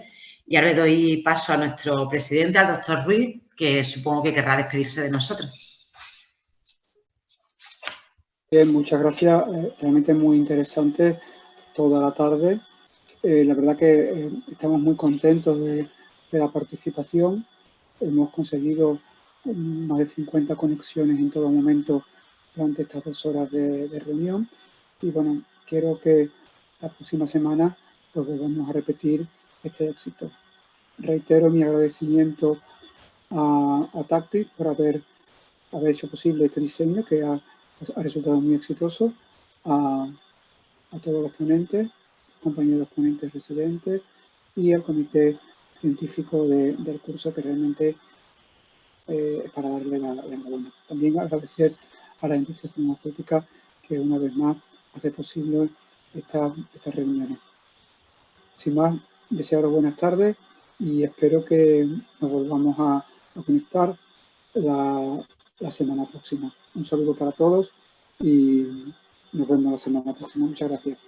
E: y ahora le doy paso a nuestro presidente, al doctor Ruiz, que supongo que querrá despedirse de nosotros.
A: Bien, muchas gracias. Realmente muy interesante toda la tarde. La verdad que estamos muy contentos de la participación. Hemos conseguido más de 50 conexiones en todo momento durante estas 2 horas de reunión. Y bueno, quiero que la próxima semana pues volvamos a repetir este éxito. Reitero mi agradecimiento a Táctil por haber hecho posible este diseño que ha resultado muy exitoso, a todos los ponentes, compañeros ponentes residentes y al comité científico del curso, que realmente es para darle la enhorabuena. También agradecer a la industria farmacéutica que una vez más hace posible estas reuniones. Sin más, desearos buenas tardes y espero que nos volvamos a conectar la semana próxima. Un saludo para todos y nos vemos la semana próxima. Muchas gracias.